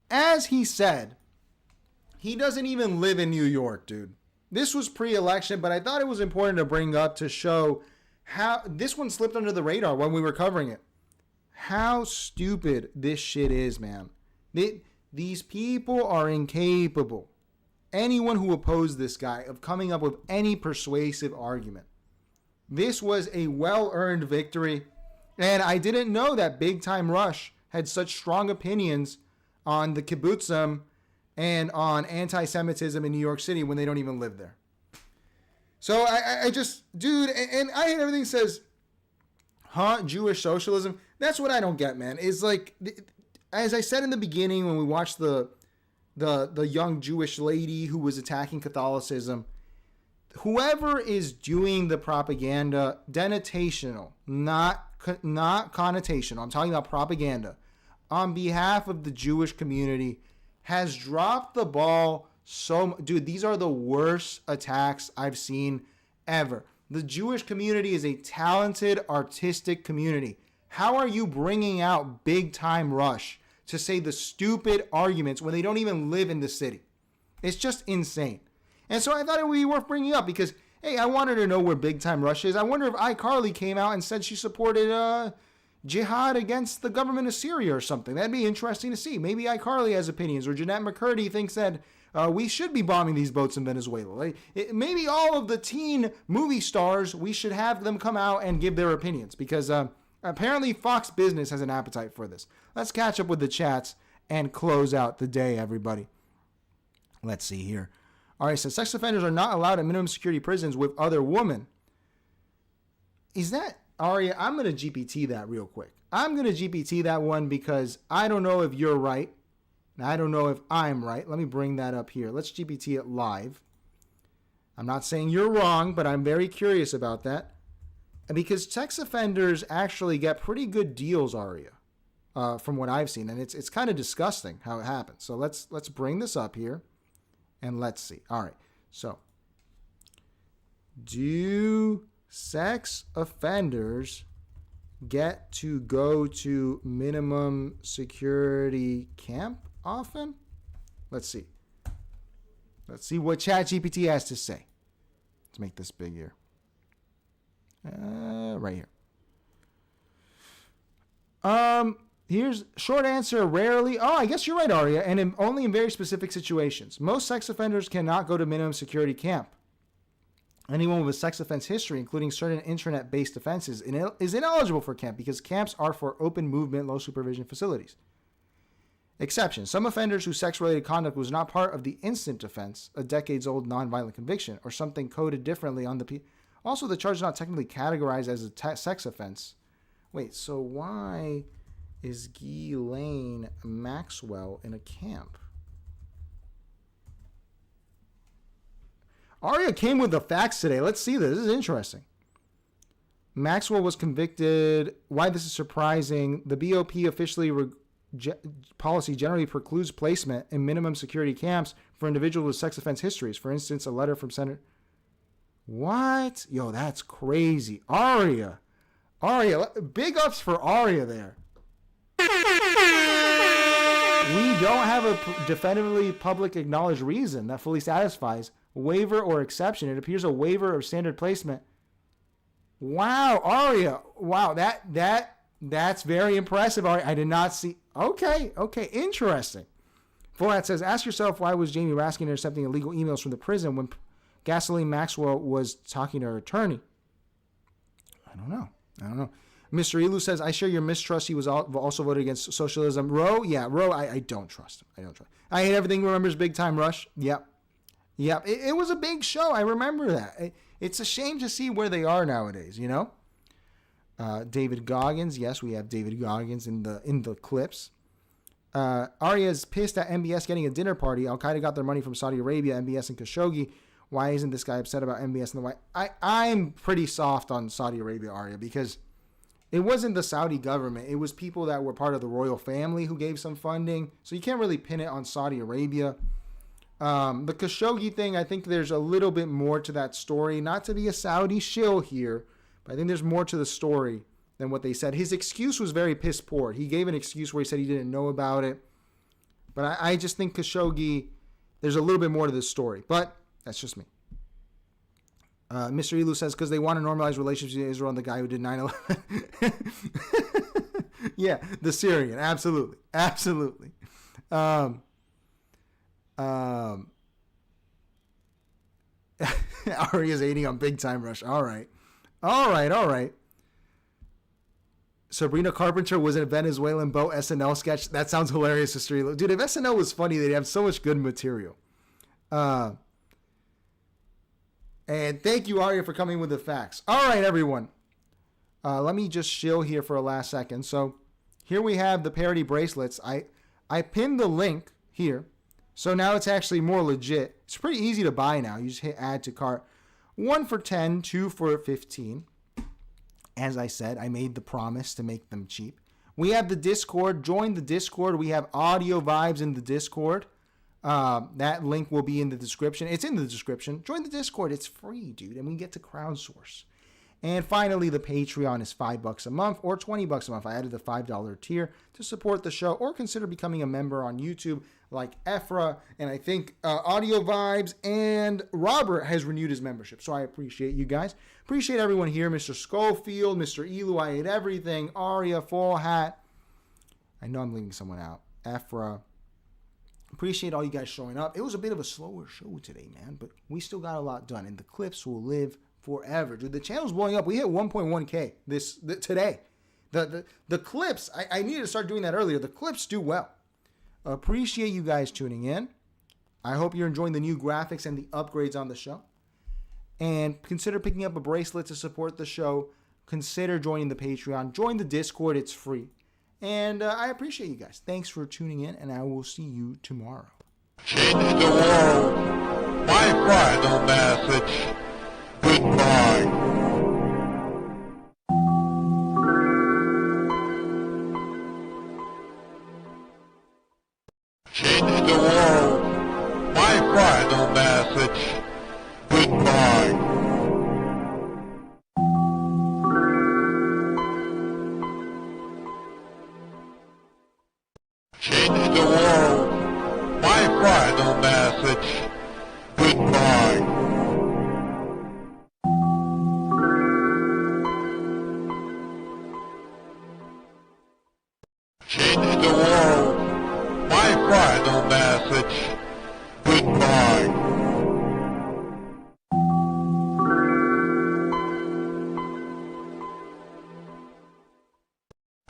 As he said, he doesn't even live in New York, dude. This was pre-election, but I thought it was important to bring up to show how this one slipped under the radar when we were covering it. How stupid this shit is, man. These people are incapable. Anyone who opposed this guy of coming up with any persuasive argument. This was a well-earned victory, and I didn't know that Big Time Rush had such strong opinions on the kibbutzim and on anti-Semitism in New York City when they don't even live there. So I just, dude, and I hate everything that says, Jewish socialism. That's what I don't get, man. It's like, as I said in the beginning when we watched the young Jewish lady who was attacking Catholicism, whoever is doing the propaganda, denotational, not connotational, I'm talking about propaganda, on behalf of the Jewish community, has dropped the ball dude, these are the worst attacks I've seen ever. The Jewish community is a talented, artistic community. How are you bringing out Big Time Rush to say the stupid arguments when they don't even live in the city? It's just insane. And so I thought it would be worth bringing up because, hey, I wanted to know where Big Time Rush is. I wonder if iCarly came out and said she supported jihad against the government of Syria or something. That'd be interesting to see. Maybe iCarly has opinions, or Jeanette McCurdy thinks that we should be bombing these boats in Venezuela. Maybe all of the teen movie stars, we should have them come out and give their opinions because apparently Fox Business has an appetite for this. Let's catch up with the chats and close out the day, everybody. Let's see here. All right, so sex offenders are not allowed at minimum security prisons with other women. Is that, Aria? I'm going to GPT that real quick. I'm going to GPT that one because I don't know if you're right. And I don't know if I'm right. Let me bring that up here. Let's GPT it live. I'm not saying you're wrong, but I'm very curious about that. And because sex offenders actually get pretty good deals, Aria, from what I've seen. And it's kind of disgusting how it happens. So let's bring this up here. And let's see. All right. So, do sex offenders get to go to minimum security camp often? Let's see. Let's see what ChatGPT has to say. Let's make this big here. Right here. Here's short answer, rarely. Oh, I guess you're right, Aria, and only in very specific situations. Most sex offenders cannot go to minimum security camp. Anyone with a sex offense history, including certain internet-based offenses, is ineligible for camp because camps are for open movement, low supervision facilities. Exception. Some offenders whose sex-related conduct was not part of the instant offense, a decades-old nonviolent conviction, or something coded differently on the... Also, the charge is not technically categorized as a sex offense. Wait, so why is Ghislaine Maxwell in a camp? Aria came with the facts today. Let's see this. This is interesting. Maxwell was convicted. Why this is surprising. The BOP officially policy generally precludes placement in minimum security camps for individuals with sex offense histories. For instance, a letter from Senator... What? Yo, that's crazy. Aria, big ups for Aria there. We don't have a definitively public acknowledged reason that fully satisfies waiver or exception. It appears a waiver of standard placement. Wow, Aria. Wow, that's very impressive, Aria. I did not see. Okay, interesting. Forat says, ask yourself, why was Jamie Raskin intercepting illegal emails from the prison when Ghislaine Maxwell was talking to her attorney? I don't know. Mr. Elu says, I share your mistrust. He was also voted against socialism. Roe, I don't trust him. I hate everything. Remembers Big Time Rush? Yep. It was a big show. I remember that. It's a shame to see where they are nowadays, you know? David Goggins. Yes, we have David Goggins in the clips. Arya's pissed at MBS getting a dinner party. Al-Qaeda got their money from Saudi Arabia, MBS and Khashoggi. Why isn't this guy upset about MBS and the White? I'm pretty soft on Saudi Arabia, Arya, because it wasn't the Saudi government. It was people that were part of the royal family who gave some funding. So you can't really pin it on Saudi Arabia. The Khashoggi thing, I think there's a little bit more to that story. Not to be a Saudi shill here, but I think there's more to the story than what they said. His excuse was very piss poor. He gave an excuse where he said he didn't know about it. But I just think Khashoggi, there's a little bit more to this story. But that's just me. Mr. Elu says, because they want to normalize relationships with Israel and the guy who did 9/11. Yeah, the Syrian. Absolutely. Aria's hating on Big Time Rush. All right. Sabrina Carpenter was in a Venezuelan boat SNL sketch. That sounds hilarious, history. Dude, if SNL was funny, they'd have so much good material. And thank you, Aria, for coming with the facts. All right, everyone. Let me just chill here for a last second. So here we have the parody bracelets. I pinned the link here. So now it's actually more legit. It's pretty easy to buy now. You just hit add to cart. 1 for 10, 2 for 15. As I said, I made the promise to make them cheap. We have the Discord. Join the Discord. We have audio vibes in the Discord. That link will be in the description. It's in the description. Join the Discord. It's free, dude. And we get to crowdsource. And finally, the Patreon is $5 a month or $20 a month. I added the $5 tier to support the show, or consider becoming a member on YouTube like Ephra, and I think Audio Vibes, and Robert has renewed his membership. So I appreciate you guys. Appreciate everyone here. Mr. Schofield, Mr. Elu, I Ate Everything, Aria, Fall Hat. I know I'm leaving someone out. Ephra. Appreciate all you guys showing up. It was a bit of a slower show today, man, but we still got a lot done, and the clips will live forever, dude. The channel's blowing up. We hit 1.1K today. The clips, I needed to start doing that earlier. The clips do well. Appreciate you guys tuning in. I hope you're enjoying the new graphics and the upgrades on the show. And consider picking up a bracelet to support the show. Consider joining the Patreon. Join the Discord. It's free. And I appreciate you guys. Thanks for tuning in, and I will see you tomorrow. Change the world. My final message. Goodbye. Change the world. My final message. Goodbye. Change the world. My final message. Goodbye. Change the world. My final message. Goodbye.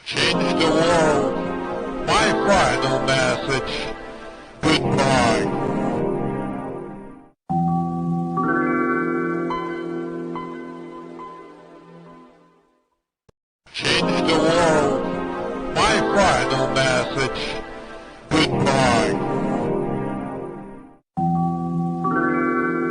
Change the world. My final message. Goodbye. Change the world. My final message. Goodbye.